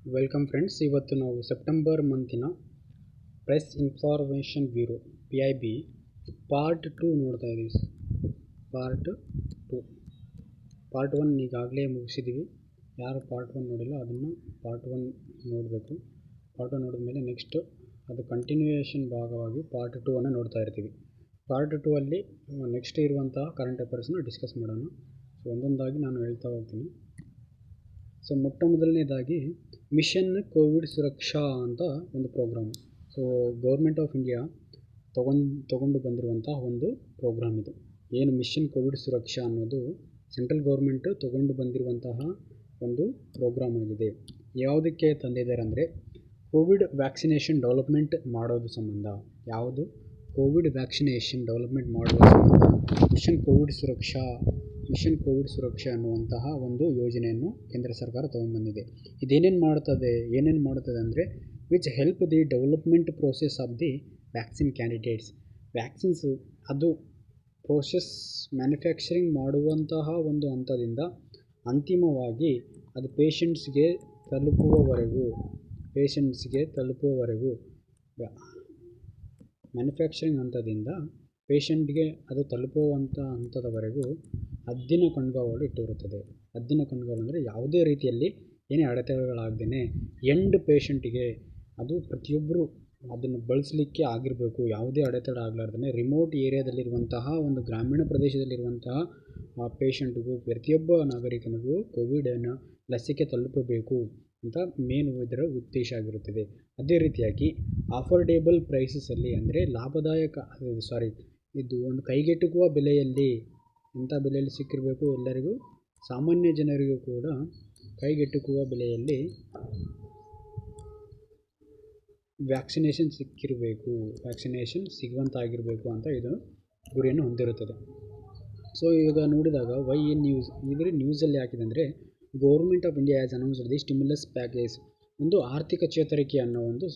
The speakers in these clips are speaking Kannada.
Welcome friends. ಇವತ್ತು ನಾವು ಸೆಪ್ಟೆಂಬರ್ ಮಂತಿನ press information bureau PIB part 2 ನೋಡ್ತಾ ಇದ್ದೀವಿ. ಪಾರ್ಟ್ 1 ಈಗಾಗಲೇ ಮುಗಿಸಿದ್ದೀವಿ. ಯಾರು ಪಾರ್ಟ್ 1 ನೋಡಿಲ್ಲ ಅದನ್ನು ಪಾರ್ಟ್ 1 ನೋಡಬೇಕು. ಪಾರ್ಟ್ 1 ನೋಡಿದ ಮೇಲೆ ನೆಕ್ಸ್ಟ್ ಅದು ಕಂಟಿನ್ಯೂಯೇಷನ್ ಭಾಗವಾಗಿ ಪಾರ್ಟ್ 2 ಅನ್ನು ನೋಡ್ತಾ ಇರ್ತೀವಿ. ಪಾರ್ಟ್ 2 ಅಲ್ಲಿ ನೆಕ್ಸ್ಟ್ ಇರುವಂತಹ ಕರೆಂಟ್ ಅಫೇರ್ಸ್ನ ಡಿಸ್ಕಸ್ ಮಾಡೋಣ. ಸೊ ಒಂದೊಂದಾಗಿ ನಾನು ಹೇಳ್ತಾ ಹೋಗ್ತೀನಿ. ಸೊ ಮೊಟ್ಟ ಮೊದಲನೇದಾಗಿ ಮಿಷನ್ ಕೋವಿಡ್ ಸುರಕ್ಷಾ ಅಂತ ಒಂದು program. So government of India ತಗೊಂಡು ಬಂದಿರುವಂತಹ ಒಂದು ಪ್ರೋಗ್ರಾಮ್ ಇದು. ಏನು ಮಿಷನ್ ಕೋವಿಡ್ ಸುರಕ್ಷಾ ಅನ್ನೋದು ಸೆಂಟ್ರಲ್ ಗೌರ್ಮೆಂಟ್ ತಗೊಂಡು ಬಂದಿರುವಂತಹ ಒಂದು ಪ್ರೋಗ್ರಾಮ್ ಆಗಿದೆ. ಯಾವುದಕ್ಕೆ ತಂದಿದ್ದಾರೆ ಅಂದರೆ ಕೋವಿಡ್ ವ್ಯಾಕ್ಸಿನೇಷನ್ ಡೆವಲಪ್ಮೆಂಟ್ ಮಾಡೋದು ಸಂಬಂಧ. ಯಾವುದು? ಕೋವಿಡ್ ವ್ಯಾಕ್ಸಿನೇಷನ್ ಡೆವಲಪ್ಮೆಂಟ್ ಮಾಡುವ ಸಂಬಂಧ ಮಿಷನ್ ಕೋವಿಡ್ ಸುರಕ್ಷಾ ಅನ್ನುವಂತಹ ಒಂದು ಯೋಜನೆಯನ್ನು ಕೇಂದ್ರ ಸರ್ಕಾರ ತಗೊಂಡ್ಬಂದಿದೆ. ಏನೇನು ಮಾಡುತ್ತದೆ ಅಂದರೆ which help the development process of the vaccine candidates. Vaccines ಅದು ಪ್ರೋಸೆಸ್ ಮ್ಯಾನುಫ್ಯಾಕ್ಚರಿಂಗ್ ಮಾಡುವಂತಹ ಒಂದು ಹಂತದಿಂದ ಅಂತಿಮವಾಗಿ ಅದು ಪೇಷಂಟ್ಸ್ಗೆ ತಲುಪುವವರೆಗೂ ಮ್ಯಾನುಫ್ಯಾಕ್ಚರಿಂಗ್ ಹಂತದಿಂದ ಪೇಷಂಟ್ಗೆ ಅದು ತಲುಪುವಂಥ ಹಂತದವರೆಗೂ ಹದ್ದಿನ ಕಣ್ಗಾವಲು ಇಟ್ಟಿರುತ್ತದೆ. ಹದ್ದಿನ ಕಣ್ಗಾವಲು ಅಂದರೆ ಯಾವುದೇ ರೀತಿಯಲ್ಲಿ ಏನೇ ಅಡೆತಡೆಗಳಾಗದೇ ಎಂಡ್ ಪೇಷಂಟಿಗೆ ಅದು ಪ್ರತಿಯೊಬ್ಬರು ಅದನ್ನು ಬಳಸಲಿಕ್ಕೆ ಆಗಿರಬೇಕು. ಯಾವುದೇ ಅಡೆತಡೆ ಆಗಲಾರ್ದೇ ರಿಮೋಟ್ ಏರಿಯಾದಲ್ಲಿರುವಂತಹ ಒಂದು ಗ್ರಾಮೀಣ ಪ್ರದೇಶದಲ್ಲಿರುವಂತಹ ಪೇಷಂಟ್ಗೂ ಪ್ರತಿಯೊಬ್ಬ ನಾಗರಿಕನಿಗೂ ಕೋವಿಡನ್ನು ಲಸಿಕೆ ತಲುಪಬೇಕು ಅಂತ ಮೇನ್ ಇದರ ಉದ್ದೇಶ ಆಗಿರುತ್ತದೆ. ಅದೇ ರೀತಿಯಾಗಿ ಅಫೋರ್ಡೇಬಲ್ ಪ್ರೈಸಸಲ್ಲಿ ಅಂದರೆ ಇದು ಒಂದು ಕೈಗೆಟುಕುವ ಬೆಲೆಯಲ್ಲಿ, ಇಂಥ ಬೆಲೆಯಲ್ಲಿ ಸಿಕ್ಕಿರಬೇಕು ಎಲ್ಲರಿಗೂ, ಸಾಮಾನ್ಯ ಜನರಿಗೂ ಕೂಡ ಕೈಗೆಟುಕುವ ಬೆಲೆಯಲ್ಲಿ ವ್ಯಾಕ್ಸಿನೇಷನ್ ಸಿಗುವಂತಾಗಿರಬೇಕು ಅಂತ ಇದು ಗುರಿಯನ್ನು ಹೊಂದಿರುತ್ತದೆ. ಸೊ ಈಗ ನೋಡಿದಾಗ ನ್ಯೂಸಲ್ಲಿ ಹಾಕಿದೆ ಅಂದರೆ government of India has announced the stimulus package. ಒಂದು ಆರ್ಥಿಕ ಚೇತರಿಕೆ ಅನ್ನೋ ಒಂದು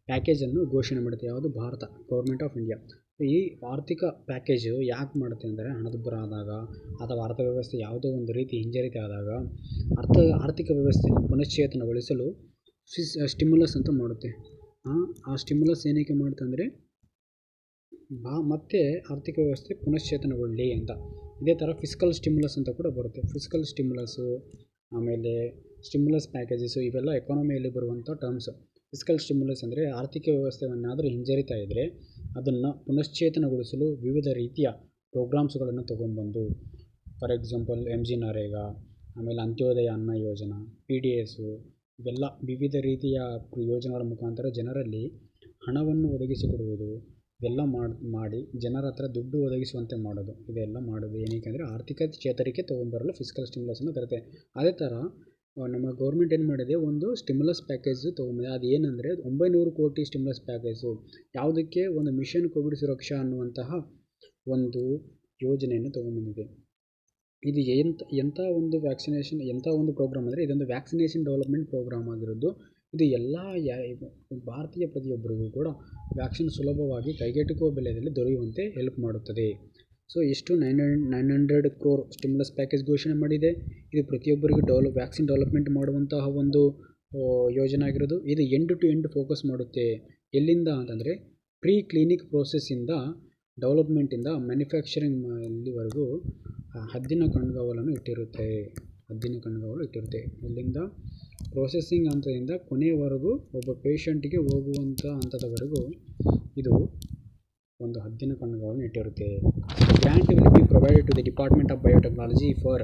ಪ್ಯಾಕೇಜನ್ನು ಘೋಷಣೆ ಮಾಡುತ್ತೆ. ಯಾವುದು? Bharat government of India. ಈ ಆರ್ಥಿಕ ಪ್ಯಾಕೇಜು ಯಾಕೆ ಮಾಡುತ್ತೆ ಅಂದರೆ ಹಣದುಬ್ಬರ ಆದಾಗ ಅಥವಾ ಅರ್ಥವ್ಯವಸ್ಥೆ ಯಾವುದೋ ಒಂದು ರೀತಿ ಹಿಂಜರಿತ ಆದಾಗ ಆರ್ಥಿಕ ವ್ಯವಸ್ಥೆಯನ್ನು ಪುನಶ್ಚೇತನಗೊಳಿಸಲು ಸ್ಟಿಮ್ಯುಲಸ್ ಅಂತ ಮಾಡುತ್ತೆ. ಆ ಸ್ಟಿಮ್ಯುಲಸ್ ಏನಕ್ಕೆ ಮಾಡುತ್ತೆ ಅಂದರೆ ಮತ್ತೆ ಆರ್ಥಿಕ ವ್ಯವಸ್ಥೆ ಪುನಶ್ಚೇತನಗೊಳ್ಳಿ ಅಂತ. ಇದೇ ಥರ ಫಿಸ್ಕಲ್ ಸ್ಟಿಮ್ಯುಲಸ್ ಅಂತ ಕೂಡ ಬರುತ್ತೆ. ಫಿಸ್ಕಲ್ ಸ್ಟಿಮ್ಯುಲಸ್ಸು, ಆಮೇಲೆ ಸ್ಟಿಮ್ಯುಲಸ್ ಪ್ಯಾಕೇಜಸ್ಸು, ಇವೆಲ್ಲ ಎಕಾನಮಿಯಲ್ಲಿ ಬರುವಂಥ ಟರ್ಮ್ಸ್. ಫಿಸ್ಕಲ್ ಸ್ಟಿಮ್ಯುಲಸ್ ಅಂದರೆ ಆರ್ಥಿಕ ವ್ಯವಸ್ಥೆಯನ್ನಾದರೂ ಹಿಂಜರಿತಾ ಇದ್ದರೆ ಅದನ್ನು ಪುನಶ್ಚೇತನಗೊಳಿಸಲು ವಿವಿಧ ರೀತಿಯ ಪ್ರೋಗ್ರಾಮ್ಸ್ಗಳನ್ನು ತೊಗೊಂಡ್ಬಂದು, ಫಾರ್ ಎಕ್ಸಾಂಪಲ್ MG ನರೇಗಾ, ಆಮೇಲೆ ಅಂತ್ಯೋದಯ ಅನ್ನ ಯೋಜನಾ, PDS, ಇವೆಲ್ಲ ವಿವಿಧ ರೀತಿಯ ಯೋಜನೆಗಳ ಮುಖಾಂತರ ಜನರಲ್ಲಿ ಹಣವನ್ನು ಒದಗಿಸಿಕೊಡುವುದು, ಇದೆಲ್ಲ ಮಾಡಿ ಜನರ ಹತ್ರ ದುಡ್ಡು ಒದಗಿಸುವಂತೆ ಮಾಡೋದು. ಇದೆಲ್ಲ ಮಾಡೋದು ಏನಕ್ಕೆ ಅಂದರೆ ಆರ್ಥಿಕ ಚೇತರಿಕೆ ತೊಗೊಂಬರಲು ಫಿಸ್ಕಲ್ ಸ್ಟಿಮ್ಯುಲಸನ್ನು ತರುತ್ತೆ. ಅದೇ ಥರ ನಮ್ಮ ಗೌರ್ಮೆಂಟ್ ಏನು ಮಾಡಿದೆ, ಒಂದು ಸ್ಟಿಮ್ಯುಲಸ್ ಪ್ಯಾಕೇಜ್ ತೊಗೊಂಡಿದೆ. ಅದು ಏನಂದರೆ 900 ಕೋಟಿ ಸ್ಟಿಮ್ಯುಲಸ್ ಪ್ಯಾಕೇಜು. ಯಾವುದಕ್ಕೆ? ಒಂದು ಮಿಷನ್ ಕೋವಿಡ್ ಸುರಕ್ಷಾ ಅನ್ನುವಂತಹ ಒಂದು ಯೋಜನೆಯನ್ನು ತೊಗೊಂಡ್ಬಂದಿದೆ. ಇದು ಎಂಥ ಒಂದು ಪ್ರೋಗ್ರಾಮ್ ಅಂದರೆ ಇದೊಂದು ವ್ಯಾಕ್ಸಿನೇಷನ್ ಡೆವಲಪ್ಮೆಂಟ್ ಪ್ರೋಗ್ರಾಮ್ ಆಗಿರೋದು. ಇದು ಎಲ್ಲ ಭಾರತೀಯ ಪ್ರತಿಯೊಬ್ಬರಿಗೂ ಕೂಡ ವ್ಯಾಕ್ಸಿನ್ ಸುಲಭವಾಗಿ ಕೈಗೆಟುಕುವ ಬೆಲೆಯಲ್ಲಿ ದೊರೆಯುವಂತೆ ಹೆಲ್ಪ್ ಮಾಡುತ್ತದೆ. ಸೊ ಎಷ್ಟು 900 crore ಸ್ಟಿಮ್ಯುಲಸ್ ಪ್ಯಾಕೇಜ್ ಘೋಷಣೆ ಮಾಡಿದೆ. ಇದು ಪ್ರತಿಯೊಬ್ಬರಿಗೂ ವ್ಯಾಕ್ಸಿನ್ ಡೆವಲಪ್ಮೆಂಟ್ ಮಾಡುವಂತಹ ಒಂದು ಯೋಜನೆ ಆಗಿರೋದು. ಇದು ಎಂಡ್ ಟು ಎಂಡ್ ಫೋಕಸ್ ಮಾಡುತ್ತೆ. ಎಲ್ಲಿಂದ ಅಂತಂದರೆ ಪ್ರೀ ಕ್ಲಿನಿಕ್ ಪ್ರೋಸೆಸ್ಸಿಂದ ಡೆವಲಪ್ಮೆಂಟಿಂದ ಮ್ಯಾನುಫ್ಯಾಕ್ಚರಿಂಗ್ ಇಲ್ಲಿವರೆಗೂ ಹದ್ದಿನ ಕಣ್ಗಾವಲನ್ನು ಇಟ್ಟಿರುತ್ತೆ. ಇಲ್ಲಿಂದ ಪ್ರೋಸೆಸ್ಸಿಂಗ್ ಹಂತದಿಂದ ಕೊನೆಯವರೆಗೂ ಒಬ್ಬ ಪೇಷಂಟಿಗೆ ಹೋಗುವಂಥ ಹಂತದವರೆಗೂ ಇದು ಒಂದು ಹದ್ದಿನ ಕಣ್ಗಾವಲನ್ನು ಇಟ್ಟಿರುತ್ತೆ. Grant will be provided to the department of biotechnology for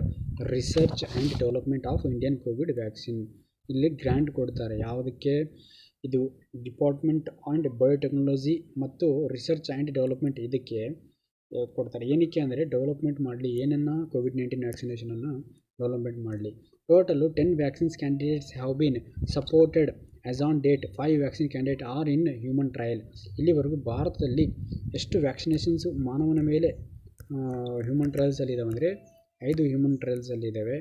research and development of Indian Covid vaccine. ಇಲ್ಲಿ ಗ್ರ್ಯಾಂಟ್ ಕೊಡ್ತಾರೆ. ಯಾವುದಕ್ಕೆ? ಇದು ಡಿಪಾರ್ಟ್ಮೆಂಟ್ ಆ್ಯಂಡ್ ಬಯೋಟೆಕ್ನಾಲಜಿ ಮತ್ತು ರಿಸರ್ಚ್ ಆ್ಯಂಡ್ ಡೆವಲಪ್ಮೆಂಟ್ ಇದಕ್ಕೆ ಕೊಡ್ತಾರೆ. ಏನಕ್ಕೆ ಅಂದರೆ ಡೆವಲಪ್ಮೆಂಟ್ ಮಾಡಲಿ, ಏನನ್ನು COVID-19 ವ್ಯಾಕ್ಸಿನೇಷನನ್ನು ಡೆವಲಪ್ಮೆಂಟ್ ಮಾಡಲಿ. Total 10 vaccines candidates have been supported as on date. 5 vaccine candidate are in human trial. ಇಲ್ಲಿವರೆಗೂ ಭಾರತದಲ್ಲಿ ಎಷ್ಟು ವ್ಯಾಕ್ಸಿನೇಷನ್ಸು ಮಾನವನ ಮೇಲೆ ಹ್ಯೂಮನ್ ಟ್ರಯಲ್ಸಲ್ಲಿದ್ದಾವೆ ಅಂದರೆ 5 ಹ್ಯೂಮನ್ ಟ್ರಯಲ್ಸಲ್ಲಿದ್ದಾವೆ.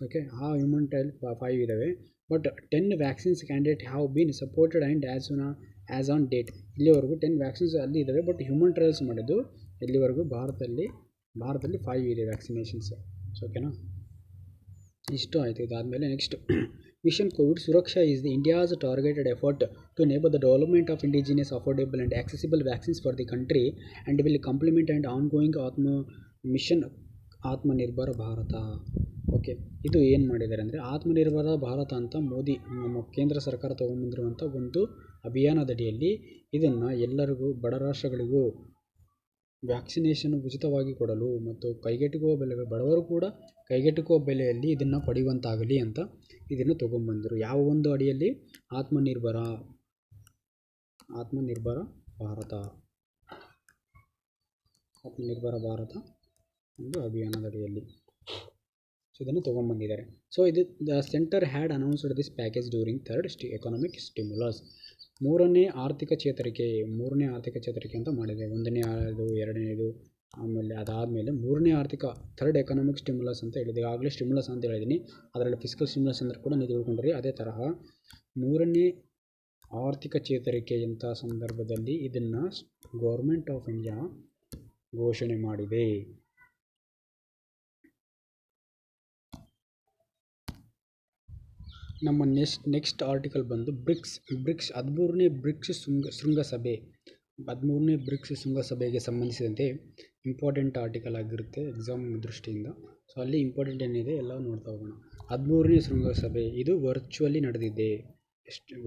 ಓಕೆ, ಆ ಹ್ಯೂಮನ್ ಟ್ರಯಲ್ 5 ಇದ್ದಾವೆ. But 10 vaccines candidate have been supported and as on date. ಇಲ್ಲಿವರೆಗೂ 10 ವ್ಯಾಕ್ಸಿನ್ಸ್ ಅಲ್ಲಿ ಇದ್ದಾವೆ. ಬಟ್ ಹ್ಯೂಮನ್ ಟ್ರಯಲ್ಸ್ ಮಾಡಿದ್ದು ಇಲ್ಲಿವರೆಗೂ ಭಾರತದಲ್ಲಿ 5 ಇದೆ ವ್ಯಾಕ್ಸಿನೇಷನ್ಸ್. ಓಕೆನಾ? ಇಷ್ಟು ಆಯಿತು. ಇದಾದಮೇಲೆ next Mission COVID Suraksha is India's targeted effort to enable the development of indigenous, affordable and accessible vaccines for the country and will complement and ongoing mission Atmanirbhar Bharat. Okay, ಇದು ಏನು ಮಾಡಿದ್ದಾರೆ ಅಂದರೆ ಆತ್ಮನಿರ್ಭರ ಭಾರತ ಅಂತ ಮೋದಿ ನಮ್ಮ ಕೇಂದ್ರ ಸರ್ಕಾರ ತೊಗೊಂಬಂದಿರುವಂಥ ಒಂದು ಅಭಿಯಾನದಡಿಯಲ್ಲಿ ಇದನ್ನು ಎಲ್ಲರಿಗೂ ಬಡ ರಾಷ್ಟ್ರಗಳಿಗೂ ವ್ಯಾಕ್ಸಿನೇಷನ್ ಉಚಿತವಾಗಿ ಕೊಡಲು ಮತ್ತು ಕೈಗೆಟುಕುವ ಬೆಲೆಗಳು ಬಡವರು ಕೂಡ ಕೈಗೆಟುಕುವ ಬೆಲೆಯಲ್ಲಿ ಇದನ್ನು ಪಡೆಯುವಂತಾಗಲಿ ಅಂತ ಇದನ್ನು ತೊಗೊಂಬಂದರು. ಯಾವ ಒಂದು ಅಡಿಯಲ್ಲಿ? ಆತ್ಮನಿರ್ಭರ ಭಾರತ ಒಂದು ಅಭಿಯಾನದ ಅಡಿಯಲ್ಲಿ ಇದನ್ನು ತೊಗೊಂಬಂದಿದ್ದಾರೆ. ಸೊ ಇದು the centre had announced this package during third economic stimulus. ಮೂರನೇ ಆರ್ಥಿಕ ಚೇತರಿಕೆ ಅಂತ ಮಾಡಿದೆ. ಒಂದನೇದು, ಎರಡನೇದು, ಆಮೇಲೆ ಅದಾದಮೇಲೆ ಮೂರನೇ ಥರ್ಡ್ ಎಕನಾಮಿಕ್ ಸ್ಟಿಮ್ಯುಲಸ್ ಅಂತ ಹೇಳಿದೆ. ಆಗಲೇ ಸ್ಟಿಮ್ಯುಲಸ್ ಅಂತ ಹೇಳಿದ್ದೀನಿ, ಅದರಲ್ಲಿ ಫಿಸ್ಕಲ್ ಸ್ಟಿಮ್ಯುಲಸ್ ಅಂದ್ರೆ ಕೂಡ ನೀವು ತಿಳ್ಕೊಂಡ್ರಿ. ಅದೇ ತರಹ ಮೂರನೇ ಆರ್ಥಿಕ ಚೇತರಿಕೆಯಂಥ ಸಂದರ್ಭದಲ್ಲಿ ಇದನ್ನು ಗೌರ್ಮೆಂಟ್ ಆಫ್ ಇಂಡಿಯಾ ಘೋಷಣೆ ಮಾಡಿದೆ. ನಮ್ಮ ನೆಕ್ಸ್ಟ್ ಆರ್ಟಿಕಲ್ ಬಂದು ಬ್ರಿಕ್ಸ್ 13ನೇ ಬ್ರಿಕ್ಸ್ ಶೃಂಗಸಭೆಗೆ ಸಂಬಂಧಿಸಿದಂತೆ ಇಂಪಾರ್ಟೆಂಟ್ ಆರ್ಟಿಕಲ್ ಆಗಿರುತ್ತೆ ಎಕ್ಸಾಮ್ ದೃಷ್ಟಿಯಿಂದ. ಸೊ ಅಲ್ಲಿ ಇಂಪಾರ್ಟೆಂಟ್ ಏನಿದೆ ಎಲ್ಲ ನೋಡ್ತಾ ಹೋಗೋಣ. 13ನೇ ಶೃಂಗಸಭೆ ಇದು ವರ್ಚುವಲಿ ನಡೆದಿದೆ.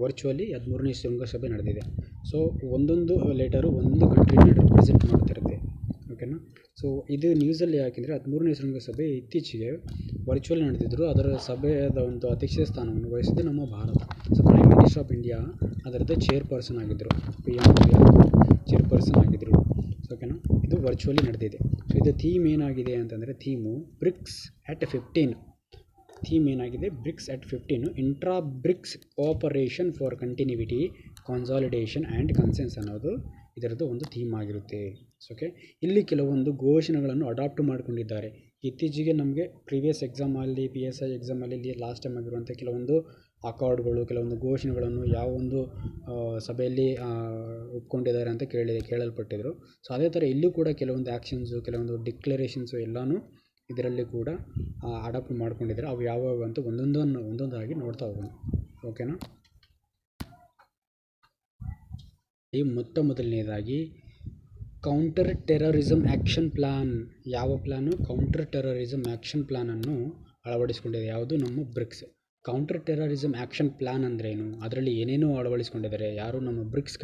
13ನೇ ಶೃಂಗಸಭೆ ನಡೆದಿದೆ. ಸೊ ಒಂದೊಂದು ಲೆಟರು ಒಂದೊಂದು ಕಂಟ್ರಿನ ರೆಪ್ರೆಸೆಂಟ್ ಮಾಡ್ತಿರುತ್ತೆ. ಓಕೆನಾ. ಸೊ ಇದು ನ್ಯೂಸಲ್ಲಿ ಯಾಕೆಂದರೆ 13ನೇ ಶೃಂಗಸಭೆ ಇತ್ತೀಚೆಗೆ ವರ್ಚುವಲ್ ನಡೆದಿದ್ದರು. ಅದರ ಸಭೆಯ ಒಂದು ಅಧ್ಯಕ್ಷೀಯ ಸ್ಥಾನವನ್ನು ವಹಿಸಿದ್ದು ನಮ್ಮ Bharat. So prime minister of India ಅದರದ್ದು ಚೇರ್ಪರ್ಸನ್ ಆಗಿದ್ದರು, PM ಚೇರ್ಪರ್ಸನ್ ಆಗಿದ್ದರು. ಓಕೆನಾ. ಇದು ವರ್ಚುವಲಿ ನಡೆದಿದೆ. ಸೊ ಇದು ಥೀಮ್ ಏನಾಗಿದೆ ಅಂತಂದರೆ ಬ್ರಿಕ್ಸ್ ಅಟ್ 15. ಥೀಮ್ ಏನಾಗಿದೆ? BRICS at 15 intra BRICS cooperation for continuity, consolidation and consensus ಅನ್ನೋದು ಇದರದ್ದು ಒಂದು ಥೀಮ್ ಆಗಿರುತ್ತೆ. ಓಕೆ, ಇಲ್ಲಿ ಕೆಲವೊಂದು ಘೋಷಣೆಗಳನ್ನು ಅಡಾಪ್ಟ್ ಮಾಡಿಕೊಂಡಿದ್ದಾರೆ. ಇತ್ತೀಚೆಗೆ ನಮಗೆ ಪ್ರೀವಿಯಸ್ ಎಕ್ಸಾಮಲ್ಲಿ PSI ಎಕ್ಸಾಮಲ್ಲಿ ಲಾಸ್ಟ್ ಟೈಮ್ ಆಗಿರುವಂಥ ಕೆಲವೊಂದು ಅಕಾರ್ಡ್ಗಳು, ಕೆಲವೊಂದು ಘೋಷಣೆಗಳನ್ನು ಯಾವ ಒಂದು ಸಭೆಯಲ್ಲಿ ಒಪ್ಕೊಂಡಿದ್ದಾರೆ ಅಂತ ಕೇಳಲ್ಪಟ್ಟಿದ್ರು. ಸೊ ಅದೇ ಥರ ಇಲ್ಲೂ ಕೂಡ ಕೆಲವೊಂದು ಆ್ಯಕ್ಷನ್ಸು, ಕೆಲವೊಂದು ಡಿಕ್ಲರೇಷನ್ಸು ಎಲ್ಲನೂ ಇದರಲ್ಲಿ ಕೂಡ ಅಡಾಪ್ಟ್ ಮಾಡ್ಕೊಂಡಿದ್ದಾರೆ. ಅವು ಯಾವ್ಯಾವ ಅಂತ ಒಂದೊಂದಾಗಿ ನೋಡ್ತಾ ಹೋಗೋಣ. ಓಕೆನಾ. ಈ ಮೊದಲನೇದಾಗಿ ಕೌಂಟರ್ ಟೆರರಿಸಮ್ ಆ್ಯಕ್ಷನ್ ಪ್ಲ್ಯಾನ್. ಯಾವ ಪ್ಲ್ಯಾನು? ಕೌಂಟರ್ ಟೆರರಿಸಮ್ ಆ್ಯಕ್ಷನ್ ಪ್ಲ್ಯಾನನ್ನು ಅಳವಡಿಸಿಕೊಂಡಿದೆ. ಯಾವುದು? ನಮ್ಮ BRICS. Counter terrorism action plan ಅಂದ್ರೇನು? ಅದರಲ್ಲಿ ಏನೇನು ಅಳವಡಿಸ್ಕೊಂಡಿದ್ದಾರೆ? ಯಾರು? ನಮ್ಮ ಬ್ರಿಕ್ಸ್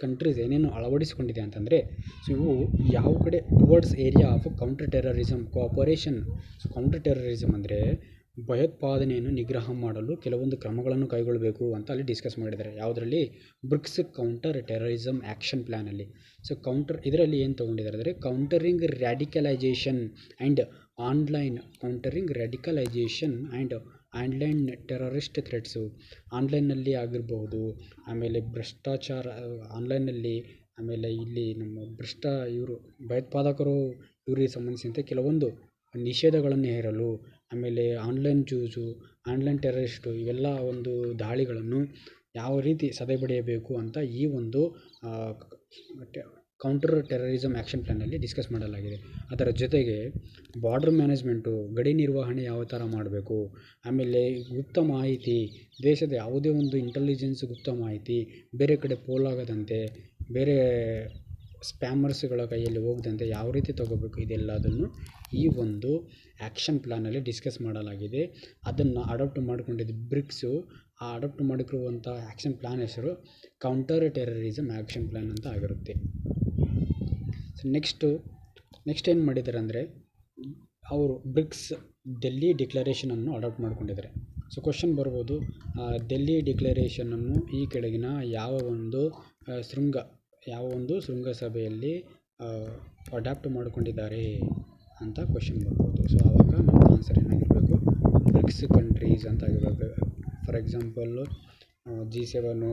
ಕಂಟ್ರೀಸ್ ಏನೇನು ಅಳವಡಿಸ್ಕೊಂಡಿದೆ ಅಂತಂದರೆ, ಸೊ ಇವು ಯಾವ ಕಡೆ towards area of counter terrorism cooperation. So counter terrorism ಅಂದರೆ ಭಯೋತ್ಪಾದನೆಯನ್ನು ನಿಗ್ರಹ ಮಾಡಲು ಕೆಲವೊಂದು ಕ್ರಮಗಳನ್ನು ಕೈಗೊಳ್ಳಬೇಕು ಅಂತ ಅಲ್ಲಿ ಡಿಸ್ಕಸ್ ಮಾಡಿದ್ದಾರೆ. ಯಾವುದರಲ್ಲಿ? ಬ್ರಿಕ್ಸ್ ಕೌಂಟರ್ ಟೆರರಿಸಮ್ ಆ್ಯಕ್ಷನ್ ಪ್ಲ್ಯಾನಲ್ಲಿ. ಸೊ ಇದರಲ್ಲಿ ಏನು ತೊಗೊಂಡಿದ್ದಾರೆ ಅಂದರೆ countering radicalisation and online terrorist threats. ಆನ್ಲೈನ್ನಲ್ಲಿ ಆಗಿರಬಹುದು, ಆಮೇಲೆ ಭ್ರಷ್ಟಾಚಾರ ಆನ್ಲೈನ್ನಲ್ಲಿ, ಆಮೇಲೆ ಇಲ್ಲಿ ನಮ್ಮ ಭಯೋತ್ಪಾದಕರು ಇವರಿಗೆ ಸಂಬಂಧಿಸಿದಂತೆ ಕೆಲವೊಂದು ನಿಷೇಧಗಳನ್ನು ಹೇರಲು, ಆಮೇಲೆ ಆನ್ಲೈನ್ ಆನ್ಲೈನ್ ಟೆರರಿಸ್ಟು ಇವೆಲ್ಲ ಒಂದು ದಾಳಿಗಳನ್ನು ಯಾವ ರೀತಿ ಸದೆಬಡಿಯಬೇಕು ಅಂತ ಈ ಒಂದು ಕೌಂಟರ್ ಟೆರರಿಸಮ್ ಆ್ಯಕ್ಷನ್ ಪ್ಲ್ಯಾನಲ್ಲಿ ಡಿಸ್ಕಸ್ ಮಾಡಲಾಗಿದೆ. ಅದರ ಜೊತೆಗೆ ಬಾರ್ಡರ್ ಮ್ಯಾನೇಜ್ಮೆಂಟು, ಗಡಿ ನಿರ್ವಹಣೆ ಯಾವ ಥರ ಮಾಡಬೇಕು, ಆಮೇಲೆ ಗುಪ್ತ ಮಾಹಿತಿ, ದೇಶದ ಯಾವುದೇ ಒಂದು ಇಂಟೆಲಿಜೆನ್ಸ್ ಗುಪ್ತ ಮಾಹಿತಿ ಬೇರೆ ಕಡೆ ಪೋಲಾಗದಂತೆ, ಬೇರೆ ಸ್ಪ್ಯಾಮರ್ಸ್ಗಳ ಕೈಯಲ್ಲಿ ಹೋಗದಂತೆ ಯಾವ ರೀತಿ ತಗೋಬೇಕು, ಇದೆಲ್ಲದನ್ನು ಈ ಒಂದು ಆ್ಯಕ್ಷನ್ ಪ್ಲ್ಯಾನಲ್ಲಿ ಡಿಸ್ಕಸ್ ಮಾಡಲಾಗಿದೆ. ಅದನ್ನು ಅಡಾಪ್ಟ್ ಮಾಡಿಕೊಂಡಿದ್ದು ಬ್ರಿಕ್ಸು. ಆ ಅಡಾಪ್ಟ್ ಮಾಡಿರುವಂಥ ಆ್ಯಕ್ಷನ್ ಪ್ಲ್ಯಾನ್ ಹೆಸರು ಕೌಂಟರ್ ಟೆರರಿಸಮ್ ಆ್ಯಕ್ಷನ್ ಪ್ಲ್ಯಾನ್ ಅಂತ ಆಗಿರುತ್ತೆ. ಸೊ ನೆಕ್ಸ್ಟ್ ಏನು ಮಾಡಿದ್ದಾರೆ ಅಂದರೆ, ಅವರು ಬ್ರಿಕ್ಸ್ ಡೆಲ್ಲಿ ಡಿಕ್ಲರೇಷನನ್ನು ಅಡಾಪ್ಟ್ ಮಾಡ್ಕೊಂಡಿದ್ದಾರೆ. ಸೊ ಕ್ವಶನ್ ಬರ್ಬೋದು, ಡೆಲ್ಲಿ ಡಿಕ್ಲರೇಷನನ್ನು ಈ ಕೆಳಗಿನ ಯಾವ ಒಂದು ಶೃಂಗಸಭೆಯಲ್ಲಿ ಅಡಾಪ್ಟ್ ಮಾಡಿಕೊಂಡಿದ್ದಾರೆ ಅಂತ ಕ್ವಶನ್ ಬರ್ಬೋದು. ಸೊ ಆವಾಗ ನಮ್ಮ ಆನ್ಸರ್ ಏನಾಗಿರಬೇಕು? ಬ್ರಿಕ್ಸ್ ಕಂಟ್ರೀಸ್ ಅಂತ ಆಗಿರಬೇಕು. ಫಾರ್ ಎಕ್ಸಾಂಪಲ್ಲು G7,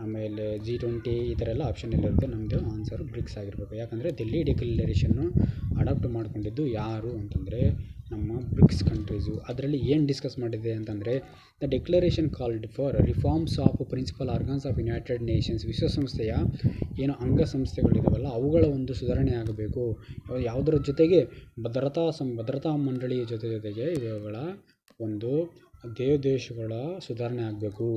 ಆಮೇಲೆ G20 ಈ ಥರ ಎಲ್ಲ ಆಪ್ಷನಲ್ಲಿರುತ್ತೆ. ನಮ್ಮದು ಆನ್ಸರ್ ಬ್ರಿಕ್ಸ್ ಆಗಿರಬೇಕು. ಯಾಕಂದರೆ ಡೆಲ್ಲಿ ಡಿಕ್ಲರೇಷನ್ನು ಅಡಾಪ್ಟ್ ಮಾಡ್ಕೊಂಡಿದ್ದು ಯಾರು ಅಂತಂದರೆ ನಮ್ಮ ಬ್ರಿಕ್ಸ್ ಕಂಟ್ರೀಸು. ಅದರಲ್ಲಿ ಏನು ಡಿಸ್ಕಸ್ ಮಾಡಿದೆ ಅಂತಂದರೆ, the declaration called for reforms of principal organs of United Nations. ವಿಶ್ವಸಂಸ್ಥೆಯ ಏನು ಅಂಗಸಂಸ್ಥೆಗಳಿದಾವಲ್ಲ ಅವುಗಳ ಒಂದು ಸುಧಾರಣೆ ಆಗಬೇಕು. ಯಾವುದರ ಜೊತೆಗೆ ಭದ್ರತಾ ಮಂಡಳಿಯ ಜೊತೆಗೆ ಇವುಗಳ ಒಂದು ದೇಶಗಳ ಸುಧಾರಣೆ ಆಗಬೇಕು.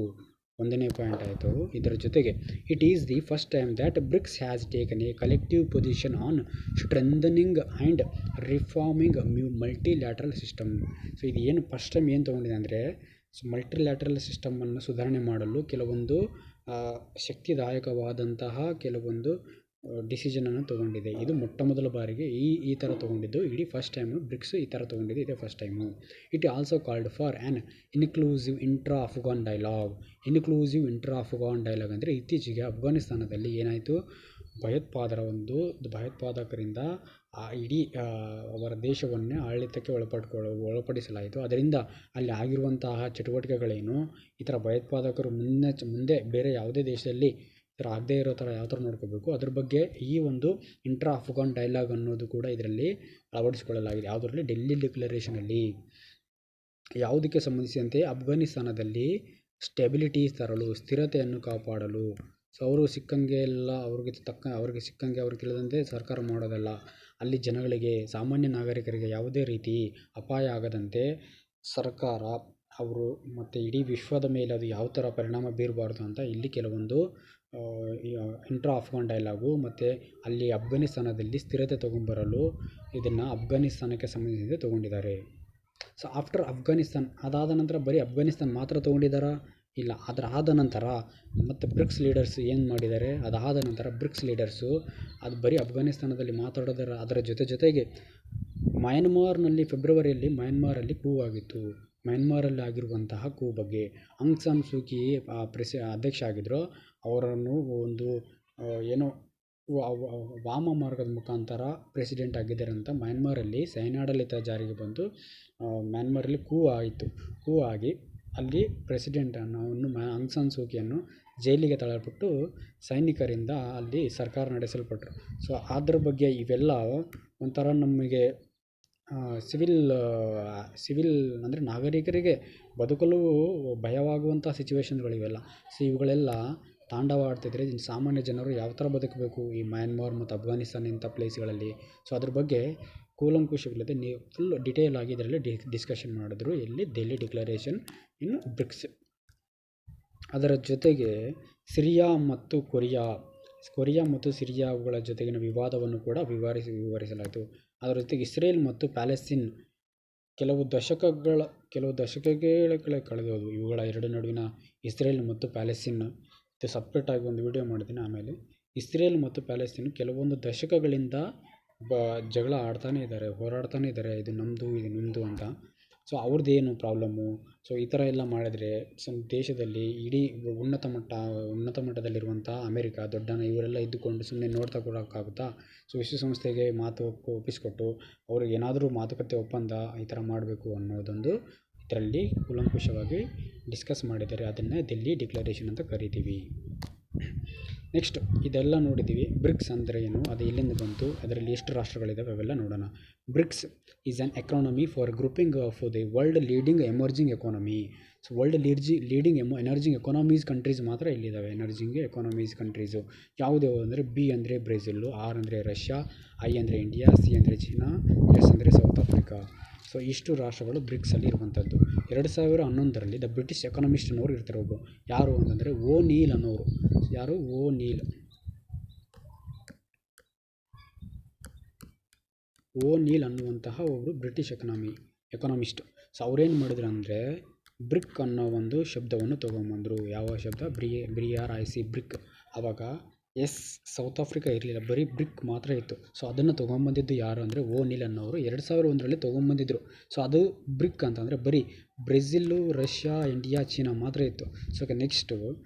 ಒಂದನೇ ಪಾಯಿಂಟ್ ಆಯಿತು. ಇದರ ಜೊತೆಗೆ it is the first time that BRICS has taken a collective position on strengthening and reforming multilateral system. So ಇದು ಏನು ಫಸ್ಟ್ ಟೈಮ್ ಏನು ತೊಗೊಂಡಿದೆ ಅಂದರೆ ಮಲ್ಟಿಲ್ಯಾಟ್ರಲ್ ಸಿಸ್ಟಮನ್ನು ಸುಧಾರಣೆ ಮಾಡಲು ಕೆಲವೊಂದು ಶಕ್ತಿದಾಯಕವಾದಂತಹ ಕೆಲವೊಂದು ಡಿಸಿಷನನ್ನು ತೊಗೊಂಡಿದೆ. ಇದು ಮೊಟ್ಟ ಮೊದಲ ಬಾರಿಗೆ ಈ ಥರ ತೊಗೊಂಡಿದ್ದು ಇಡೀ ಫಸ್ಟ್ ಟೈಮು. ಬ್ರಿಕ್ಸ್ ಈ ಥರ ತೊಗೊಂಡಿದ್ದು ಇದೇ first time. It also called for an inclusive intra Afghan dialogue. Inclusive intra Afghan dialogue ಅಂದರೆ ಇತ್ತೀಚೆಗೆ ಅಫ್ಘಾನಿಸ್ತಾನದಲ್ಲಿ ಏನಾಯಿತು, ಭಯೋತ್ಪಾದಕರಿಂದ ಇಡೀ ಅವರ ದೇಶವನ್ನೇ ಆಡಳಿತಕ್ಕೆ ಒಳಪಡಿಸಲಾಯಿತು. ಅದರಿಂದ ಅಲ್ಲಿ ಆಗಿರುವಂತಹ ಚಟುವಟಿಕೆಗಳೇನು, ಈ ಥರ ಭಯೋತ್ಪಾದಕರು ಮುಂದೆ ಬೇರೆ ಯಾವುದೇ ದೇಶದಲ್ಲಿ ಈ ಥರ ಆಗದೇ ಇರೋ ಥರ ಯಾವ ಥರ ನೋಡ್ಕೋಬೇಕು, ಅದ್ರ ಬಗ್ಗೆ ಈ ಒಂದು ಇಂಟ್ರಾ ಅಫ್ಘಾನ್ ಡೈಲಾಗ್ ಅನ್ನೋದು ಕೂಡ ಇದರಲ್ಲಿ ಅಳವಡಿಸಿಕೊಳ್ಳಲಾಗಿದೆ. ಯಾವುದರಲ್ಲಿ? ಡೆಲ್ಲಿ ಡಿಕ್ಲರೇಷನಲ್ಲಿ. ಯಾವುದಕ್ಕೆ ಸಂಬಂಧಿಸಿದಂತೆ? ಅಫ್ಘಾನಿಸ್ತಾನದಲ್ಲಿ ಸ್ಟೆಬಿಲಿಟಿ ತರಲು, ಸ್ಥಿರತೆಯನ್ನು ಕಾಪಾಡಲು. ಸೊ ಅವರು ಸಿಕ್ಕಂಗೆ ಎಲ್ಲ ಅವ್ರಿಗೆ ಸಿಕ್ಕಂಗೆ ಅವ್ರಿಗೆ ತಿಳಿದಂತೆ ಸರ್ಕಾರ ಮಾಡೋದಲ್ಲ. ಅಲ್ಲಿ ಜನಗಳಿಗೆ, ಸಾಮಾನ್ಯ ನಾಗರಿಕರಿಗೆ ಯಾವುದೇ ರೀತಿ ಅಪಾಯ ಆಗದಂತೆ ಸರ್ಕಾರ ಅವರು ಮತ್ತು ಇಡೀ ವಿಶ್ವದ ಮೇಲೆ ಅದು ಯಾವ ಥರ ಪರಿಣಾಮ ಬೀರಬಾರ್ದು ಅಂತ ಇಲ್ಲಿ ಕೆಲವೊಂದು ಇಂಟ್ರಾ ಅಫ್ಘಾನ್ ಡೈಲಾಗು ಮತ್ತು ಅಲ್ಲಿ ಅಫ್ಘಾನಿಸ್ತಾನದಲ್ಲಿ ಸ್ಥಿರತೆ ತೊಗೊಂಬರಲು ಇದನ್ನು ಅಫ್ಘಾನಿಸ್ತಾನಕ್ಕೆ ಸಂಬಂಧಿಸಿದಂತೆ ತೊಗೊಂಡಿದ್ದಾರೆ. ಸೊ ಆಫ್ಟರ್ ಅಫ್ಘಾನಿಸ್ತಾನ್ ಅದಾದ ನಂತರ ಬರೀ ಅಫ್ಘಾನಿಸ್ತಾನ್ ಮಾತ್ರ ತೊಗೊಂಡಿದ್ದಾರಾ? ಇಲ್ಲ. ಆದ ನಂತರ ಮತ್ತು ಬ್ರಿಕ್ಸ್ ಲೀಡರ್ಸ್ ಏನು ಮಾಡಿದ್ದಾರೆ, ಅದಾದ ನಂತರ ಬ್ರಿಕ್ಸ್ ಲೀಡರ್ಸು ಅದು ಬರೀ ಅಫ್ಘಾನಿಸ್ತಾನದಲ್ಲಿ ಮಾತಾಡೋದರ ಅದರ ಜೊತೆಗೆ ಮಯನ್ಮಾರ್ನಲ್ಲಿ ಫೆಬ್ರವರಿಯಲ್ಲಿ ಮಯನ್ಮಾರಲ್ಲಿ ಕೂ ಆಗಿತ್ತು. ಮಯನ್ಮಾರಲ್ಲಿ ಆಗಿರುವಂತಹ ಕೂ ಬಗ್ಗೆ ಆಂಗ್ ಸಾನ್ ಸೂ ಕಿ ಅಧ್ಯಕ್ಷ ಆಗಿದ್ದರು. ಅವರನ್ನು ಒಂದು ಏನೋ ವಾಮ ಮಾರ್ಗದ ಮುಖಾಂತರ ಪ್ರೆಸಿಡೆಂಟ್ ಆಗಿದ್ದಾರೆ ಅಂತ ಮಯನ್ಮಾರಲ್ಲಿ ಸೈನ್ಯಾಡಳಿತ ಜಾರಿಗೆ ಬಂದು ಮ್ಯಾನ್ಮಾರಲ್ಲಿ ಕೂ ಆಯಿತು. ಕೂ ಆಗಿ ಅಲ್ಲಿ ಪ್ರೆಸಿಡೆಂಟನ್ನು ಆಂಗ್ ಸಾನ್ ಸೂ ಕಿಯನ್ನು ಜೈಲಿಗೆ ತಳ್ಳಲ್ಪಟ್ಟು ಸೈನಿಕರಿಂದ ಅಲ್ಲಿ ಸರ್ಕಾರ ನಡೆಸಲ್ಪಟ್ಟರು. ಸೊ ಅದ್ರ ಬಗ್ಗೆ ಇವೆಲ್ಲ ಒಂಥರ ನಮಗೆ ಸಿವಿಲ್ ಅಂದರೆ ನಾಗರಿಕರಿಗೆ ಬದುಕಲು ಭಯವಾಗುವಂಥ ಸಿಚುವೇಶನ್ಗಳು ಇವೆಲ್ಲ. ಸೊ ಇವುಗಳೆಲ್ಲ ತಾಂಡವ ಆಡ್ತಿದ್ರೆ ಸಾಮಾನ್ಯ ಜನರು ಯಾವ ಥರ ಬದುಕಬೇಕು ಈ ಮಯನ್ಮಾರ್ ಮತ್ತು ಅಫ್ಘಾನಿಸ್ತಾನ ಇಂಥ ಪ್ಲೇಸ್ಗಳಲ್ಲಿ. ಸೊ ಅದ್ರ ಬಗ್ಗೆ ಕೂಲಂಕುಷವಿಲ್ಲದೆ ಫುಲ್ ಡಿಟೇಲ್ ಆಗಿ ಇದರಲ್ಲಿ ಡಿಸ್ಕಷನ್ ಮಾಡಿದ್ರು ಎಲ್ಲಿ ಡೆಲ್ಲಿ ಡಿಕ್ಲರೇಷನ್ ಇನ್ ಬ್ರಿಕ್ಸ್. ಅದರ ಜೊತೆಗೆ ಸಿರಿಯಾ ಮತ್ತು ಸಿರಿಯಾಗಳ ಜೊತೆಗಿನ ವಿವಾದವನ್ನು ಕೂಡ ವಿವರಿಸಲಾಯಿತು. ಅದರ ಜೊತೆಗೆ ಇಸ್ರೇಲ್ ಮತ್ತು ಪ್ಯಾಲೆಸ್ತೀನ್ ಕೆಲವು ದಶಕಗಳ ಕಳೆದೋದು. ಇವುಗಳ ಎರಡು ನಡುವಿನ ಇಸ್ರೇಲ್ ಮತ್ತು ಪ್ಯಾಲೆಸ್ತೀನ್ ಇದು ಸಪ್ರೇಟಾಗಿ ಒಂದು ವಿಡಿಯೋ ಮಾಡಿದ್ದೀನಿ. ಆಮೇಲೆ ಇಸ್ರೇಲ್ ಮತ್ತು ಪ್ಯಾಲೆಸ್ತೀನ್ ಕೆಲವೊಂದು ದಶಕಗಳಿಂದ ಜಗಳ ಆಡ್ತಾನೇ ಇದ್ದಾರೆ, ಹೋರಾಡ್ತಾನೆ ಇದ್ದಾರೆ, ಇದು ನಮ್ಮದು ಇದು ನಿಮ್ಮದು ಅಂತ. So ಅವ್ರದ್ದೇನು problem? ಸೊ ಈ ಥರ ಎಲ್ಲ ಮಾಡಿದರೆ ದೇಶದಲ್ಲಿ ಇಡೀ ಉನ್ನತ ಮಟ್ಟದಲ್ಲಿರುವಂಥ ಅಮೆರಿಕ ದೊಡ್ಡನ ಇವರೆಲ್ಲ ಇದ್ದುಕೊಂಡು ಸುಮ್ಮನೆ ನೋಡ್ತಾ ಕೊಡೋಕ್ಕಾಗುತ್ತಾ? ಸೊ ವಿಶ್ವಸಂಸ್ಥೆಗೆ ಒಪ್ಪಿಸ್ಕೊಟ್ಟು ಅವ್ರಿಗೆ ಏನಾದರೂ ಮಾತುಕತೆ ಒಪ್ಪಂದ ಈ ಥರ ಮಾಡಬೇಕು ಅನ್ನೋದೊಂದು ಇದರಲ್ಲಿ ಕೂಲಂಕುಷವಾಗಿ ಡಿಸ್ಕಸ್ ಮಾಡಿದ್ದಾರೆ. ಅದನ್ನೇ ಡೆಲ್ಲಿ ಡಿಕ್ಲರೇಷನ್ ಅಂತ ಕರಿತೀವಿ. ನೆಕ್ಸ್ಟ್ ಇದೆಲ್ಲ ನೋಡಿದ್ದೀವಿ. ಬ್ರಿಕ್ಸ್ ಅಂದರೆ ಏನು, ಅದು ಎಲ್ಲಿಂದ ಬಂತು, ಅದರಲ್ಲಿ ಎಷ್ಟು ರಾಷ್ಟ್ರಗಳಿದ್ದಾವೆ ಅವೆಲ್ಲ ನೋಡೋಣ. BRICS is an economy for grouping of the world leading emerging economy. So world leading emerging economies countries ಮಾತ್ರ ಇಲ್ಲಿದ್ದಾವೆ. ಎನರ್ಜಿಂಗ್ ಎಕಾನಮೀಸ್ ಕಂಟ್ರೀಸು ಯಾವುದ್ಯಾವು ಅಂದರೆ ಬಿ ಅಂದರೆ ಬ್ರೆಜಿಲ್ಲು, ಆರ್ ಅಂದರೆ ರಷ್ಯಾ, ಐ ಅಂದರೆ ಇಂಡಿಯಾ, ಸಿ ಅಂದರೆ ಚೀನಾ, ಎಸ್ ಅಂದರೆ ಸೌತ್ ಆಫ್ರಿಕಾ. ಸೊ ಇಷ್ಟು ರಾಷ್ಟ್ರಗಳು ಬ್ರಿಕ್ಸಲ್ಲಿ ಇರುವಂಥದ್ದು. 2011ರಲ್ಲಿ ದ ಬ್ರಿಟಿಷ್ ಎಕಾನಮಿಸ್ಟ್ ಅನ್ನೋರು ಇರ್ತಾರೆ ಒಬ್ಬರು. ಯಾರು ಅಂತಂದರೆ ಓ ನೀಲ್ ಅನ್ನೋರು. ಯಾರು? ಓ ನೀಲ್ ಅನ್ನುವಂತಹ ಒಬ್ಬರು ಬ್ರಿಟಿಷ್ ಎಕಾನಮಿಸ್ಟ್. ಸೊ ಅವ್ರೇನು ಮಾಡಿದ್ರು ಅಂದರೆ ಬ್ರಿಕ್ ಅನ್ನೋ ಒಂದು ಶಬ್ದವನ್ನು ತೊಗೊಂಬಂದರು. ಯಾವ ಶಬ್ದ? BRIC BRIC. ಆವಾಗ ಸೌತ್ ಆಫ್ರಿಕಾ ಇರಲಿಲ್ಲ, ಬರೀ ಬ್ರಿಕ್ ಮಾತ್ರ ಇತ್ತು. ಸೊ ಅದನ್ನು ತೊಗೊಂಬಂದಿದ್ದು ಯಾರು ಅಂದರೆ ಓ ನೀಲ್ ಅನ್ನೋರು 2001ರಲ್ಲಿ ತೊಗೊಂಬಂದಿದ್ರು. ಸೊ ಅದು ಬ್ರಿಕ್ ಅಂತಂದರೆ ಬರೀ ಬ್ರೆಜಿಲ್ಲು, ರಷ್ಯಾ, ಇಂಡಿಯಾ, ಚೀನಾ ಮಾತ್ರ ಇತ್ತು. So next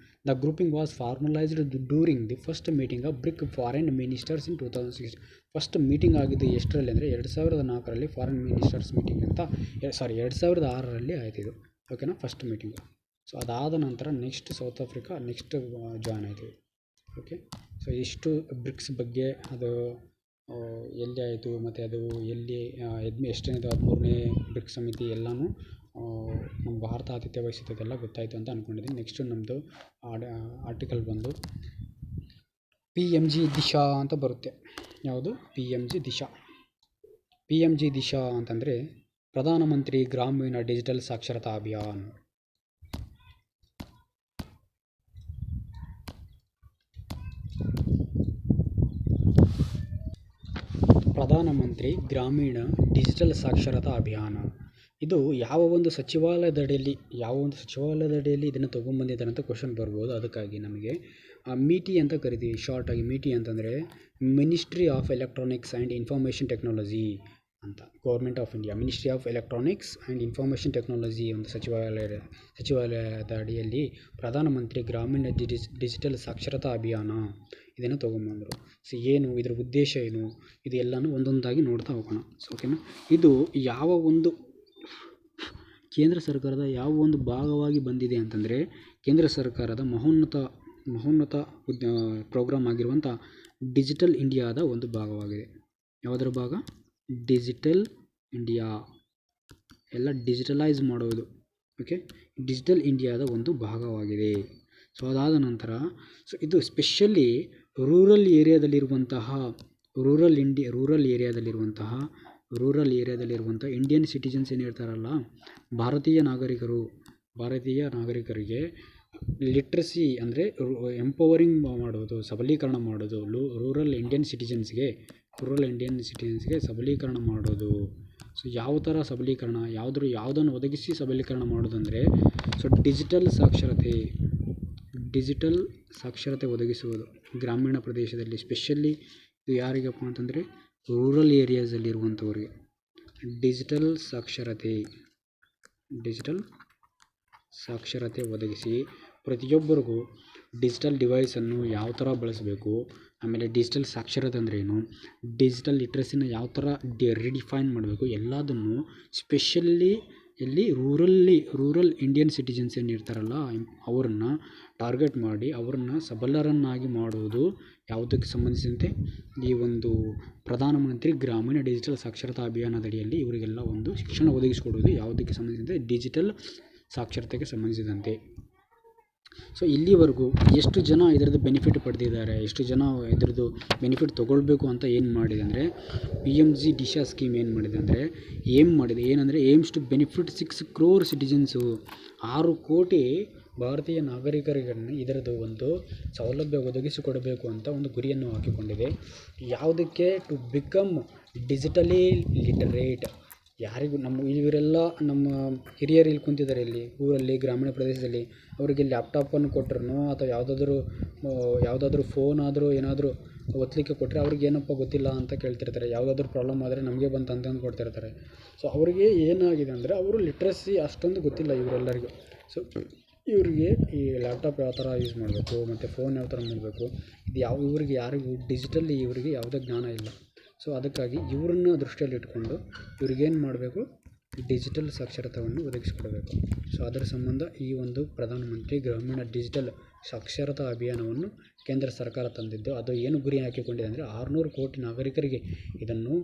the grouping was formalised during the first meeting of BRIC foreign ministers in 2006. First meeting ಆಗಿದ್ದು ಎಷ್ಟರಲ್ಲಿ ಅಂದರೆ 2004ರಲ್ಲಿ ಫಾರಿನ್ ಮಿನಿಸ್ಟರ್ಸ್ ಮೀಟಿಂಗ್ ಅಂತ 2006ರಲ್ಲಿ ಆಯ್ತು ಇದು. ಓಕೆನಾ, ಫಸ್ಟ್ ಮೀಟಿಂಗು. ಸೊ ಅದಾದ ನಂತರ next south Africa next join ಆಯಿತು. ಓಕೆ, ಸೊ ಇಷ್ಟು ಬ್ರಿಕ್ಸ್ ಬಗ್ಗೆ. ಅದು ಎಲ್ಲಿ ಆಯಿತು ಮತ್ತು ಅದು ಎಲ್ಲಿ ಎಷ್ಟನೇದು 13ನೇ ಬ್ರಿಕ್ಸ್ ಸಮಿತಿ ಎಲ್ಲನೂ ನಮ್ಮ ಭಾರತ ಆತಿಥ್ಯ ವಹಿಸುತ್ತದೆಲ್ಲ ಗೊತ್ತಾಯಿತು ಅಂತ ಅಂದ್ಕೊಂಡಿದ್ದೀನಿ. ನೆಕ್ಸ್ಟು ನಮ್ಮದು ಆರ್ಟಿಕಲ್ ಬಂದು PMG ದಿಶಾ ಅಂತ ಬರುತ್ತೆ. ಯಾವುದು? PMG ದಿಶಾ. PMG ದಿಶಾ ಅಂತಂದರೆ ಪ್ರಧಾನಮಂತ್ರಿ ಗ್ರಾಮೀಣ ಡಿಜಿಟಲ್ ಸಾಕ್ಷರತಾ ಅಭಿಯಾನ್. ಪ್ರಧಾನಮಂತ್ರಿ ಗ್ರಾಮೀಣ ಡಿಜಿಟಲ್ ಸಾಕ್ಷರತಾ ಅಭಿಯಾನ ಇದು ಯಾವ ಒಂದು ಸಚಿವಾಲಯದಡಿಯಲ್ಲಿ ಇದನ್ನು ತೊಗೊಂಬಂದಿದ್ದಾರೆ ಅಂತ ಕ್ವಶನ್ ಬರ್ಬೋದು. ಅದಕ್ಕಾಗಿ ನಮಗೆ ಮೀಟಿ ಅಂತ ಕರಿತೀವಿ, ಶಾರ್ಟಾಗಿ ಮೀಟಿ ಅಂತಂದರೆ ministry of electronics and information technology ಅಂತ. Government of India ministry of electronics and information technology ಒಂದು ಸಚಿವಾಲಯದ ಅಡಿಯಲ್ಲಿ ಪ್ರಧಾನಮಂತ್ರಿ ಗ್ರಾಮೀಣ ಡಿಜಿಟಲ್ ಸಾಕ್ಷರತಾ ಅಭಿಯಾನ ಇದನ್ನು ತೊಗೊಂಬಂದರು. ಸೊ ಏನು ಇದರ ಉದ್ದೇಶ ಏನು, ಇದು ಎಲ್ಲನೂ ಒಂದೊಂದಾಗಿ ನೋಡ್ತಾ ಹೋಗೋಣ. ಸೊ ಓಕೆನಾ. ಇದು ಯಾವ ಒಂದು ಕೇಂದ್ರ ಸರ್ಕಾರದ ಯಾವ ಒಂದು ಭಾಗವಾಗಿ ಬಂದಿದೆ ಅಂತಂದರೆ ಕೇಂದ್ರ ಸರ್ಕಾರದ ಮಹೋನ್ನತ ಪ್ರೋಗ್ರಾಮ್ ಆಗಿರುವಂಥ ಡಿಜಿಟಲ್ ಇಂಡಿಯಾದ ಒಂದು ಭಾಗವಾಗಿದೆ. ಯಾವುದರ ಭಾಗ? ಡಿಜಿಟಲ್ ಇಂಡಿಯಾ, ಎಲ್ಲ ಡಿಜಿಟಲೈಸ್ ಮಾಡೋದು. ಓಕೆ, ಡಿಜಿಟಲ್ ಇಂಡಿಯಾದ ಒಂದು ಭಾಗವಾಗಿದೆ. ಸೊ ಅದಾದ ನಂತರ ಇದು ಸ್ಪೆಷಲಿ ರೂರಲ್ ಏರಿಯಾದಲ್ಲಿರುವಂತಹ ಇಂಡಿಯನ್ ಸಿಟಿಜನ್ಸ್ ಏನಿರ್ತಾರಲ್ಲ, ಭಾರತೀಯ ನಾಗರಿಕರಿಗೆ ಲಿಟ್ರಸಿ ಅಂದರೆ ಎಂಪವರಿಂಗ್ ಮಾಡೋದು, ಸಬಲೀಕರಣ ಮಾಡೋದು, ರೂರಲ್ ಇಂಡಿಯನ್ ಸಿಟಿಜನ್ಸ್ಗೆ ಸಬಲೀಕರಣ ಮಾಡೋದು. ಸೊ ಯಾವ ಥರ ಸಬಲೀಕರಣ, ಯಾವುದನ್ನು ಒದಗಿಸಿ ಸಬಲೀಕರಣ ಮಾಡೋದಂದರೆ ಡಿಜಿಟಲ್ ಸಾಕ್ಷರತೆ ಒದಗಿಸುವುದು ಗ್ರಾಮೀಣ ಪ್ರದೇಶದಲ್ಲಿ. ಸ್ಪೆಷಲಿ ಇದು ಯಾರಿಗಪ್ಪ ಅಂತಂದರೆ ರೂರಲ್ ಏರಿಯಾಸಲ್ಲಿರುವಂಥವ್ರಿಗೆ ಡಿಜಿಟಲ್ ಸಾಕ್ಷರತೆ ಒದಗಿಸಿ ಪ್ರತಿಯೊಬ್ಬರಿಗೂ ಡಿಜಿಟಲ್ ಡಿವೈಸನ್ನು ಯಾವ ಥರ ಬಳಸಬೇಕು, ಆಮೇಲೆ ಡಿಜಿಟಲ್ ಸಾಕ್ಷರತೆ ಅಂದರೆ ಏನು, ಡಿಜಿಟಲ್ ಲಿಟ್ರಸಿನ ಯಾವ ಥರ ರಿಡಿಫೈನ್ ಮಾಡಬೇಕು, ಎಲ್ಲದನ್ನು ಸ್ಪೆಷಲಿ ರೂರಲ್ ಇಂಡಿಯನ್ ಸಿಟಿಜನ್ಸ್ ಏನಿರ್ತಾರಲ್ಲ ಅವ್ರನ್ನ ಟಾರ್ಗೆಟ್ ಮಾಡಿ ಅವ್ರನ್ನ ಸಬಲರನ್ನಾಗಿ ಮಾಡುವುದು ಯಾವುದಕ್ಕೆ ಸಂಬಂಧಿಸಿದಂತೆ ಈ ಒಂದು ಪ್ರಧಾನಮಂತ್ರಿ ಗ್ರಾಮೀಣ ಡಿಜಿಟಲ್ ಸಾಕ್ಷರತಾ ಅಭಿಯಾನದಡಿಯಲ್ಲಿ ಇವರಿಗೆಲ್ಲ ಒಂದು ಶಿಕ್ಷಣ ಒದಗಿಸಿಕೊಡುವುದು ಯಾವುದಕ್ಕೆ ಸಂಬಂಧಿಸಿದಂತೆ ಡಿಜಿಟಲ್ ಸಾಕ್ಷರತೆಗೆ ಸಂಬಂಧಿಸಿದಂತೆ. ಸೊ ಇಲ್ಲಿವರೆಗೂ ಎಷ್ಟು ಜನ ಇದರದ್ದು ಬೆನಿಫಿಟ್ ಪಡೆದಿದ್ದಾರೆ, ಎಷ್ಟು ಜನ ಇದರದ್ದು ಬೆನಿಫಿಟ್ ತೊಗೊಳ್ಬೇಕು ಅಂತ ಏನು ಮಾಡಿದೆ ಅಂದರೆ PMG ದಿಶಾ ಸ್ಕೀಮ್ ಏನು ಮಾಡಿದೆ ಅಂದರೆ aims to benefit 6 crore citizens, 6 ಕೋಟಿ ಭಾರತೀಯ ನಾಗರಿಕರಿಗೆ ಇದರದ್ದು ಒಂದು ಸೌಲಭ್ಯ ಒದಗಿಸಿಕೊಡಬೇಕು ಅಂತ ಒಂದು ಗುರಿಯನ್ನು ಹಾಕಿಕೊಂಡಿದೆ. ಯಾವುದಕ್ಕೆ? To become digitally literate. ಯಾರಿಗೂ ಇವರೆಲ್ಲ ನಮ್ಮ ಹಿರಿಯರು ಇಲ್ಲಿ ಕುಂತಿದ್ದಾರೆ, ಇಲ್ಲಿ ಊರಲ್ಲಿ ಗ್ರಾಮೀಣ ಪ್ರದೇಶದಲ್ಲಿ, ಅವರಿಗೆ ಲ್ಯಾಪ್ಟಾಪನ್ನು ಕೊಟ್ಟರು ಅಥವಾ ಯಾವುದಾದ್ರೂ ಫೋನ್ ಆದರೂ ಏನಾದರೂ ಒತ್ತಲಿಕ್ಕೆ ಕೊಟ್ಟರೆ ಅವ್ರಿಗೆ ಏನಪ್ಪ ಗೊತ್ತಿಲ್ಲ ಅಂತ ಕೇಳ್ತಿರ್ತಾರೆ. ಯಾವುದಾದ್ರೂ ಪ್ರಾಬ್ಲಮ್ ಆದರೆ ನಮಗೆ ಬಂತು ಅಂತಂದು ಕೊಡ್ತಿರ್ತಾರೆ. ಸೊ ಅವರಿಗೆ ಏನಾಗಿದೆ ಅಂದರೆ ಅವರು ಲಿಟ್ರಸಿ ಅಷ್ಟೊಂದು ಗೊತ್ತಿಲ್ಲ ಇವರೆಲ್ಲರಿಗೂ. ಸೊ ಇವರಿಗೆ ಈ ಲ್ಯಾಪ್ಟಾಪ್ ಯಾವ ಥರ ಯೂಸ್ ಮಾಡಬೇಕು ಮತ್ತು ಫೋನ್ ಯಾವ ಥರ ಮಾಡಬೇಕು, ಇದು ಯಾರಿಗೂ ಡಿಜಿಟಲಿ ಇವರಿಗೆ ಯಾವುದೇ ಜ್ಞಾನ ಇಲ್ಲ. ಸೊ ಅದಕ್ಕಾಗಿ ಇವ್ರನ್ನ ದೃಷ್ಟಿಯಲ್ಲಿ ಇಟ್ಕೊಂಡು ಇವ್ರಿಗೇನು ಮಾಡಬೇಕು, ಡಿಜಿಟಲ್ ಸಾಕ್ಷರತೆಯನ್ನು ಒದಗಿಸಿಕೊಡಬೇಕು. ಸೊ ಅದರ ಸಂಬಂಧ ಈ ಒಂದು ಪ್ರಧಾನಮಂತ್ರಿ ಗ್ರಾಮೀಣ ಡಿಜಿಟಲ್ ಸಾಕ್ಷರತಾ ಅಭಿಯಾನವನ್ನು ಕೇಂದ್ರ ಸರ್ಕಾರ ತಂದಿದ್ದು. ಅದು ಏನು ಗುರಿ ಹಾಕಿಕೊಂಡಿದೆ ಅಂದರೆ 600 ಕೋಟಿ ನಾಗರಿಕರಿಗೆ ಇದನ್ನು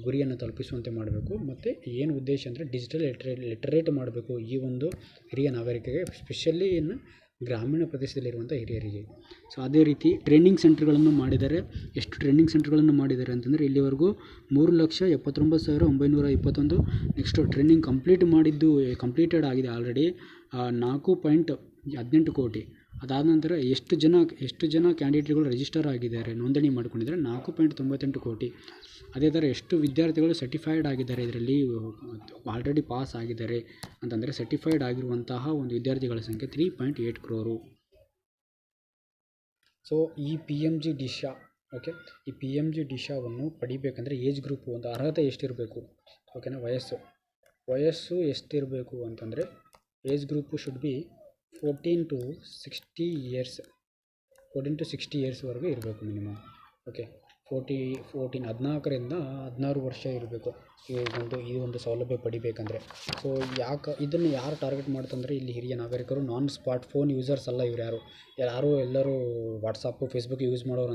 ಗುರಿಯನ್ನು ತಲುಪಿಸುವಂತೆ ಮಾಡಬೇಕು. ಮತ್ತು ಏನು ಉದ್ದೇಶ ಅಂದರೆ ಡಿಜಿಟಲ್ ಲಿಟರೇಟ್ ಮಾಡಬೇಕು ಈ ಒಂದು ಹಿರಿಯ ನಾಗರಿಕರಿಗೆ, ಸ್ಪೆಷಲಿ ಇನ್ನು ಗ್ರಾಮೀಣ ಪ್ರದೇಶದಲ್ಲಿರುವಂಥ ಹಿರಿಯರಿಗೆ. ಸೊ ಅದೇ ರೀತಿ ಟ್ರೈನಿಂಗ್ ಸೆಂಟರ್ಗಳನ್ನು ಮಾಡಿದ್ದಾರೆ. ಎಷ್ಟು ಟ್ರೈನಿಂಗ್ ಸೆಂಟರ್ಗಳನ್ನು ಮಾಡಿದ್ದಾರೆ ಅಂತಂದರೆ ಇಲ್ಲಿವರೆಗೂ 3,79,921. ನೆಕ್ಸ್ಟು ಟ್ರೈನಿಂಗ್ ಕಂಪ್ಲೀಟೆಡ್ ಆಗಿದೆ ಆಲ್ರೆಡಿ 4.18 ಕೋಟಿ. ಅದಾದ ನಂತರ ಎಷ್ಟು ಜನ ಕ್ಯಾಂಡಿಡೇಟ್ಗಳು ರಿಜಿಸ್ಟರ್ ಆಗಿದ್ದಾರೆ, ನೋಂದಣಿ ಮಾಡಿಕೊಂಡಿದ್ದಾರೆ? 4.98 ಕೋಟಿ. ಅದೇ ಥರ ಎಷ್ಟು ವಿದ್ಯಾರ್ಥಿಗಳು ಸರ್ಟಿಫೈಡ್ ಆಗಿದ್ದಾರೆ, ಇದರಲ್ಲಿ ಆಲ್ರೆಡಿ ಪಾಸ್ ಆಗಿದ್ದಾರೆ ಅಂತಂದರೆ ಸರ್ಟಿಫೈಡ್ ಆಗಿರುವಂತಹ ಒಂದು ವಿದ್ಯಾರ್ಥಿಗಳ ಸಂಖ್ಯೆ 3.8 crore. ಸೊ ಈ PMG ದಿಶಾ ಈ PMG ದಿಶಾವನ್ನು ಪಡಿಬೇಕಂದ್ರೆ ಏಜ್ ಗ್ರೂಪು ಒಂದು ಅರ್ಹತೆ ಎಷ್ಟಿರಬೇಕು, ಓಕೆನಾ, ವಯಸ್ಸು ಎಷ್ಟಿರಬೇಕು ಅಂತಂದರೆ age group should be 14 to 60 ಇಯರ್ಸ್ವರೆಗೂ ಇರಬೇಕು ಮಿನಿಮಮ್. ಓಕೆ, 14 16 ವರ್ಷ ಇರಬೇಕು ಈ ಒಂದು ಸೌಲಭ್ಯ ಪಡಿಬೇಕಂದ್ರೆ. ಸೊ ಇದನ್ನು ಯಾರು ಟಾರ್ಗೆಟ್ ಮಾಡ್ತಂದರೆ ಇಲ್ಲಿ ಹಿರಿಯ ನಾಗರಿಕರು, ನಾನ್ ಸ್ಮಾರ್ಟ್ ಫೋನ್ ಯೂಸರ್ಸ್ ಅಲ್ಲ ಇವ್ರು. ಎಲ್ಲರೂ ವಾಟ್ಸಪ್ಪು ಫೇಸ್ಬುಕ್ ಯೂಸ್ ಮಾಡೋರು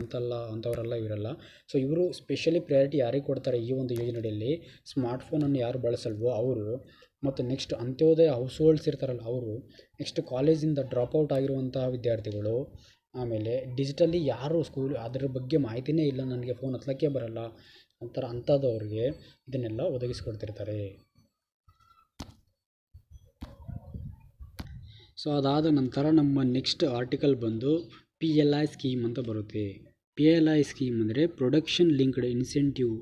ಅಂಥವರೆಲ್ಲ ಇವರೆಲ್ಲ. ಸೊ ಇವರು ಸ್ಪೆಷಲಿ ಪ್ರಯಾರಿಟಿ ಯಾರಿಗೆ ಕೊಡ್ತಾರೆ ಈ ಒಂದು ಯೋಜನೆಯಲ್ಲಿ? ಸ್ಮಾರ್ಟ್ಫೋನನ್ನು ಯಾರು ಬಳಸಲ್ವೋ ಅವರು, ಮತ್ತು ನೆಕ್ಸ್ಟ್ ಅಂತ್ಯೋದಯ ಹೌಸ್ ಹೋಲ್ಡ್ಸ್ ಇರ್ತಾರಲ್ಲ ಅವರು, ನೆಕ್ಸ್ಟ್ ಕಾಲೇಜಿಂದ ಡ್ರಾಪ್ಔಟ್ ಆಗಿರುವಂತಹ ವಿದ್ಯಾರ್ಥಿಗಳು, ಆಮೇಲೆ ಡಿಜಿಟಲಿ ಯಾರು ಅದರ ಬಗ್ಗೆ ಮಾಹಿತಿನೇ ಇಲ್ಲ, ನನಗೆ ಫೋನ್ ಹತ್ತಲಿಕ್ಕೆ ಬರಲ್ಲ ಅಂಥದ್ದವ್ರಿಗೆ ಇದನ್ನೆಲ್ಲ ಒದಗಿಸ್ಕೊಡ್ತಿರ್ತಾರೆ. ಸೊ ಅದಾದ ನಂತರ ನಮ್ಮ ನೆಕ್ಸ್ಟ್ ಆರ್ಟಿಕಲ್ ಬಂದು PLI ಸ್ಕೀಮ್ ಅಂತ ಬರುತ್ತೆ. PLI ಸ್ಕೀಮ್ ಅಂದರೆ production linked incentive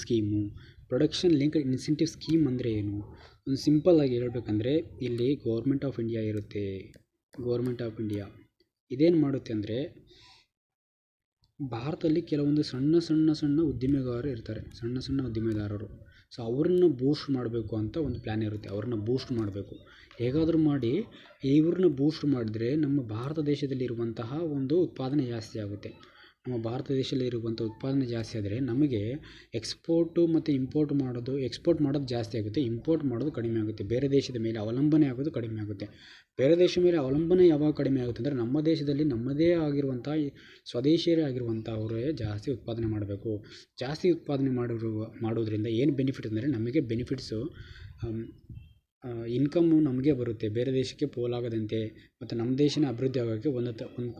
scheme. Production linked incentive scheme ಅಂದರೆ ಏನು? ಒಂದು ಸಿಂಪಲ್ಲಾಗಿ ಹೇಳ್ಬೇಕಂದ್ರೆ ಇಲ್ಲಿ ಗೌರ್ಮೆಂಟ್ ಆಫ್ ಇಂಡಿಯಾ ಇರುತ್ತೆ. ಗೌರ್ಮೆಂಟ್ ಆಫ್ ಇಂಡಿಯಾ ಇದೇನು ಮಾಡುತ್ತೆ ಅಂದರೆ ಭಾರತದಲ್ಲಿ ಕೆಲವೊಂದು ಸಣ್ಣ ಉದ್ದಿಮೆಗಾರರು ಇರ್ತಾರೆ, ಸಣ್ಣ ಉದ್ದಿಮೆದಾರರು. ಸೊ ಅವ್ರನ್ನ ಬೂಸ್ಟ್ ಮಾಡಬೇಕು ಅಂತ ಒಂದು ಪ್ಲ್ಯಾನ್ ಇರುತ್ತೆ. ಅವ್ರನ್ನ ಬೂಸ್ಟ್ ಮಾಡಬೇಕು, ಹೇಗಾದರೂ ಮಾಡಿ ಇವ್ರನ್ನ ಬೂಸ್ಟ್ ಮಾಡಿದ್ರೆ ನಮ್ಮ ಭಾರತ ದೇಶದಲ್ಲಿರುವಂತಹ ಒಂದು ಉತ್ಪಾದನೆ ಜಾಸ್ತಿ ಆಗುತ್ತೆ. ನಮ್ಮ ಭಾರತ ದೇಶದಲ್ಲಿರುವಂಥ ಉತ್ಪಾದನೆ ಜಾಸ್ತಿ ಆದರೆ ನಮಗೆ ಎಕ್ಸ್ಪೋರ್ಟು ಮತ್ತು ಎಕ್ಸ್ಪೋರ್ಟ್ ಮಾಡೋದು ಜಾಸ್ತಿ ಆಗುತ್ತೆ, ಇಂಪೋರ್ಟ್ ಮಾಡೋದು ಕಡಿಮೆ ಆಗುತ್ತೆ. ಬೇರೆ ದೇಶದ ಮೇಲೆ ಅವಲಂಬನೆ ಆಗೋದು ಕಡಿಮೆ ಆಗುತ್ತೆ. ಬೇರೆ ದೇಶ ಮೇಲೆ ಅವಲಂಬನೆ ಯಾವಾಗ ಕಡಿಮೆ ಆಗುತ್ತೆ ಅಂದರೆ ನಮ್ಮ ದೇಶದಲ್ಲಿ ನಮ್ಮದೇ ಆಗಿರುವಂಥ ಸ್ವದೇಶಿಯರೇ ಆಗಿರುವಂಥ ಅವರೇ ಜಾಸ್ತಿ ಉತ್ಪಾದನೆ ಮಾಡಬೇಕು. ಜಾಸ್ತಿ ಉತ್ಪಾದನೆ ಮಾಡೋದ್ರಿಂದ ಏನು ಬೆನಿಫಿಟ್ ಅಂದರೆ ನಮಗೆ ಬೆನಿಫಿಟ್ಸು, ಇನ್ಕಮ್ಮು ನಮಗೆ ಬರುತ್ತೆ, ಬೇರೆ ದೇಶಕ್ಕೆ ಪೋಲಾಗದಂತೆ ಮತ್ತು ನಮ್ಮ ದೇಶನೇ ಅಭಿವೃದ್ಧಿ ಆಗೋಕ್ಕೆ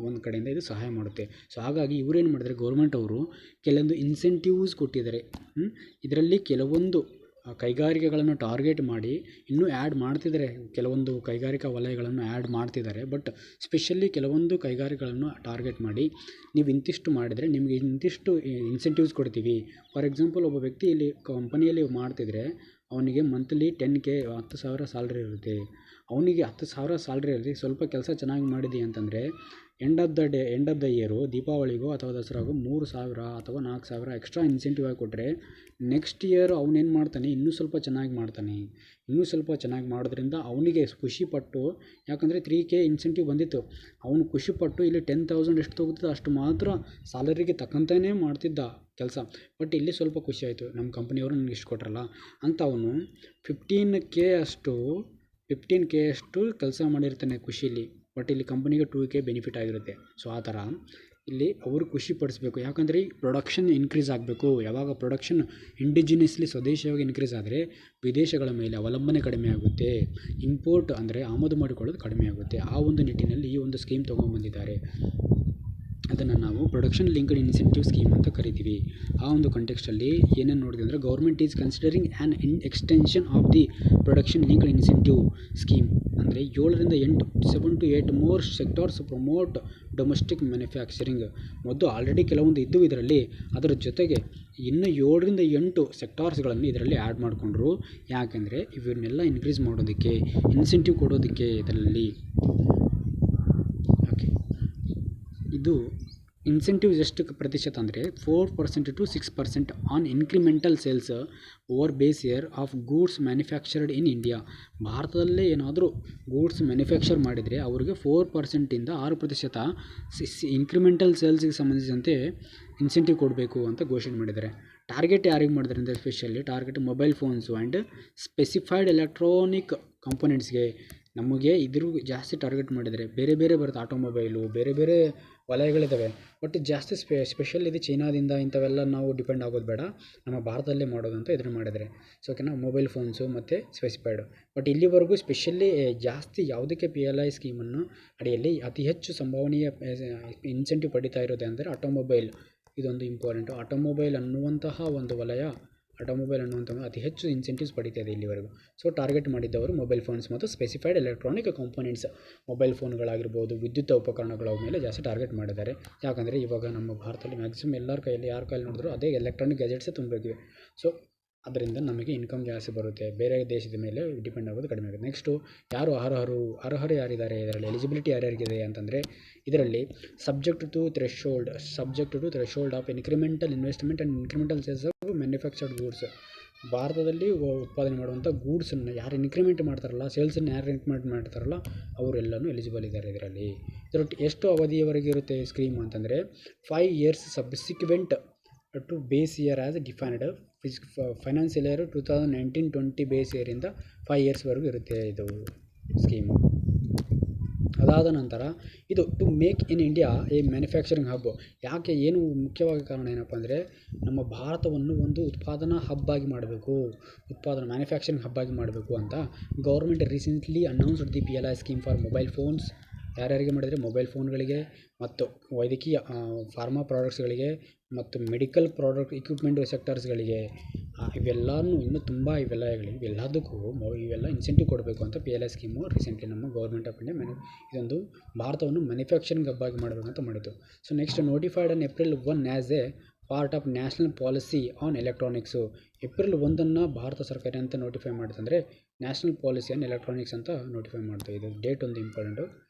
ಒಂದು ಕಡೆಯಿಂದ ಇದು ಸಹಾಯ ಮಾಡುತ್ತೆ. ಸೊ ಹಾಗಾಗಿ ಇವರೇನು ಮಾಡಿದರೆ ಗೌರ್ಮೆಂಟ್ ಅವರು ಕೆಲವೊಂದು ಇನ್ಸೆಂಟಿವ್ಸ್ ಕೊಟ್ಟಿದ್ದಾರೆ. ಇದರಲ್ಲಿ ಕೆಲವೊಂದು ಕೈಗಾರಿಕೆಗಳನ್ನು ಟಾರ್ಗೆಟ್ ಮಾಡಿ ಇನ್ನೂ ಆ್ಯಡ್ ಮಾಡ್ತಿದ್ದಾರೆ, ಕೆಲವೊಂದು ಕೈಗಾರಿಕಾ ವಲಯಗಳನ್ನು ಆ್ಯಡ್ ಮಾಡ್ತಿದ್ದಾರೆ. ಬಟ್ ಸ್ಪೆಷಲಿ ಕೆಲವೊಂದು ಕೈಗಾರಿಕೆಗಳನ್ನು ಟಾರ್ಗೆಟ್ ಮಾಡಿ ನೀವು ಇಂತಿಷ್ಟು ಮಾಡಿದರೆ ನಿಮಗೆ ಇಂತಿಷ್ಟು ಇನ್ಸೆಂಟಿವ್ಸ್ ಕೊಡ್ತೀವಿ. ಫಾರ್ ಎಕ್ಸಾಂಪಲ್, ಒಬ್ಬ ವ್ಯಕ್ತಿ ಇಲ್ಲಿ ಕಂಪನಿಯಲ್ಲಿ ಮಾಡ್ತಿದ್ರೆ ಅವನಿಗೆ ಮಂತ್ಲಿ 10K 10,000 ಸ್ಯಾಲ್ರಿ ಇರುತ್ತೆ. ಅವನಿಗೆ 10,000 ಸ್ಯಾಲ್ರಿಯಲ್ಲಿ ಸ್ವಲ್ಪ ಕೆಲಸ ಚೆನ್ನಾಗಿ ಮಾಡಿದೆ ಅಂತಂದರೆ ಎಂಡ್ ಆಫ್ ದ ಇಯರು ದೀಪಾವಳಿಗೋ ಅಥವಾ ದಸರಾಗೋ 3,000 ಅಥವಾ 4,000 ಎಕ್ಸ್ಟ್ರಾ ಇನ್ಸೆಂಟಿವ್ ಆಗಿ ಕೊಟ್ಟರೆ ನೆಕ್ಸ್ಟ್ ಇಯರ್ ಅವನೇನು ಮಾಡ್ತಾನೆ, ಇನ್ನೂ ಸ್ವಲ್ಪ ಚೆನ್ನಾಗಿ ಮಾಡ್ತಾನೆ. ಇನ್ನೂ ಸ್ವಲ್ಪ ಚೆನ್ನಾಗಿ ಮಾಡೋದ್ರಿಂದ ಅವನಿಗೆ ಖುಷಿಪಟ್ಟು, ಯಾಕಂದರೆ 3K ಇನ್ಸೆಂಟಿವ್ ಬಂದಿತ್ತು, ಅವನು ಖುಷಿಪಟ್ಟು ಇಲ್ಲಿ 10,000 ಎಷ್ಟು ತಗೋತದೆ ಅಷ್ಟು ಮಾತ್ರ ಸ್ಯಾಲರಿಗೆ ತಕ್ಕಂತೆಯೇ ಮಾಡ್ತಿದ್ದ ಕೆಲಸ. ಬಟ್ ಇಲ್ಲಿ ಸ್ವಲ್ಪ ಖುಷಿ ಆಯಿತು, ನಮ್ಮ ಕಂಪ್ನಿಯವರು ನನಗೆ ಇಷ್ಟು ಕೊಟ್ರಲ್ಲ ಅಂತ ಅವನು 15K ಅಷ್ಟು ಕೆಲಸ ಮಾಡಿರ್ತಾನೆ ಖುಷೀಲಿ. ಬಟ್ ಇಲ್ಲಿ ಕಂಪನಿಗೆ 2K ಬೆನಿಫಿಟ್ ಆಗಿರುತ್ತೆ. ಸೊ ಆ ಥರ ಇಲ್ಲಿ ಅವರು ಖುಷಿ ಪಡಿಸ್ಬೇಕು, ಯಾಕಂದರೆ ಪ್ರೊಡಕ್ಷನ್ ಇನ್ಕ್ರೀಸ್ ಆಗಬೇಕು. ಯಾವಾಗ ಪ್ರೊಡಕ್ಷನ್ ಇಂಡಿಜಿನಿಯಸ್ಲಿ ಸ್ವದೇಶಿಯಾಗಿ ಇನ್ಕ್ರೀಸ್ ಆದರೆ ವಿದೇಶಗಳ ಮೇಲೆ ಅವಲಂಬನೆ ಕಡಿಮೆ ಆಗುತ್ತೆ, ಇಂಪೋರ್ಟ್ ಅಂದರೆ ಆಮದು ಮಾಡಿಕೊಳ್ಳೋದು ಕಡಿಮೆ ಆಗುತ್ತೆ. ಆ ಒಂದು ನಿಟ್ಟಿನಲ್ಲಿ ಈ ಒಂದು ಸ್ಕೀಮ್ ತೊಗೊಂಬಂದಿದ್ದಾರೆ. ಅದನ್ನು ನಾವು ಪ್ರೊಡಕ್ಷನ್ ಲಿಂಕ್ಡ್ ಇನ್ಸೆಂಟಿವ್ ಸ್ಕೀಮ್ ಅಂತ ಕರಿತೀವಿ. ಆ ಒಂದು ಕಾಂಟೆಕ್ಸ್ಟಲ್ಲಿ ಏನೇನು ನೋಡಿದೆ ಅಂದರೆ government is considering an extension of the production linked incentive scheme. ಅಂದರೆ 7 to 8 more ಸೆಕ್ಟಾರ್ಸ್ promote domestic manufacturing. ಮೊದಲು ಆಲ್ರೆಡಿ ಕೆಲವೊಂದು ಇದ್ದವು ಇದರಲ್ಲಿ, ಅದರ ಜೊತೆಗೆ ಇನ್ನು 7 to 8 ಸೆಕ್ಟಾರ್ಸ್ಗಳನ್ನು ಇದರಲ್ಲಿ ಆ್ಯಡ್ ಮಾಡಿಕೊಂಡ್ರು. ಯಾಕೆಂದರೆ ಇವನ್ನೆಲ್ಲ ಇನ್ಕ್ರೀಸ್ ಮಾಡೋದಕ್ಕೆ, ಇನ್ಸೆಂಟಿವ್ ಕೊಡೋದಕ್ಕೆ ಇದರಲ್ಲಿ. ಓಕೆ, ಇದು ಇನ್ಸೆಂಟಿವ್ಸ್ ಎಷ್ಟು ಪ್ರತಿಶತ ಅಂದರೆ 4% to 6% on incremental sales over base year of goods manufactured in India. ಭಾರತದಲ್ಲೇ ಏನಾದರೂ ಗೂಡ್ಸ್ ಮ್ಯಾನುಫ್ಯಾಕ್ಚರ್ ಮಾಡಿದರೆ ಅವರಿಗೆ 4% 6% ಇನ್ಕ್ರಿಮೆಂಟಲ್ ಸೇಲ್ಸ್ಗೆ ಸಂಬಂಧಿಸಿದಂತೆ ಇನ್ಸೆಂಟಿವ್ ಕೊಡಬೇಕು ಅಂತ ಘೋಷಣೆ ಮಾಡಿದ್ದಾರೆ. ಟಾರ್ಗೆಟ್ ಯಾರಿಗೆ ಮಾಡಿದ್ದಾರೆ ಅಂದರೆ specially target mobile phones and specified electronic ಕಾಂಪೊನೆಂಟ್ಸ್ಗೆ ನಮಗೆ ಇದ್ರ ಜಾಸ್ತಿ ಟಾರ್ಗೆಟ್ ಮಾಡಿದ್ದಾರೆ. ಬೇರೆ ಬರುತ್ತೆ, ಆಟೋಮೊಬೈಲು, ಬೇರೆ ವಲಯಗಳಿದ್ದಾವೆ. ಬಟ್ ಜಾಸ್ತಿ ಸ್ಪೆಷಲ್ ಇದು ಚೈನಾದಿಂದ ಇಂಥವೆಲ್ಲ ನಾವು ಡಿಪೆಂಡ್ ಆಗೋದು ಬೇಡ, ನಮ್ಮ ಭಾರತದಲ್ಲೇ ಮಾಡೋದಂತ ಇದನ್ನು ಮಾಡಿದರೆ. ಸೊ ಓಕೆನಾ, ಮೊಬೈಲ್ ಫೋನ್ಸು ಮತ್ತು ಸ್ಪೆಸಿಫೈಡು. ಬಟ್ ಇಲ್ಲಿವರೆಗೂ ಸ್ಪೆಷಲಿ ಜಾಸ್ತಿ ಯಾವುದಕ್ಕೆ PLI ಸ್ಕೀಮನ್ನು ಅಡಿಯಲ್ಲಿ ಅತಿ ಹೆಚ್ಚು ಸಂಭವನೀಯ ಇನ್ಸೆಂಟಿವ್ ಪಡಿತಾ ಇರೋದು ಅಂದರೆ ಆಟೋಮೊಬೈಲ್. ಇದೊಂದು ಇಂಪಾರ್ಟೆಂಟು. ಆಟೋಮೊಬೈಲ್ ಅನ್ನುವಂತಹ ಒಂದು ವಲಯ, ಅತಿ ಹೆಚ್ಚು ಇನ್ಸೆಂಟಿವ್ಸ್ ಪಡಿತಾ ಇದೆ ಇಲ್ಲಿವರೆಗೂ. ಸೊ ಟಾರ್ಗೆಟ್ ಮಾಡಿದ್ದವರು ಮೊಬೈಲ್ ಫೋನ್ಸ್ ಮತ್ತು ಸ್ಪೆಸಿಫೈಡ್ ಎಲೆಕ್ಟ್ರಾನಿಕ್ ಕಾಂಪೊನೆಂಟ್ಸ್, ಮೊಬೈಲ್ ಫೋನ್ಗಳಾಗಿರ್ಬೋದು, ವಿದ್ಯುತ್ ಉಪಕರಣಗಳ ಮೇಲೆ ಜಾಸ್ತಿ ಟಾರ್ಗೆಟ್ ಮಾಡಿದ್ದಾರೆ. ಯಾಕಂದರೆ ಇವಾಗ ನಮ್ಮ ಭಾರತದಲ್ಲಿ ಮ್ಯಾಕ್ಸಿಮಮ್ ಎಲ್ಲರ ಕೈಯಲ್ಲಿ, ಯಾರ ಕೈಯಲ್ಲಿ ನೋಡಿದ್ರು ಅದೇ ಎಲೆಕ್ಟ್ರಾನಿಕ್ ಗ್ಯಾಜೆಟ್ಸೇ ತುಂಬಬೇಕಿವೆ. ಸೊ ಅದರಿಂದ ನಮಗೆ ಇನ್ಕಮ್ ಜಾಸ್ತಿ ಬರುತ್ತೆ, ಬೇರೆ ದೇಶದ ಮೇಲೆ ಡಿಪೆಂಡ್ ಆಗೋದು ಕಡಿಮೆ ಆಗುತ್ತೆ. ನೆಕ್ಸ್ಟು ಯಾರು ಅರ್ಹರು ಯಾರಿದ್ದಾರೆ, ಇದರಲ್ಲಿ ಎಲಿಜಿಬಿಲಿಟಿ ಯಾರ್ಯಾರಿಗಿದೆ ಅಂತಂದರೆ ಇದರಲ್ಲಿ subject to threshold of incremental investment and incremental sales of manufactured goods. ಭಾರತದಲ್ಲಿ ಉತ್ಪಾದನೆ ಮಾಡುವಂಥ ಗೂಡ್ಸನ್ನು ಯಾರು ಇನ್ಕ್ರಿಮೆಂಟ್ ಮಾಡ್ತಾರಲ್ಲ, ಸೇಲ್ಸನ್ನು ಯಾರು ಇನ್ಕ್ರಿಮೆಂಟ್ ಮಾಡ್ತಾರಲ್ಲ ಅವರೆಲ್ಲನೂ ಎಲಿಜಿಬಲ್ ಇದ್ದಾರೆ ಇದರಲ್ಲಿ. ಎಷ್ಟು ಅವಧಿಯವರೆಗೆ ಇರುತ್ತೆ ಸ್ಕೀಮ್ ಅಂತಂದರೆ 5 years subsequent to base year as defined. Financial year 2019-20 base ಇಯರಿಂದ 5 yearsವರೆಗೂ ಇರುತ್ತೆ ಇದು ಸ್ಕೀಮು. ಅದಾದ ನಂತರ ಇದು to make in India a manufacturing hub. ಯಾಕೆ, ಏನು ಮುಖ್ಯವಾಗಿ ಕಾರಣ ಏನಪ್ಪ ಅಂದರೆ ನಮ್ಮ ಭಾರತವನ್ನು ಒಂದು ಉತ್ಪಾದನಾ ಹಬ್ಬಾಗಿ ಮಾಡಬೇಕು, ಮ್ಯಾನುಫ್ಯಾಕ್ಚರಿಂಗ್ ಹಬ್ಬಾಗಿ ಮಾಡಬೇಕು ಅಂತ government recently announced the PLI scheme for mobile phones. ಯಾರ್ಯಾರಿಗೆ ಮಾಡಿದರೆ ಮೊಬೈಲ್ ಫೋನ್ಗಳಿಗೆ ಮತ್ತು ವೈದ್ಯಕೀಯ ಫಾರ್ಮಾ ಪ್ರಾಡಕ್ಟ್ಸ್ಗಳಿಗೆ ಮತ್ತು ಮೆಡಿಕಲ್ ಪ್ರಾಡಕ್ಟ್ ಇಕ್ವಿಪ್ಮೆಂಟ್ ಸೆಕ್ಟರ್ಸ್ಗಳಿಗೆ. ಇವೆಲ್ಲನೂ ಇನ್ನೂ ತುಂಬ ಇವೆಲ್ಲದಕ್ಕೂ ಇವೆಲ್ಲ ಇನ್ಸೆಂಟಿವ್ ಕೊಡಬೇಕು ಅಂತ PLI ಸ್ಕೀಮು ರೀಸೆಂಟ್ಲಿ ನಮ್ಮ ಗೌರ್ಮೆಂಟ್ ಆಫ್ ಇಂಡಿಯಾ ಇದೊಂದು ಭಾರತವನ್ನು ಮ್ಯಾನುಫ್ಯಾಕ್ಚರಿಂಗ್ ಹಬ್ ಆಗಿ ಮಾಡಬೇಕಂತ ಮಾಡಿತು. So next notified on April 1 as a part of national policy on electronics. April 1 ಭಾರತ ಸರ್ಕಾರ ಅಂತ ನೋಟಿಫೈ ಮಾಡಿತಂದರೆ ನ್ಯಾಷನಲ್ ಪಾಲಿಸಿ ಆನ್ ಎಲೆಕ್ಟ್ರಾನಿಕ್ಸ್ ಅಂತ ನೋಟಿಫೈ ಮಾಡ್ತಾ ಇದು ಡೇಟ್ ಒಂದು important.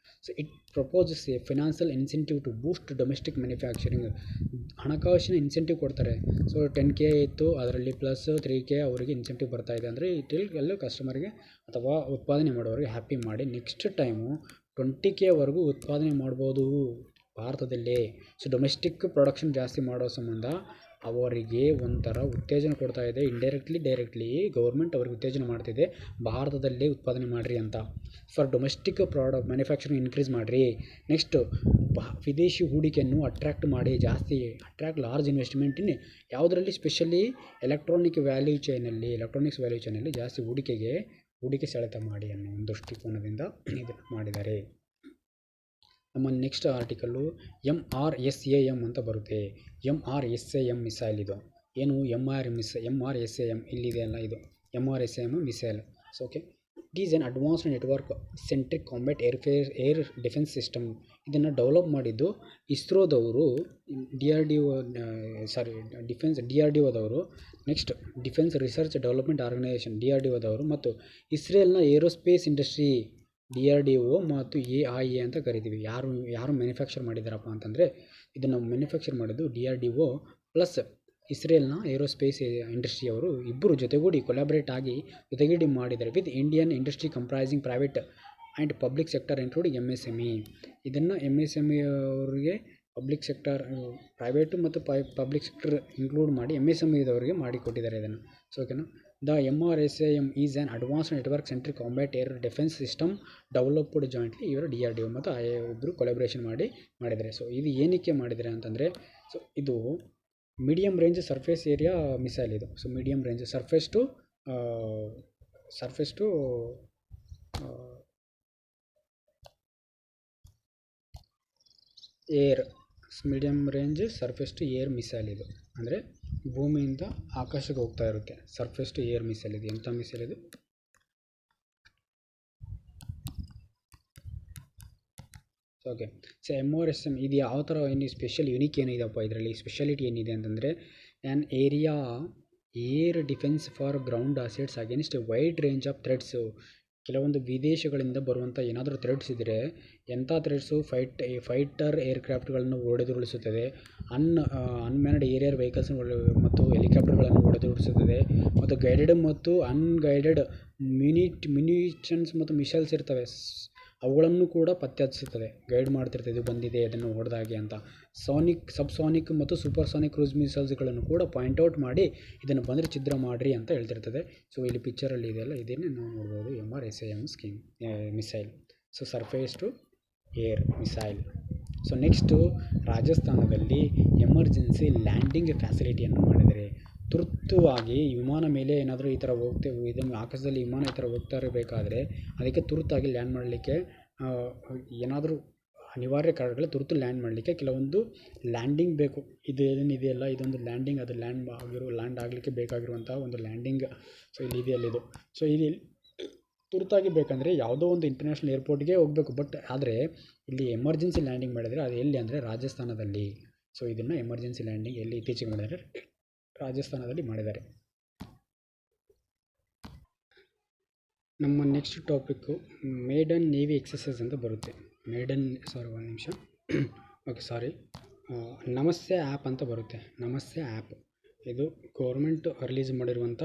So it proposes a financial incentive to boost domestic manufacturing. ಹಣಕಾಸಿನ ಇನ್ಸೆಂಟಿವ್ ಕೊಡ್ತಾರೆ. ಸೊ 10K ಇತ್ತು, ಅದರಲ್ಲಿ ಪ್ಲಸ್ 3K ಅವರಿಗೆ ಇನ್ಸೆಂಟಿವ್ ಬರ್ತಾ ಇದೆ ಅಂದರೆ ಎಲ್ಲ ಕಸ್ಟಮರ್ಗೆ ಅಥವಾ ಉತ್ಪಾದನೆ ಮಾಡೋರಿಗೆ ಹ್ಯಾಪಿ ಮಾಡಿ ನೆಕ್ಸ್ಟ್ ಟೈಮು 20K ಉತ್ಪಾದನೆ ಮಾಡ್ಬೋದು ಭಾರತದಲ್ಲೇ. ಸೊ ಡೊಮೆಸ್ಟಿಕ್ ಪ್ರೊಡಕ್ಷನ್ ಜಾಸ್ತಿ ಮಾಡೋ ಸಂಬಂಧ ಅವರಿಗೆ ಒಂಥರ ಉತ್ತೇಜನ ಕೊಡ್ತಾ ಇದೆ. ಡೈರೆಕ್ಟ್ಲಿ ಗೌರ್ಮೆಂಟ್ ಅವ್ರಿಗೆ ಉತ್ತೇಜನ ಮಾಡ್ತಿದೆ, ಭಾರತದಲ್ಲೇ ಉತ್ಪಾದನೆ ಮಾಡಿರಿ ಅಂತ. ಫಾರ್ ಡೊಮೆಸ್ಟಿಕ್ ಮ್ಯಾನುಫ್ಯಾಕ್ಚರಿಂಗ್ ಇನ್ಕ್ರೀಸ್ ಮಾಡಿರಿ. ನೆಕ್ಸ್ಟು ವಿದೇಶಿ ಹೂಡಿಕೆಯನ್ನು ಅಟ್ರಾಕ್ಟ್ ಲಾರ್ಜ್ ಇನ್ವೆಸ್ಟ್ಮೆಂಟ್ ಇನ್ ಯಾವುದರಲ್ಲಿ, ಸ್ಪೆಷಲಿ ಎಲೆಕ್ಟ್ರಾನಿಕ್ಸ್ ವ್ಯಾಲ್ಯೂ ಚೈನಲ್ಲಿ ಜಾಸ್ತಿ ಹೂಡಿಕೆ ಸೆಳೆತ ಮಾಡಿ ಅನ್ನೋ ಒಂದು ದೃಷ್ಟಿಕೋನದಿಂದ ಇದನ್ನು ಮಾಡಿದ್ದಾರೆ. ನಮ್ಮ ನೆಕ್ಸ್ಟ್ ಆರ್ಟಿಕಲ್ಲು MRSAM ಅಂತ ಬರುತ್ತೆ. MRSAM missile. ಇದು ಏನು MRSAM ಇಲ್ಲಿದೆ ಅಲ್ಲ, ಇದು MRSAM missile. So okay, it is an advanced network centric combat air defence system. ಇದನ್ನು ಡೆವಲಪ್ ಮಾಡಿದ್ದು ಇಸ್ರೋದವರು, DRDOದವರು, next defence research development organisation DRDOದವರು ಮತ್ತು ಇಸ್ರೇಲ್ನ ಏರೋಸ್ಪೇಸ್ ಇಂಡಸ್ಟ್ರಿ DRDO ಮತ್ತು AIA ಅಂತ ಕರಿತೀವಿ. ಯಾರು ಮ್ಯಾನುಫ್ಯಾಕ್ಚರ್ ಮಾಡಿದ್ದಾರಪ್ಪ ಅಂತಂದರೆ ಇದನ್ನು ಮ್ಯಾನುಫ್ಯಾಕ್ಚರ್ ಮಾಡಿದ್ದು DRDO ಪ್ಲಸ್ ಇಸ್ರೇಲ್ನ ಏರೋಸ್ಪೇಸ್ ಇಂಡಸ್ಟ್ರಿಯವರು ಇಬ್ಬರು ಜೊತೆಗೂಡಿ ಮಾಡಿದ್ದಾರೆ with Indian industry comprising private and public sector including MSME. ಇದನ್ನು MSME ಅವರಿಗೆ ಪಬ್ಲಿಕ್ ಸೆಕ್ಟರ್, ಪ್ರೈವೇಟು ಮತ್ತು ಪಬ್ಲಿಕ್ ಸೆಕ್ಟರ್ ಇನ್ಕ್ಲೂಡ್ ಮಾಡಿ MSMEದವರಿಗೆ ಮಾಡಿಕೊಟ್ಟಿದ್ದಾರೆ ಇದನ್ನು. ಸೊ ಓಕೆನಾ. The MRSAM is an advanced network centric combat air defense system developed jointly. ಇವರು DRDO ಮತ್ತು IA ಇಬ್ಬರು ಕೊಲಾಬ್ರೇಷನ್ ಮಾಡಿದ್ದಾರೆ. ಸೊ ಇದು ಏನಕ್ಕೆ ಮಾಡಿದ್ದಾರೆ ಅಂತಂದರೆ, ಸೊ ಇದು medium range surface area missile ಇದು. So medium range surface to air, medium range surface to air missile. ಇದು ಅಂದರೆ ಭೂಮಿಯಿಂದ ಆಕಾಶಕ್ಕೆ ಹೋಗ್ತಾ ಇರುತ್ತೆ. ಸರ್ಫೇಸ್ ಟು ಏರ್ ಮಿಸೈಲ್ ಇದು. ಎಂಥ ಮಿಸೈಲ್ ಇದು? ಓಕೆ. ಸೊ MRSAM ಇದು ಯಾವ ಥರ ಯುನಿಕ್ ಏನಿದೆಪ್ಪ ಇದರಲ್ಲಿ ಸ್ಪೆಷಾಲಿಟಿ ಏನಿದೆ ಅಂತಂದರೆ, an area air defence for ground assets against a wide range of threats. ಕೆಲವೊಂದು ವಿದೇಶಗಳಿಂದ ಬರುವಂಥ ಏನಾದರೂ ಥ್ರೆಟ್ಸ್ ಇದ್ದರೆ, ಎಂಥ ಥ್ರೆಟ್ಸು, ಫೈಟರ್ ಏರ್ಕ್ರಾಫ್ಟ್ಗಳನ್ನು ಹೊಡೆದುರುಳಿಸುತ್ತದೆ, ಅನ್ಮ್ಯಾನ್ಡ್ ಏರಿಯರ್ ವೆಹಿಕಲ್ಸ್ ಮತ್ತು ಹೆಲಿಕಾಪ್ಟರ್ಗಳನ್ನು ಹೊಡೆದುರುಳಿಸುತ್ತದೆ, ಮತ್ತು ಗೈಡೆಡ್ ಮತ್ತು ಅನ್ಗೈಡೆಡ್ ಮ್ಯುನಿಷನ್ಸ್ ಮತ್ತು ಮಿಸೈಲ್ಸ್ ಇರ್ತವೆ, ಅವುಗಳನ್ನು ಕೂಡ ಪತ್ತೆ ಹಚ್ಚುತ್ತದೆ, ಗೈಡ್ ಮಾಡ್ತಿರ್ತದೆ, ಇದು ಬಂದಿದೆ ಅದನ್ನು ಹೊಡೆದಾಗೆ ಅಂತ. ಸಬ್ಸಾನಿಕ್ ಮತ್ತು ಸೂಪರ್ಸಾನಿಕ್ ಕ್ರೂಸ್ ಮಿಸೈಲ್ಸ್ಗಳನ್ನು ಕೂಡ ಪಾಯಿಂಟ್ಔಟ್ ಮಾಡಿ ಇದನ್ನು ಬಂದರೆ ಛಿದ್ರ ಮಾಡಿರಿ ಅಂತ ಹೇಳ್ತಿರ್ತದೆ. ಸೊ ಇಲ್ಲಿ ಪಿಕ್ಚರಲ್ಲಿ ಇದೆಯಲ್ಲ, ಇದನ್ನೇ ನಾವು ನೋಡ್ಬೋದು MRSAM missile. So surface to air missile. So next ರಾಜಸ್ಥಾನದಲ್ಲಿ ಎಮರ್ಜೆನ್ಸಿ ಲ್ಯಾಂಡಿಂಗ್ ಫ್ಯಾಸಿಲಿಟಿಯನ್ನು ಮಾಡಿದ್ದಾರೆ. ತುರ್ತುವಾಗಿ ವಿಮಾನ ಮೇಲೆ ಏನಾದರೂ ಈ ಥರ ಇದನ್ನು ಆಕಾಶದಲ್ಲಿ ವಿಮಾನ ಈ ಥರ ಹೋಗ್ತಾ ಇರಬೇಕಾದ್ರೆ ಅದಕ್ಕೆ ತುರ್ತಾಗಿ ಲ್ಯಾಂಡ್ ಮಾಡಲಿಕ್ಕೆ ಏನಾದರೂ ಅನಿವಾರ್ಯ ಕಾರಣಗಳು ತುರ್ತು ಲ್ಯಾಂಡ್ ಮಾಡಲಿಕ್ಕೆ ಕೆಲವೊಂದು ಲ್ಯಾಂಡಿಂಗ್ ಬೇಕು. ಇದು ಏನಿದೆಯಲ್ಲ, ಇದೊಂದು ಲ್ಯಾಂಡಿಂಗ್, ಅದು ಲ್ಯಾಂಡ್ ಆಗಲಿಕ್ಕೆ ಬೇಕಾಗಿರುವಂಥ ಒಂದು ಲ್ಯಾಂಡಿಂಗ್. ಸೊ ಇಲ್ಲಿ ಇದೆಯಲ್ಲಿದು. ಸೊ ಇಲ್ಲಿ ತುರ್ತಾಗಿ ಬೇಕಂದರೆ ಯಾವುದೋ ಒಂದು ಇಂಟರ್ನ್ಯಾಷನಲ್ ಏರ್ಪೋರ್ಟ್ಗೆ ಹೋಗಬೇಕು. ಬಟ್ ಆದರೆ ಇಲ್ಲಿ ಎಮರ್ಜೆನ್ಸಿ ಲ್ಯಾಂಡಿಂಗ್ ಮಾಡಿದರೆ ಅದು ಎಲ್ಲಿ ಅಂದರೆ ರಾಜಸ್ಥಾನದಲ್ಲಿ. ಸೊ ಇದನ್ನು ಎಮರ್ಜೆನ್ಸಿ ಲ್ಯಾಂಡಿಂಗ್ ಎಲ್ಲಿ ಇತ್ತೀಚೆಗೆ ಮಾಡಿದರೆ ರಾಜಸ್ಥಾನದಲ್ಲಿ ಮಾಡಿದ್ದಾರೆ. ನಮ್ಮ next topic maiden navy exercise ಅಂತ ಬರುತ್ತೆ. ಒಂದು ನಿಮಿಷ. ನಮಸ್ತೆ ಆ್ಯಪ್ ಅಂತ ಬರುತ್ತೆ. ನಮಸ್ತೆ ಆ್ಯಪ್ ಇದು ಗೌರ್ಮೆಂಟ್ ರಿಲೀಸ್ ಮಾಡಿರುವಂಥ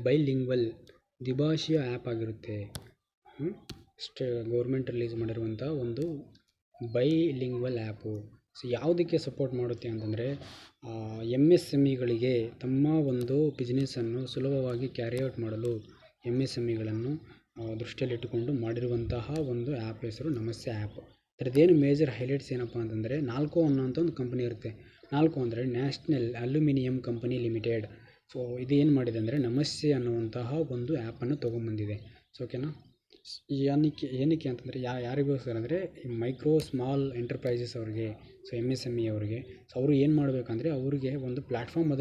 ಬೈಲಿಂಗ್ವಲ್ ದ್ವಿಭಾಷೀಯ ಆ್ಯಪ್ ಆಗಿರುತ್ತೆ. ಗೌರ್ಮೆಂಟ್ ರಿಲೀಸ್ ಮಾಡಿರುವಂಥ ಒಂದು ಬೈಲಿಂಗ್ವಲ್ ಆ್ಯಪು. ಸೊ ಯಾವುದಕ್ಕೆ ಸಪೋರ್ಟ್ ಮಾಡುತ್ತೆ ಅಂತಂದರೆ, MSMEಗಳಿಗೆ ತಮ್ಮ ಒಂದು ಬಿಸ್ನೆಸ್ಸನ್ನು ಸುಲಭವಾಗಿ ಕ್ಯಾರಿಔಟ್ ಮಾಡಲು MSMEಗಳನ್ನು ದೃಷ್ಟಿಯಲ್ಲಿಟ್ಟುಕೊಂಡು ಮಾಡಿರುವಂತಹ ಒಂದು ಆ್ಯಪ್ ಹೆಸರು ನಮಸ್ತೆ ಆ್ಯಪ್. ಅದರದ್ದೇನು ಮೇಜರ್ ಹೈಲೈಟ್ಸ್ ಏನಪ್ಪ ಅಂತಂದರೆ, ನಾಲ್ಕೋ ಅನ್ನೋಂಥ ಒಂದು ಕಂಪನಿ ಇರುತ್ತೆ. ನಾಲ್ಕು ಅಂದರೆ national aluminium company limited. So ಇದು ಏನು ಮಾಡಿದೆ ಅಂದರೆ ನಮಸ್ತೆ ಅನ್ನುವಂತಹ ಒಂದು ಆ್ಯಪನ್ನು ತೊಗೊಂಬಂದಿದೆ. ಸೊ ಓಕೆನಾ. ಏನಕ್ಕೆ ಅಂತಂದರೆ ಯಾರಿಗೋಸ್ಕರ ಅಂದರೆ ಮೈಕ್ರೋ ಸ್ಮಾಲ್ ಎಂಟರ್ಪ್ರೈಸಸ್ ಅವ್ರಿಗೆ, ಸೊ MSME ಅವ್ರಿಗೆ. ಸೊ ಅವರು ಏನು ಮಾಡಬೇಕಂದ್ರೆ ಅವ್ರಿಗೆ ಒಂದು ಪ್ಲ್ಯಾಟ್ಫಾರ್ಮ್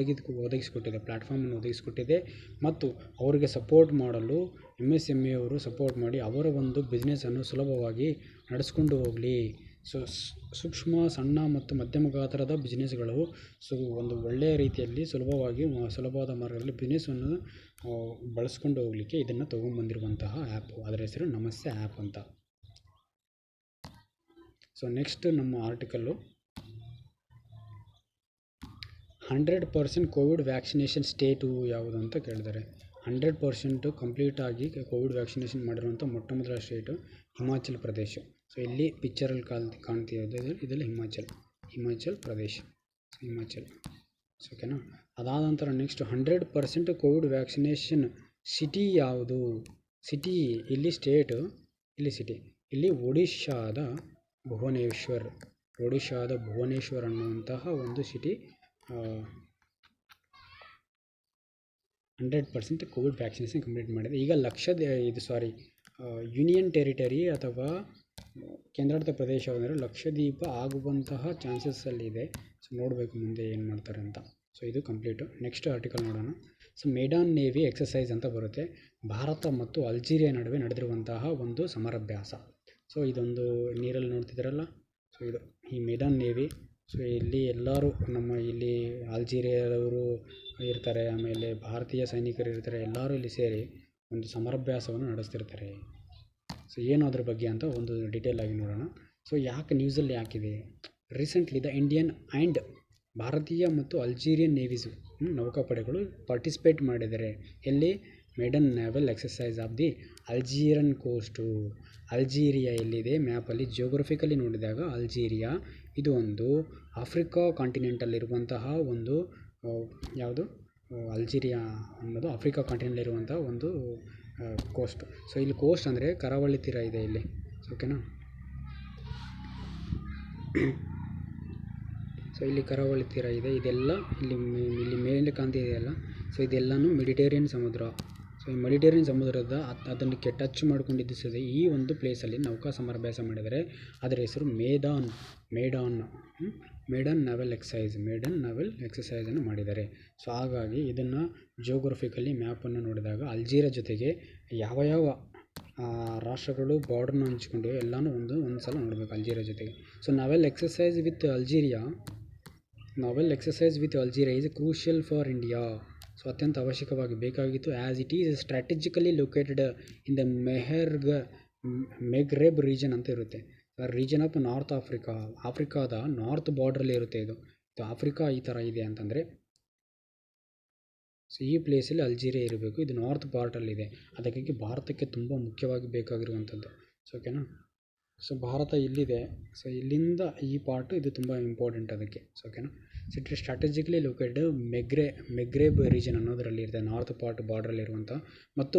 ಪ್ಲ್ಯಾಟ್ಫಾರ್ಮನ್ನು ಒದಗಿಸ್ಕೊಟ್ಟಿದೆ ಮತ್ತು ಅವರಿಗೆ ಸಪೋರ್ಟ್ ಮಾಡಲು MSME ಅವರು ಸಪೋರ್ಟ್ ಮಾಡಿ ಅವರ ಒಂದು ಬಿಸ್ನೆಸ್ಸನ್ನು ಸುಲಭವಾಗಿ ನಡೆಸ್ಕೊಂಡು ಹೋಗಲಿ. ಸೊ ಸೂಕ್ಷ್ಮ, ಸಣ್ಣ ಮತ್ತು ಮಧ್ಯಮ ಗಾತ್ರದ ಬಿಸ್ನೆಸ್ಗಳು ಒಂದು ಒಳ್ಳೆಯ ರೀತಿಯಲ್ಲಿ ಸುಲಭವಾದ ಮಾರ್ಗದಲ್ಲಿ ಬಿಸ್ನೆಸ್ಸನ್ನು ಬಳಸ್ಕೊಂಡು ಹೋಗಲಿಕ್ಕೆ ಇದನ್ನು ತೊಗೊಂಬಂದಿರುವಂತಹ ಆ್ಯಪು. ಅದರ ಹೆಸರು ನಮಸ್ತೆ ಆ್ಯಪ್ ಅಂತ. ಸೊ ನೆಕ್ಸ್ಟ್ ನಮ್ಮ ಆರ್ಟಿಕಲ್ಲು 100% ಕೋವಿಡ್ ವ್ಯಾಕ್ಸಿನೇಷನ್ ಸ್ಟೇಟು ಯಾವುದು ಅಂತ ಕೇಳಿದ್ದಾರೆ. 100% ಕಂಪ್ಲೀಟಾಗಿ ಕೋವಿಡ್ ವ್ಯಾಕ್ಸಿನೇಷನ್ ಮಾಡಿರುವಂಥ ಮೊಟ್ಟ ಮೊದಲ ಸ್ಟೇಟು ಹಿಮಾಚಲ್ ಪ್ರದೇಶ. ಸೊ ಇಲ್ಲಿ ಪಿಕ್ಚರಲ್ಲಿ ಕಾಣ್ತಿರೋದು ಇದೆಲ್ಲ ಹಿಮಾಚಲ್ ಪ್ರದೇಶ್, ಹಿಮಾಚಲ್. ಓಕೆನಾ. ಅದಾದ ನಂತರ ನೆಕ್ಸ್ಟ್ 100% ಕೋವಿಡ್ ವ್ಯಾಕ್ಸಿನೇಷನ್ ಸಿಟಿ ಯಾವುದು? ಸಿಟಿ ಇಲ್ಲಿ ಸ್ಟೇಟು, ಇಲ್ಲಿ ಸಿಟಿ, ಇಲ್ಲಿ ಒಡಿಶಾದ ಭುವನೇಶ್ವರ್ ಅನ್ನುವಂತಹ ಒಂದು ಸಿಟಿ 100% ಕೋವಿಡ್ ವ್ಯಾಕ್ಸಿನೇಷನ್ ಕಂಪ್ಲೀಟ್ ಮಾಡಿದೆ. ಈಗ ಯೂನಿಯನ್ ಟೆರಿಟರಿ ಅಥವಾ ಕೇಂದ್ರಾಡಳಿತ ಪ್ರದೇಶ ಅಂದರೆ ಲಕ್ಷದ್ವೀಪ ಆಗುವಂತಹ ಚಾನ್ಸಸ್ಸಲ್ಲಿದೆ. ಸೊ ನೋಡಬೇಕು ಮುಂದೆ ಏನು ಮಾಡ್ತಾರೆ ಅಂತ. ಸೊ ಇದು ಕಂಪ್ಲೀಟು. ನೆಕ್ಸ್ಟ್ ಆರ್ಟಿಕಲ್ ನೋಡೋಣ. ಸೊ ಮೇಡಾನ್ ನೇವಿ ಎಕ್ಸಸೈಸ್ ಅಂತ ಬರುತ್ತೆ. ಭಾರತ ಮತ್ತು ಅಲ್ಜೀರಿಯಾ ನಡುವೆ ನಡೆದಿರುವಂತಹ ಒಂದು ಸಮರಾಭ್ಯಾಸ. ಸೊ ಇದೊಂದು ನೀರಲ್ಲಿ ನೋಡ್ತಿದ್ದೀರಲ್ಲ, ಸೊ ಇದು ಈ ಮೇಡಾನ್ ನೇವಿ. ಸೊ ಇಲ್ಲಿ ಎಲ್ಲರೂ ಇಲ್ಲಿ ಅಲ್ಜೀರಿಯಾದವರು ಇರ್ತಾರೆ, ಆಮೇಲೆ ಭಾರತೀಯ ಸೈನಿಕರು ಇರ್ತಾರೆ, ಎಲ್ಲರೂ ಇಲ್ಲಿ ಸೇರಿ ಒಂದು ಸಮರಾಭ್ಯಾಸವನ್ನು ನಡೆಸ್ತಿರ್ತಾರೆ. ಸೊ ಏನು ಅದ್ರ ಬಗ್ಗೆ ಅಂತ ಒಂದು ಡೀಟೇಲ್ ಆಗಿ ನೋಡೋಣ. ಸೊ ನ್ಯೂಸಲ್ಲಿ ಯಾಕಿದೆ? ರೀಸೆಂಟ್ಲಿ ದ ಇಂಡಿಯನ್ ಆ್ಯಂಡ್ ಭಾರತೀಯ ಮತ್ತು ಅಲ್ಜೀರಿಯನ್ ನೇವೀಸು ನೌಕಾಪಡೆಗಳು ಪಾರ್ಟಿಸಿಪೇಟ್ ಮಾಡಿದ್ದಾರೆ. ಎಲ್ಲಿ? Maiden naval exercise of the Algerian coast. Algeria ಎಲ್ಲಿದೆ ಮ್ಯಾಪಲ್ಲಿ? ಜಿಯೋಗ್ರಫಿಕಲಿ ನೋಡಿದಾಗ ಅಲ್ಜೀರಿಯಾ ಇದು ಒಂದು ಆಫ್ರಿಕಾ ಕಾಂಟಿನೆಂಟಲ್ಲಿರುವಂತಹ ಒಂದು ಯಾವುದು? ಅಲ್ಜೀರಿಯಾ ಅನ್ನೋದು ಆಫ್ರಿಕಾ ಕಾಂಟಿನೆಂಟಲ್ಲಿರುವಂತಹ ಒಂದು ಕೋಸ್ಟ್. ಸೊ ಇಲ್ಲಿ ಕೋಸ್ಟ್ ಅಂದರೆ ಕರಾವಳಿ ತೀರ ಇದೆ ಇಲ್ಲಿ. ಓಕೆನಾ. ಸೊ ಇಲ್ಲಿ ಕರಾವಳಿ ತೀರ ಇದೆ. ಇದೆಲ್ಲ ಇಲ್ಲಿ ಮೇಲೆ ಕಾಣ್ತಿದೆಯಲ್ಲ, ಸೊ ಇದೆಲ್ಲನೂ ಮೆಡಿಟೇರಿಯನ್ ಸಮುದ್ರ. ಸೊ ಈ ಮೆಡಿಟೇರಿಯನ್ ಸಮುದ್ರದ ಅದಕ್ಕೆ ಟಚ್ ಮಾಡ್ಕೊಂಡಿದ್ದು ಸಹ ಈ ಒಂದು ಪ್ಲೇಸಲ್ಲಿ ನೌಕಾ ಸಮರಾಭ್ಯಾಸ ಮಾಡಿದರೆ ಅದರ ಹೆಸರು ಮೇಡನ್ ನೇವಲ್ ಎಕ್ಸಸೈಸನ್ನು ಮಾಡಿದ್ದಾರೆ. ಸೊ ಹಾಗಾಗಿ ಇದನ್ನು ಜಿಯೋಗ್ರಫಿಕಲಿ ಮ್ಯಾಪನ್ನು ನೋಡಿದಾಗ ಅಲ್ಜೀರಿಯಾ ಜೊತೆಗೆ ಯಾವ ರಾಷ್ಟ್ರಗಳು ಬಾರ್ಡರ್ನ ಹಂಚಿಕೊಂಡಿವೆ ಎಲ್ಲನೂ ಒಂದು ಸಲ ನೋಡಬೇಕು ಅಲ್ಜೀರಿಯಾ ಜೊತೆಗೆ. So naval exercise with Algeria is crucial for India. So ಅತ್ಯಂತ ಅವಶ್ಯಕವಾಗಿ ಬೇಕಾಗಿತ್ತು. As it is strategically located in the Maghreb region ಅಂತ ಇರುತ್ತೆ. ರೀಜನ್ ಆಫ್ ನಾರ್ತ್ ಆಫ್ರಿಕಾದ ನಾರ್ತ್ ಬಾರ್ಡ್ರಲ್ಲಿ ಇರುತ್ತೆ. ಇದು ಆಫ್ರಿಕಾ ಈ ಥರ ಇದೆ ಅಂತಂದರೆ ಸೊ ಈ ಪ್ಲೇಸಲ್ಲಿ ಅಲ್ಜೀರಿಯಾ ಇರಬೇಕು. ಇದು ನಾರ್ತ್ ಪಾರ್ಟಲ್ಲಿದೆ. ಅದಕ್ಕಾಗಿ ಭಾರತಕ್ಕೆ ತುಂಬ ಮುಖ್ಯವಾಗಿ ಬೇಕಾಗಿರುವಂಥದ್ದು. ಸೊ ಓಕೆನಾ. ಸೊ ಭಾರತ ಇಲ್ಲಿದೆ. ಸೊ ಇಲ್ಲಿಂದ ಈ ಪಾರ್ಟು ಇದು ತುಂಬ ಇಂಪಾರ್ಟೆಂಟ್ ಅದಕ್ಕೆ. ಸೊ ಓಕೆನಾ. So it strategically located Maghreb region ಅನ್ನೋದರಲ್ಲಿ ಇರುತ್ತೆ, ನಾರ್ತ್ ಪಾರ್ಟ್ ಬಾರ್ಡ್ರಲ್ಲಿರುವಂಥ ಮತ್ತು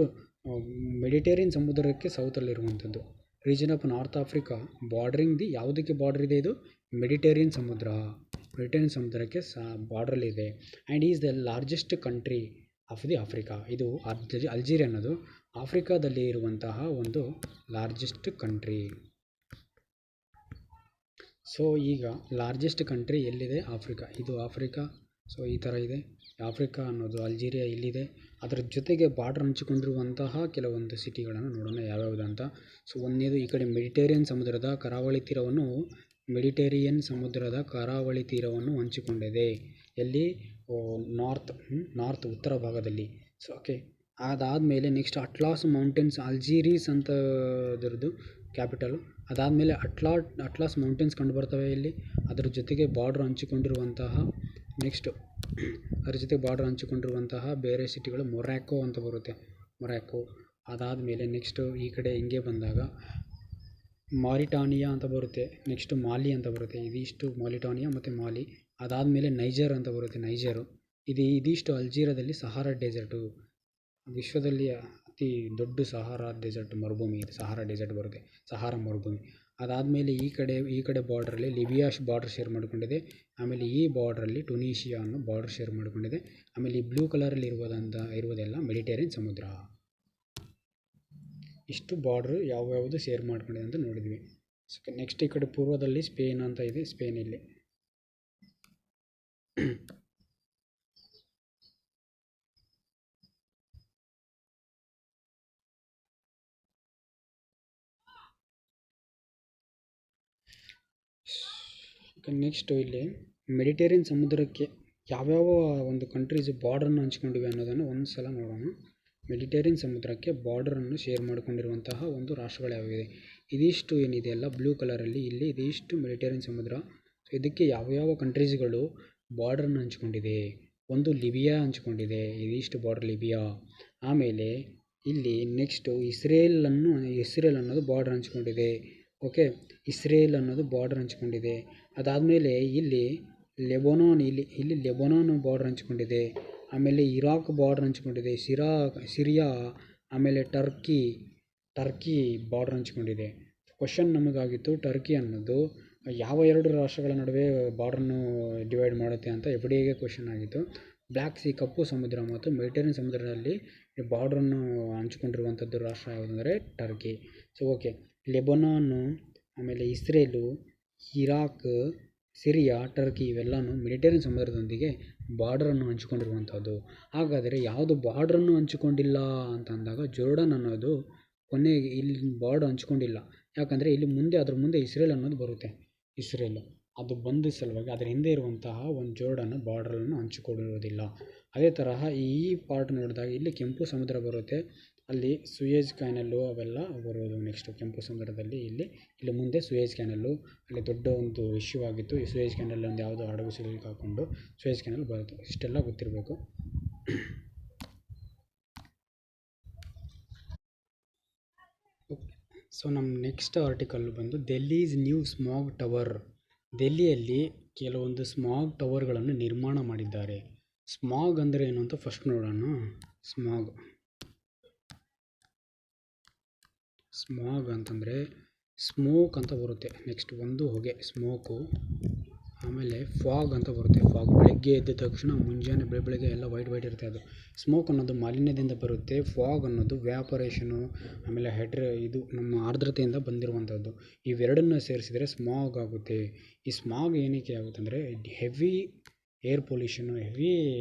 ಮೆಡಿಟೇರಿಯನ್ ಸಮುದ್ರಕ್ಕೆ ಸೌತಲ್ಲಿರುವಂಥದ್ದು. Region of north Africa bordering ಯಾವುದಕ್ಕೆ ಬಾರ್ಡರ್ ಇದೆ? ಇದು ಮೆಡಿಟೇರಿಯನ್ ಸಮುದ್ರಕ್ಕೆ ಬಾರ್ಡ್ರಲ್ಲಿದೆ. And is the largest country of the Africa. ಇದು ಅಲ್ಜೀರಿಯಾ ಅನ್ನೋದು ಆಫ್ರಿಕಾದಲ್ಲಿ ಇರುವಂತಹ ಒಂದು ಲಾರ್ಜೆಸ್ಟ್ ಕಂಟ್ರಿ. ಸೊ ಈಗ ಲಾರ್ಜೆಸ್ಟ್ ಕಂಟ್ರಿ ಎಲ್ಲಿದೆ? ಆಫ್ರಿಕಾ. ಇದು ಆಫ್ರಿಕಾ. ಸೊ ಈ ಥರ ಇದೆ ಆಫ್ರಿಕಾ ಅನ್ನೋದು. ಅಲ್ಜೀರಿಯಾ ಇಲ್ಲಿದೆ. ಅದರ ಜೊತೆಗೆ ಬಾರ್ಡರ್ ಹಂಚಿಕೊಂಡಿರುವಂತಹ ಕೆಲವೊಂದು ಸಿಟಿಗಳನ್ನು ನೋಡೋಣ ಯಾವ್ಯಾವುದು ಅಂತ. ಸೊ ಒಂದನೇದು ಈ ಕಡೆ ಮೆಡಿಟೇರಿಯನ್ ಸಮುದ್ರದ ಕರಾವಳಿ ತೀರವನ್ನು ಹಂಚಿಕೊಂಡಿದೆ. ಎಲ್ಲಿ? ನಾರ್ತ್ ಉತ್ತರ ಭಾಗದಲ್ಲಿ. So okay. ಅದಾದಮೇಲೆ ನೆಕ್ಸ್ಟ್ ಅಟ್ಲಾಸ್ ಮೌಂಟೇನ್ಸ್, ಅಲ್ಜೀರಿಸ್ ಅಂತ ಅದರದ್ದು ಕ್ಯಾಪಿಟಲು. ಅದಾದಮೇಲೆ ಅಟ್ಲಾಸ್ ಮೌಂಟೇನ್ಸ್ ಕಂಡುಬರ್ತವೆ ಇಲ್ಲಿ. ಅದರ ಜೊತೆಗೆ ಬಾರ್ಡ್ರ್ ಹಂಚಿಕೊಂಡಿರುವಂತಹ ಬೇರೆ ಸಿಟಿಗಳು ಮೊರ್ಯಾಕೋ ಅಂತ ಬರುತ್ತೆ. ಅದಾದಮೇಲೆ ನೆಕ್ಸ್ಟು ಈ ಕಡೆ ಹಿಂಗೆ ಬಂದಾಗ ಮಾರಿಟಾನಿಯಾ ಅಂತ ಬರುತ್ತೆ. ನೆಕ್ಸ್ಟ್ ಮಾಲಿ ಅಂತ ಬರುತ್ತೆ. ಇದಿಷ್ಟು ಮಾರಿಟಾನಿಯಾ ಮತ್ತು ಮಾಲಿ. ಅದಾದಮೇಲೆ ನೈಜರ್ ಅಂತ ಬರುತ್ತೆ. ಇದಿಷ್ಟು ಅಲ್ಜೀರಿಯಾದಲ್ಲಿ ಸಹಾರಾ ಡೆಸರ್ಟು, ವಿಶ್ವದಲ್ಲಿ ಅತಿ ದೊಡ್ಡ ಸಹಾರಾ ಮರುಭೂಮಿ ಇದೆ. ಸಹಾರಾ ಡೆಸರ್ಟ್ ಬರುತ್ತೆ, ಸಹಾರಾ ಮರುಭೂಮಿ. ಅದಾದಮೇಲೆ ಈ ಕಡೆ ಬಾರ್ಡ್ರಲ್ಲಿ ಲಿಬಿಯಾ ಬಾರ್ಡರ್ ಶೇರ್ ಮಾಡಿಕೊಂಡಿದೆ. ಆಮೇಲೆ ಈ ಬಾರ್ಡ್ರಲ್ಲಿ ಟುನೀಷಿಯಾ ಅನ್ನೋ ಬಾರ್ಡರ್ ಶೇರ್ ಮಾಡಿಕೊಂಡಿದೆ. ಆಮೇಲೆ ಈ ಬ್ಲೂ ಕಲರಲ್ಲಿ ಇರುವುದೆಲ್ಲ ಮೆಡಿಟೇರಿಯನ್ ಸಮುದ್ರ. ಇಷ್ಟು ಬಾರ್ಡ್ರು ಯಾವ್ಯಾವುದು ಶೇರ್ ಮಾಡ್ಕೊಂಡಿದೆ ಅಂತ ನೋಡಿದ್ವಿ. ನೆಕ್ಸ್ಟ್ ಈ ಕಡೆ ಪೂರ್ವದಲ್ಲಿ ಸ್ಪೇನ್ ಅಂತ ಇದೆ, ಸ್ಪೇನ್ ಇಲ್ಲಿ. ನೆಕ್ಸ್ಟು ಇಲ್ಲಿ ಮೆಡಿಟೇರಿಯನ್ ಸಮುದ್ರಕ್ಕೆ ಯಾವ್ಯಾವ ಒಂದು ಕಂಟ್ರೀಸ್ ಬಾರ್ಡ್ರನ್ನು ಹಂಚ್ಕೊಂಡಿವೆ ಅನ್ನೋದನ್ನು ಒಂದು ಸಲ ನೋಡೋಣ. ಮೆಡಿಟೇರಿಯನ್ ಸಮುದ್ರಕ್ಕೆ ಬಾರ್ಡರನ್ನು ಶೇರ್ ಮಾಡಿಕೊಂಡಿರುವಂತಹ ಒಂದು ರಾಷ್ಟ್ರಗಳು ಯಾವಿದೆ. ಇದಿಷ್ಟು ಏನಿದೆಯಲ್ಲ ಬ್ಲೂ ಕಲರಲ್ಲಿ ಇಲ್ಲಿ ಇದಿಷ್ಟು ಮೆಡಿಟೇರಿಯನ್ ಸಮುದ್ರ. ಸೊ ಇದಕ್ಕೆ ಯಾವ್ಯಾವ ಕಂಟ್ರೀಸ್ಗಳು ಬಾರ್ಡ್ರನ್ನು ಹಂಚ್ಕೊಂಡಿದೆ. ಒಂದು ಲಿಬಿಯಾ ಹಂಚ್ಕೊಂಡಿದೆ, ಇದಿಷ್ಟು ಬಾರ್ಡರ್ ಲಿಬಿಯಾ. ಆಮೇಲೆ ಇಲ್ಲಿ ನೆಕ್ಸ್ಟು ಇಸ್ರೇಲ್ ಅನ್ನೋದು ಬಾರ್ಡರ್ ಹಂಚ್ಕೊಂಡಿದೆ. ಓಕೆ, ಇಸ್ರೇಲ್ ಅನ್ನೋದು ಬಾರ್ಡರ್ ಹಂಚ್ಕೊಂಡಿದೆ. ಅದಾದಮೇಲೆ ಇಲ್ಲಿ ಲೆಬನಾನ್ ಇಲ್ಲಿ ಲೆಬನಾನ್ ಬಾರ್ಡರ್ ಹಂಚ್ಕೊಂಡಿದೆ. ಆಮೇಲೆ ಇರಾಕ್ ಬಾರ್ಡರ್ ಹಂಚ್ಕೊಂಡಿದೆ, ಸಿರಿಯಾ, ಆಮೇಲೆ ಟರ್ಕಿ ಬಾರ್ಡರ್ ಹಂಚ್ಕೊಂಡಿದೆ. ಕ್ವಶನ್ ನಮಗಾಗಿತ್ತು ಟರ್ಕಿ ಅನ್ನೋದು ಯಾವ ಎರಡು ರಾಷ್ಟ್ರಗಳ ನಡುವೆ ಬಾರ್ಡ್ರನ್ನು ಡಿವೈಡ್ ಮಾಡುತ್ತೆ ಅಂತ FDAಗೆ ಕ್ವಶನ್ ಆಗಿತ್ತು. ಬ್ಲ್ಯಾಕ್ ಸಿ ಕಪ್ಪು ಸಮುದ್ರ ಮತ್ತು ಮೆಡಿಟೇರಿಯನ್ ಸಮುದ್ರದಲ್ಲಿ ಬಾರ್ಡ್ರನ್ನು ಹಂಚ್ಕೊಂಡಿರುವಂಥದ್ದು ರಾಷ್ಟ್ರ ಯಾವುದಂದರೆ ಟರ್ಕಿ. ಸೊ ಓಕೆ, ಲೆಬನಾನು, ಆಮೇಲೆ ಇಸ್ರೇಲು, ಇರಾಕ್, ಸಿರಿಯಾ, ಟರ್ಕಿ ಇವೆಲ್ಲನೂ ಮೆಡಿಟೇರಿಯನ್ ಸಮುದ್ರದೊಂದಿಗೆ ಬಾರ್ಡರನ್ನು ಹಂಚಿಕೊಂಡಿರುವಂಥದ್ದು. ಹಾಗಾದರೆ ಯಾವುದು ಬಾರ್ಡ್ರನ್ನು ಹಂಚಿಕೊಂಡಿಲ್ಲ ಅಂತ ಅಂದಾಗ ಜೋರ್ಡನ್ ಅನ್ನೋದು ಕೊನೆಗೆ ಇಲ್ಲಿ ಬಾರ್ಡರ್ ಹಂಚ್ಕೊಂಡಿಲ್ಲ. ಯಾಕಂದರೆ ಇಲ್ಲಿ ಅದ್ರ ಮುಂದೆ ಇಸ್ರೇಲ್ ಅನ್ನೋದು ಬರುತ್ತೆ. ಇಸ್ರೇಲ್ ಅದು ಬಂದ ಸಲುವಾಗಿ ಅದರ ಹಿಂದೆ ಇರುವಂತಹ ಒಂದು ಜೋರ್ಡನ್ ಬಾರ್ಡ್ರನ್ನು ಹಂಚಿಕೊಂಡಿರುವುದಿಲ್ಲ. ಅದೇ ತರಹ ಈ ಪಾರ್ಟ್ ನೋಡಿದಾಗ ಇಲ್ಲಿ ಕೆಂಪು ಸಮುದ್ರ ಬರುತ್ತೆ, ಅಲ್ಲಿ ಸುಯೇಜ್ ಕ್ಯಾನಲ್ಲು ಅವೆಲ್ಲ ಬರೋದು. ನೆಕ್ಸ್ಟು ಕೆಂಪು ಸಮುದ್ರದಲ್ಲಿ ಇಲ್ಲಿ ಮುಂದೆ ಸುಯೇಜ್ ಕ್ಯಾನಲ್ಲು ಅಲ್ಲಿ ದೊಡ್ಡ ಒಂದು ಇಶ್ಯೂ ಆಗಿತ್ತು. ಈ ಸುಯೇಜ್ ಕ್ಯಾನಲ್ ಒಂದು ಯಾವುದೋ ಹಡಗು ಸಿಲುಕಿ ಹಾಕ್ಕೊಂಡು ಸುಯೇಜ್ ಕ್ಯಾನಲ್ ಬರುತ್ತೆ. ಇಷ್ಟೆಲ್ಲ ಗೊತ್ತಿರಬೇಕು. ಸೊ ನಮ್ಮ ನೆಕ್ಸ್ಟ್ ಆರ್ಟಿಕಲ್ ಬಂದು ಡೆಲ್ಲೀಸ್ ನ್ಯೂ ಸ್ಮಾಗ್ ಟವರ್. ದೆಹಲಿಯಲ್ಲಿ ಕೆಲವೊಂದು ಸ್ಮಾಗ್ ಟವರ್ಗಳನ್ನು ನಿರ್ಮಾಣ ಮಾಡಿದ್ದಾರೆ. ಸ್ಮಾಗ್ ಅಂದರೆ ಏನು ಅಂತ ಫಸ್ಟ್ ನೋಡೋಣ. ಸ್ಮಾಗ್ ಅಂತಂದರೆ ಸ್ಮೋಕ್ ಅಂತ ಬರುತ್ತೆ. ನೆಕ್ಸ್ಟ್ ಒಂದು ಹೊಗೆ ಸ್ಮೋಕು. ಆಮೇಲೆ ಫಾಗ್ ಅಂತ ಬರುತ್ತೆ. ಫಾಗ್ ಬೆಳಗ್ಗೆ ಎದ್ದ ತಕ್ಷಣ ಮುಂಜಾನೆ ಬೆಳಗ್ಗೆ ಎಲ್ಲ ವೈಟ್ ಇರುತ್ತೆ. ಅದು ಸ್ಮೋಕ್ ಅನ್ನೋದು ಮಾಲಿನ್ಯದಿಂದ ಬರುತ್ತೆ. ಫಾಗ್ ಅನ್ನೋದು ವ್ಯಾಪರೇಷನು, ಆಮೇಲೆ ಇದು ನಮ್ಮ ಆರ್ದ್ರತೆಯಿಂದ ಬಂದಿರುವಂಥದ್ದು. ಇವೆರಡನ್ನ ಸೇರಿಸಿದರೆ ಸ್ಮಾಗ್ ಆಗುತ್ತೆ. ಈ ಸ್ಮಾಗ್ ಏನಕ್ಕೆ ಆಗುತ್ತೆ ಅಂದರೆ heavy air pollution, heavy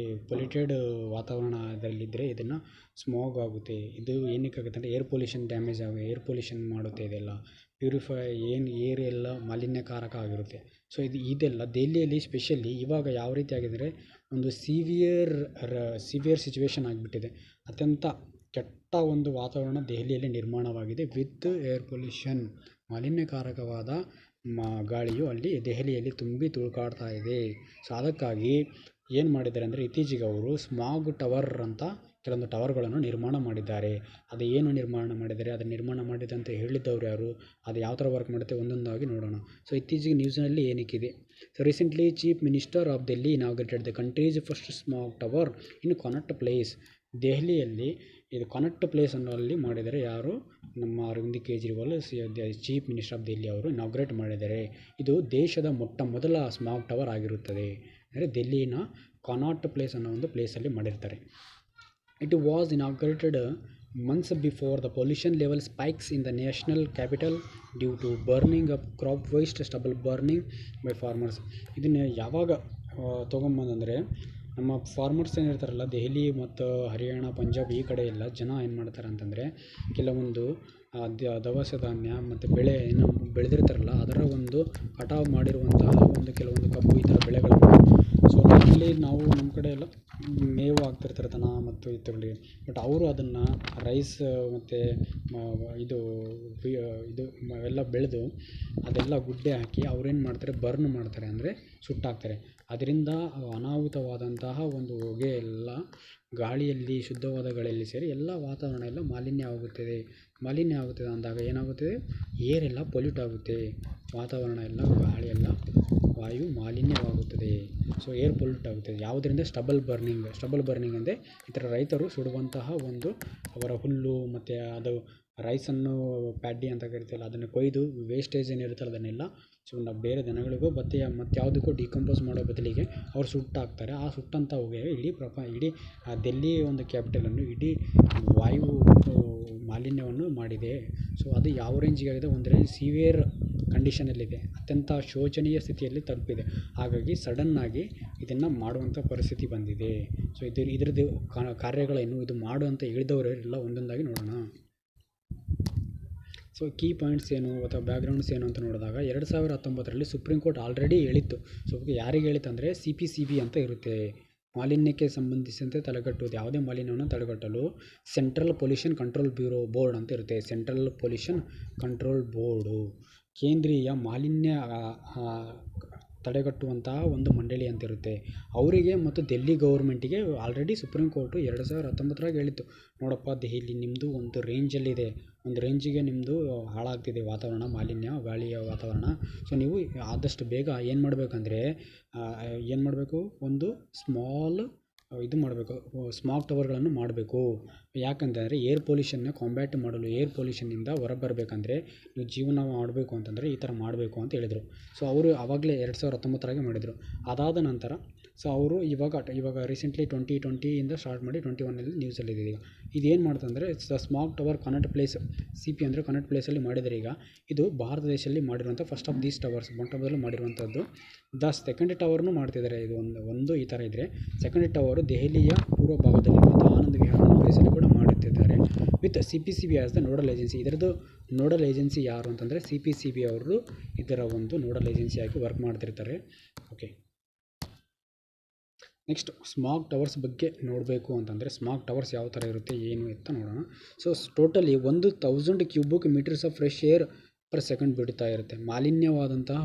polluted ವಾತಾವರಣದಲ್ಲಿದ್ದರೆ ಇದನ್ನು ಸ್ಮಾಗ್ ಆಗುತ್ತೆ. ಇದು ಏನಕ್ಕೆ ಆಗುತ್ತೆ ಅಂದರೆ ಏರ್ ಪೊಲ್ಯೂಷನ್ ಮಾಡುತ್ತೆ. ಇದೆಲ್ಲ ಪ್ಯೂರಿಫೈ ಏರ್ ಎಲ್ಲ ಮಾಲಿನ್ಯಕಾರಕ ಆಗಿರುತ್ತೆ. ಸೊ ಇದೆಲ್ಲ ದೆಹಲಿಯಲ್ಲಿ ಸ್ಪೆಷಲಿ ಇವಾಗ ಯಾವ ರೀತಿ ಆಗಿದೆ ಅಂದರೆ ಒಂದು ಸಿವಿಯರ್ ಸಿಚುವೇಶನ್ ಆಗಿಬಿಟ್ಟಿದೆ. ಅತ್ಯಂತ ಕೆಟ್ಟ ಒಂದು ವಾತಾವರಣ ದೆಹಲಿಯಲ್ಲಿ ನಿರ್ಮಾಣವಾಗಿದೆ ವಿತ್ ಏರ್ ಪೊಲ್ಯೂಷನ್. ಮಾಲಿನ್ಯಕಾರಕವಾದ ಗಾಳಿಯು ಅಲ್ಲಿ ದೆಹಲಿಯಲ್ಲಿ ತುಂಬಿ ತುಳುಕಾಡ್ತಾ ಇದೆ. ಸೊ ಅದಕ್ಕಾಗಿ ಏನು ಮಾಡಿದ್ದಾರೆ ಅಂದರೆ ಇತ್ತೀಚೆಗೆ ಅವರು ಸ್ಮಾಗ್ ಟವರ್ ಅಂತ ಕೆಲವೊಂದು ಟವರ್ಗಳನ್ನು ನಿರ್ಮಾಣ ಮಾಡಿದ್ದಾರೆ. ಅದು ಏನು ನಿರ್ಮಾಣ ಮಾಡಿದ್ದಾರೆ, ಅದನ್ನು ನಿರ್ಮಾಣ ಮಾಡಿದಂತೆ ಹೇಳಿದ್ದವರು ಯಾರು, ಅದು ಯಾವ ಥರ ವರ್ಕ್ ಮಾಡುತ್ತೆ ಒಂದೊಂದಾಗಿ ನೋಡೋಣ. ಸೊ ಇತ್ತೀಚೆಗೆ ನ್ಯೂಸ್ನಲ್ಲಿ ಏನಕ್ಕಿದೆ. So recently chief minister of Delhi inaugurated the country's first smog tower in Connaught Place. ದೆಹಲಿಯಲ್ಲಿ ಇದು ಕಾನಟ್ ಪ್ಲೇಸ್ ಅನ್ನೋಲ್ಲಿ ಮಾಡಿದರೆ ಯಾರು, ನಮ್ಮ Arvind Kejriwal chief minister of Delhi ಅವರು ಇನಾಗ್ರೇಟ್ ಮಾಡಿದ್ದಾರೆ. ಇದು ದೇಶದ ಮೊದಲ ಸ್ಮಾಗ್ ಟವರ್ ಆಗಿರುತ್ತದೆ. ಅಂದರೆ ದೆಲ್ಲಿನ ಕಾನಾಟ್ ಪ್ಲೇಸ್ ಅನ್ನೋ ಒಂದು ಪ್ಲೇಸಲ್ಲಿ ಮಾಡಿರ್ತಾರೆ. It was inaugurated months before the pollution level spikes in the national capital due to burning of crop waste, stubble burning by farmers. ಇದನ್ನು ಯಾವಾಗ ತೊಗೊಂಬಂದಂದರೆ ನಮ್ಮ ಫಾರ್ಮರ್ಸ್ ಏನಿರ್ತಾರಲ್ಲ ದೆಹಲಿ ಮತ್ತು ಹರಿಯಾಣ, ಪಂಜಾಬ್ ಈ ಕಡೆ ಎಲ್ಲ ಜನ ಏನು ಮಾಡ್ತಾರೆ ಅಂತಂದರೆ ಕೆಲವೊಂದು ದವಸ ಧಾನ್ಯ ಮತ್ತು ಬೆಳೆ ಏನು ಬೆಳೆದಿರ್ತಾರಲ್ಲ ಅದರ ಒಂದು ಕಟಾವು ಮಾಡಿರುವಂತಹ ಒಂದು ಕೆಲವೊಂದು ಕಬ್ಬು ಈ ಥರ ಬೆಳೆಗಳನ್ನು ಸೊ ಇಲ್ಲಿ ನಾವು ನಮ್ಮ ಕಡೆ ಎಲ್ಲ ಮೇವು ಹಾಕ್ತಿರ್ತಾರೆ ದನ ಮತ್ತು ಇತರಗಳಿಗೆ. ಬಟ್ ಅವರು ಅದನ್ನು ರೈಸ್ ಮತ್ತು ಇದು ಎಲ್ಲ ಬೆಳೆದು ಅದೆಲ್ಲ ಗುಡ್ಡೆ ಹಾಕಿ ಅವ್ರೇನು ಮಾಡ್ತಾರೆ, ಬರ್ನ್ ಮಾಡ್ತಾರೆ, ಅಂದರೆ ಸುಟ್ಟಾಕ್ತಾರೆ. ಅದರಿಂದ ಅನಾಹುತವಾದಂತಹ ಒಂದು ಹೊಗೆ ಎಲ್ಲ ಗಾಳಿಯಲ್ಲಿ, ಶುದ್ಧವಾದ ಗಾಳಿಯಲ್ಲಿ ಸೇರಿ ಎಲ್ಲ ವಾತಾವರಣ ಎಲ್ಲ ಮಾಲಿನ್ಯ ಆಗುತ್ತದೆ ಅಂದಾಗ ಏನಾಗುತ್ತದೆ, ಏರೆಲ್ಲ ಪೊಲ್ಯೂಟ್ ಆಗುತ್ತೆ, ವಾತಾವರಣ ಎಲ್ಲ ಗಾಳಿ ಎಲ್ಲ ವಾಯು ಮಾಲಿನ್ಯವಾಗುತ್ತದೆ. ಸೊ ಏರ್ ಪೊಲ್ಯೂಟ್ ಆಗುತ್ತದೆ. ಯಾವುದರಿಂದ? ಸ್ಟಬಲ್ ಬರ್ನಿಂಗ್ ಅಂದರೆ ಈ ಥರ ರೈತರು ಸುಡುವಂತಹ ಒಂದು ಅವರ ಹುಲ್ಲು ಮತ್ತು ಅದು ರೈಸನ್ನು ಪ್ಯಾಡಿ ಅಂತ ಕರಿತೀವಲ್ಲ ಅದನ್ನು ಕೊಯ್ದು ವೇಸ್ಟೇಜ್ ಏನಿರುತ್ತಲ್ಲ ಅದನ್ನೆಲ್ಲ ನಾವು ಬೇರೆ ದನಗಳಿಗೋ ಮತ್ತು ಯಾವುದಕ್ಕೋ ಡಿಕಂಪೋಸ್ ಮಾಡೋ ಬದಲಿಗೆ ಅವ್ರು ಸುಟ್ಟಾಕ್ತಾರೆ. ಆ ಸುಟ್ಟಂಥ ಹೊಗೆ ಇಡೀ ದಿಲ್ಲಿ ಒಂದು ಕ್ಯಾಪಿಟಲನ್ನು ಇಡೀ ವಾಯು ಮಾಲಿನ್ಯವನ್ನು ಮಾಡಿದೆ. ಸೊ ಅದು ಯಾವ ರೇಂಜಿಗೆ ಆಗಿದೆ, ಒಂದು ರೇಂಜ್ ಸಿವಿಯರ್ ಕಂಡೀಷನಲ್ಲಿದೆ, ಅತ್ಯಂತ ಶೋಚನೀಯ ಸ್ಥಿತಿಯಲ್ಲಿ ತಲುಪಿದೆ. ಹಾಗಾಗಿ ಸಡನ್ನಾಗಿ ಇದನ್ನು ಮಾಡುವಂಥ ಪರಿಸ್ಥಿತಿ ಬಂದಿದೆ. ಸೊ ಇದ್ರದ್ದು ಕಾರ್ಯಗಳೇನು, ಇದು ಮಾಡು ಅಂತ ಹೇಳಿದವರು ಎಲ್ಲ ಒಂದೊಂದಾಗಿ ನೋಡೋಣ. ಸೊ ಕೀ ಪಾಯಿಂಟ್ಸ್ ಏನು ಅಥವಾ ಬ್ಯಾಕ್ಗ್ರೌಂಡ್ಸ್ ಏನು ಅಂತ ನೋಡಿದಾಗ 2019ರಲ್ಲಿ ಸುಪ್ರೀಂ ಕೋರ್ಟ್ ಆಲ್ರೆಡಿ ಹೇಳಿತ್ತು. ಸೊ ಯಾರಿಗೆ ಹೇಳಿತ್ತು ಅಂದರೆ CPCB ಅಂತ ಇರುತ್ತೆ, ಮಾಲಿನ್ಯಕ್ಕೆ ಸಂಬಂಧಿಸಿದಂತೆ ತಡೆಗಟ್ಟುವುದು, ಯಾವುದೇ ಮಾಲಿನ್ಯವನ್ನು ತಡೆಗಟ್ಟಲು ಸೆಂಟ್ರಲ್ ಪೊಲ್ಯೂಷನ್ ಕಂಟ್ರೋಲ್ ಬೋರ್ಡ್ ಅಂತ ಇರುತ್ತೆ. ಸೆಂಟ್ರಲ್ ಪೊಲ್ಯೂಷನ್ ಕಂಟ್ರೋಲ್ ಬೋರ್ಡು ಕೇಂದ್ರೀಯ ಮಾಲಿನ್ಯ ತಡೆಗಟ್ಟುವಂತಹ ಒಂದು ಮಂಡಳಿ ಅಂತ ಇರುತ್ತೆ. ಅವರಿಗೆ ಮತ್ತು ದಿಲ್ಲಿ ಗೌರ್ಮೆಂಟಿಗೆ ಆಲ್ರೆಡಿ ಸುಪ್ರೀಂ ಕೋರ್ಟು 2019ರಾಗ ಹೇಳಿತ್ತು, ನೋಡಪ್ಪ ದೆಹಲಿ ನಿಮ್ಮದು ಒಂದು ರೇಂಜಲ್ಲಿದೆ, ಒಂದು ರೇಂಜಿಗೆ ನಿಮ್ಮದು ಹಾಳಾಗ್ತಿದೆ ವಾತಾವರಣ, ಮಾಲಿನ್ಯ, ಗಾಳಿಯ ವಾತಾವರಣ. ಸೊ ನೀವು ಆದಷ್ಟು ಬೇಗ ಏನು ಮಾಡಬೇಕು, ಒಂದು ಸ್ಮಾಗ್ ಟವರ್ಗಳನ್ನು ಮಾಡಬೇಕು. ಯಾಕಂತಂದರೆ ಏರ್ ಪೊಲ್ಯೂಷನ್ನ ಕಾಂಬ್ಯಾಟ್ ಮಾಡಲು, ಏರ್ ಪೊಲ್ಯೂಷನ್ನಿಂದ ಹೊರಬರಬೇಕಂದ್ರೆ ನೀವು ಜೀವನ ಮಾಡಬೇಕು ಅಂತಂದರೆ ಈ ಥರ ಮಾಡಬೇಕು ಅಂತ ಹೇಳಿದರು. ಸೊ ಅವರು ಆವಾಗಲೇ 2019ರಾಗೆ ಮಾಡಿದರು. ಅದಾದ ನಂತರ ಸೊ ಅವರು ಇವಾಗ ರೀಸೆಂಟ್ಲಿ 2020ಇಂದ ಸ್ಟಾರ್ಟ್ ಮಾಡಿ 21ನಲ್ಲಿ ನ್ಯೂಸಲ್ಲಿದೆ. ಈಗ ಇದೇನು ಮಾಡ್ತಂದರೆ smog tower Connaught Place, CP ಅಂದರೆ ಕನೆಕ್ಟ್ ಪ್ಲೇಸಲ್ಲಿ ಮಾಡಿದರೆ. ಈಗ ಇದು ಭಾರತ ದೇಶದಲ್ಲಿ ಮಾಡಿರುವಂಥ ಫಸ್ಟ್ ಆಫ್ ದೀಸ್ ಟವರ್ಸ್, ಮೊಟ್ಟಮೊದಲು ಮಾಡಿರುವಂಥದ್ದು. ಸೆಕೆಂಡ್ ಟವರ್ನು ಮಾಡ್ತಿದ್ದಾರೆ. ಇದು ಒಂದು ಈ ಥರ ಇದ್ದರೆ ಸೆಕೆಂಡ್ ಟವರು ದೆಹಲಿಯ ಪೂರ್ವ ಭಾಗದಲ್ಲಿರುವಂಥ ಆನಂದ್ ವಿಹಾರ ಅನ್ನೋ ಪ್ಲೇಸಲ್ಲಿ ಕೂಡ ಮಾಡುತ್ತಿದ್ದಾರೆ with CPCB as the nodal agency. ಇದರದ್ದು ನೋಡಲ್ ಏಜೆನ್ಸಿ ಯಾರು ಅಂತಂದರೆ CPCB ಅವರು ಇದರ ಒಂದು ನೋಡಲ್ ಏಜೆನ್ಸಿಯಾಗಿ ವರ್ಕ್ ಮಾಡ್ತಿರ್ತಾರೆ. ಓಕೆ, ನೆಕ್ಸ್ಟ್ ಸ್ಮಾಗ್ ಟವರ್ಸ್ ಬಗ್ಗೆ ನೋಡಬೇಕು ಅಂತಂದರೆ ಸ್ಮಾಗ್ ಟವರ್ಸ್ ಯಾವ ಥರ ಇರುತ್ತೆ ಏನು ಅಂತ ನೋಡೋಣ. So totally 1000 cubic metres of fresh air per second ಬಿಡ್ತಾ ಇರುತ್ತೆ. ಮಾಲಿನ್ಯವಾದಂತಹ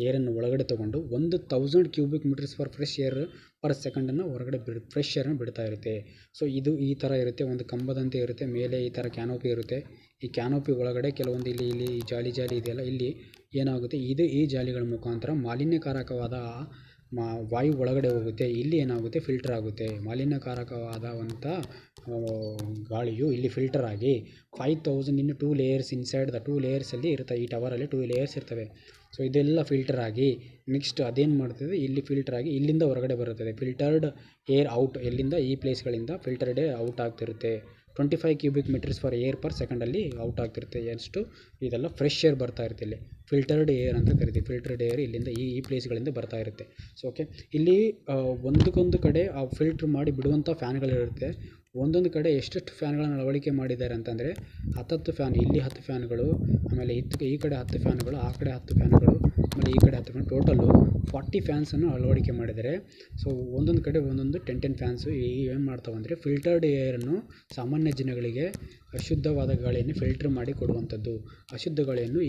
ಏರನ್ನು ಒಳಗಡೆ ತೊಗೊಂಡು 1000 cubic metres for fresh air per ಸೆಕೆಂಡನ್ನು ಹೊರಗಡೆ ಫ್ರೆಶ್ ಏರನ್ನು ಬಿಡ್ತಾ ಇರುತ್ತೆ. ಸೊ ಇದು ಈ ಥರ ಇರುತ್ತೆ, ಒಂದು ಕಂಬದಂತೆ ಇರುತ್ತೆ, ಮೇಲೆ ಈ ಥರ ಕ್ಯಾನೋಪಿ ಇರುತ್ತೆ. ಈ ಕ್ಯಾನೋಪಿ ಒಳಗಡೆ ಕೆಲವೊಂದು ಇಲ್ಲಿ ಜಾಲಿ ಇದೆಯಲ್ಲ, ಇಲ್ಲಿ ಏನಾಗುತ್ತೆ, ಈ ಜಾಲಿಗಳ ಮುಖಾಂತರ ಮಾಲಿನ್ಯಕಾರಕವಾದ ವಾಯು ಒಳಗಡೆ ಹೋಗುತ್ತೆ. ಇಲ್ಲಿ ಏನಾಗುತ್ತೆ, ಫಿಲ್ಟರ್ ಆಗುತ್ತೆ. ಮಾಲಿನ್ಯಕಾರಕವಾದಂಥ ಗಾಳಿಯು ಇಲ್ಲಿ ಫಿಲ್ಟರ್ ಆಗಿ 5000 ಇನ್ನು 2 ಲೇಯರ್ಸ್ ಇನ್ಸೈಡ್ ದ 2 ಲೇಯರ್ಸಲ್ಲಿ ಇರುತ್ತೆ. ಈ ಟವರಲ್ಲಿ 2 ಲೇಯರ್ಸ್ ಇರ್ತವೆ. ಸೊ ಇದೆಲ್ಲ ಫಿಲ್ಟರ್ ಆಗಿ ನೆಕ್ಸ್ಟ್ ಅದೇನು ಮಾಡ್ತದೆ, ಇಲ್ಲಿ ಫಿಲ್ಟರ್ ಆಗಿ ಇಲ್ಲಿಂದ ಹೊರಗಡೆ ಬರುತ್ತದೆ. ಫಿಲ್ಟರ್ಡ್ ಏರ್ ಔಟ್, ಎಲ್ಲಿಂದ ಈ ಪ್ಲೇಸ್ಗಳಿಂದ ಫಿಲ್ಟರ್ಡ್ ಏರ್ ಔಟ್ ಆಗ್ತಿರುತ್ತೆ. 25 cubic metres for air per ಸೆಕೆಂಡಲ್ಲಿ ಔಟ್ ಆಗ್ತಿರುತ್ತೆ. ಎಷ್ಟು ಇದೆಲ್ಲ ಫ್ರೆಶ್ ಏರ್ ಬರ್ತಾ ಇರುತ್ತೆ. ಇಲ್ಲಿ ಫಿಲ್ಟರ್ಡ್ ಏರ್ ಅಂತ ಕರಿತೀವಿ. ಫಿಲ್ಟರ್ಡ್ ಏರ್ ಇಲ್ಲಿಂದ ಈ ಪ್ಲೇಸ್ಗಳಿಂದ ಬರ್ತಾ ಇರುತ್ತೆ. ಸೊ ಓಕೆ, ಇಲ್ಲಿ ಒಂದಕ್ಕೊಂದು ಕಡೆ ಆ ಫಿಲ್ಟ್ರ್ ಮಾಡಿ ಬಿಡುವಂಥ ಫ್ಯಾನ್ಗಳಿರುತ್ತೆ. ಒಂದೊಂದು ಕಡೆ ಎಷ್ಟೆಷ್ಟು ಫ್ಯಾನ್ಗಳನ್ನು ಅಳವಡಿಕೆ ಮಾಡಿದ್ದಾರೆ ಅಂತಂದರೆ 10 ಫ್ಯಾನ್, ಇಲ್ಲಿ 10 ಫ್ಯಾನ್ಗಳು, ಆಮೇಲೆ ಈ ಕಡೆ 10 ಫ್ಯಾನ್ಗಳು, ಆ ಕಡೆ 10 ಫ್ಯಾನ್ಗಳು, ಆಮೇಲೆ ಈ ಕಡೆ 10 ಫ್ಯಾನ್, ಟೋಟಲ್ಲು 40 ಫ್ಯಾನ್ಸನ್ನು ಅಳವಡಿಕೆ ಮಾಡಿದ್ದಾರೆ. ಸೊ ಒಂದೊಂದು ಕಡೆ ಒಂದೊಂದು 10 ಫ್ಯಾನ್ಸು ಏನು ಮಾಡ್ತಾವೆ ಅಂದರೆ ಫಿಲ್ಟರ್ಡ್ ಏರನ್ನು ಸಾಮಾನ್ಯ ಜನಗಳಿಗೆ ಅಶುದ್ಧವಾದ ಗಾಳಿಯನ್ನು ಫಿಲ್ಟ್ರ್ ಮಾಡಿ ಕೊಡುವಂಥದ್ದು. ಅಶುದ್ಧ ಗಾಳಿಯನ್ನು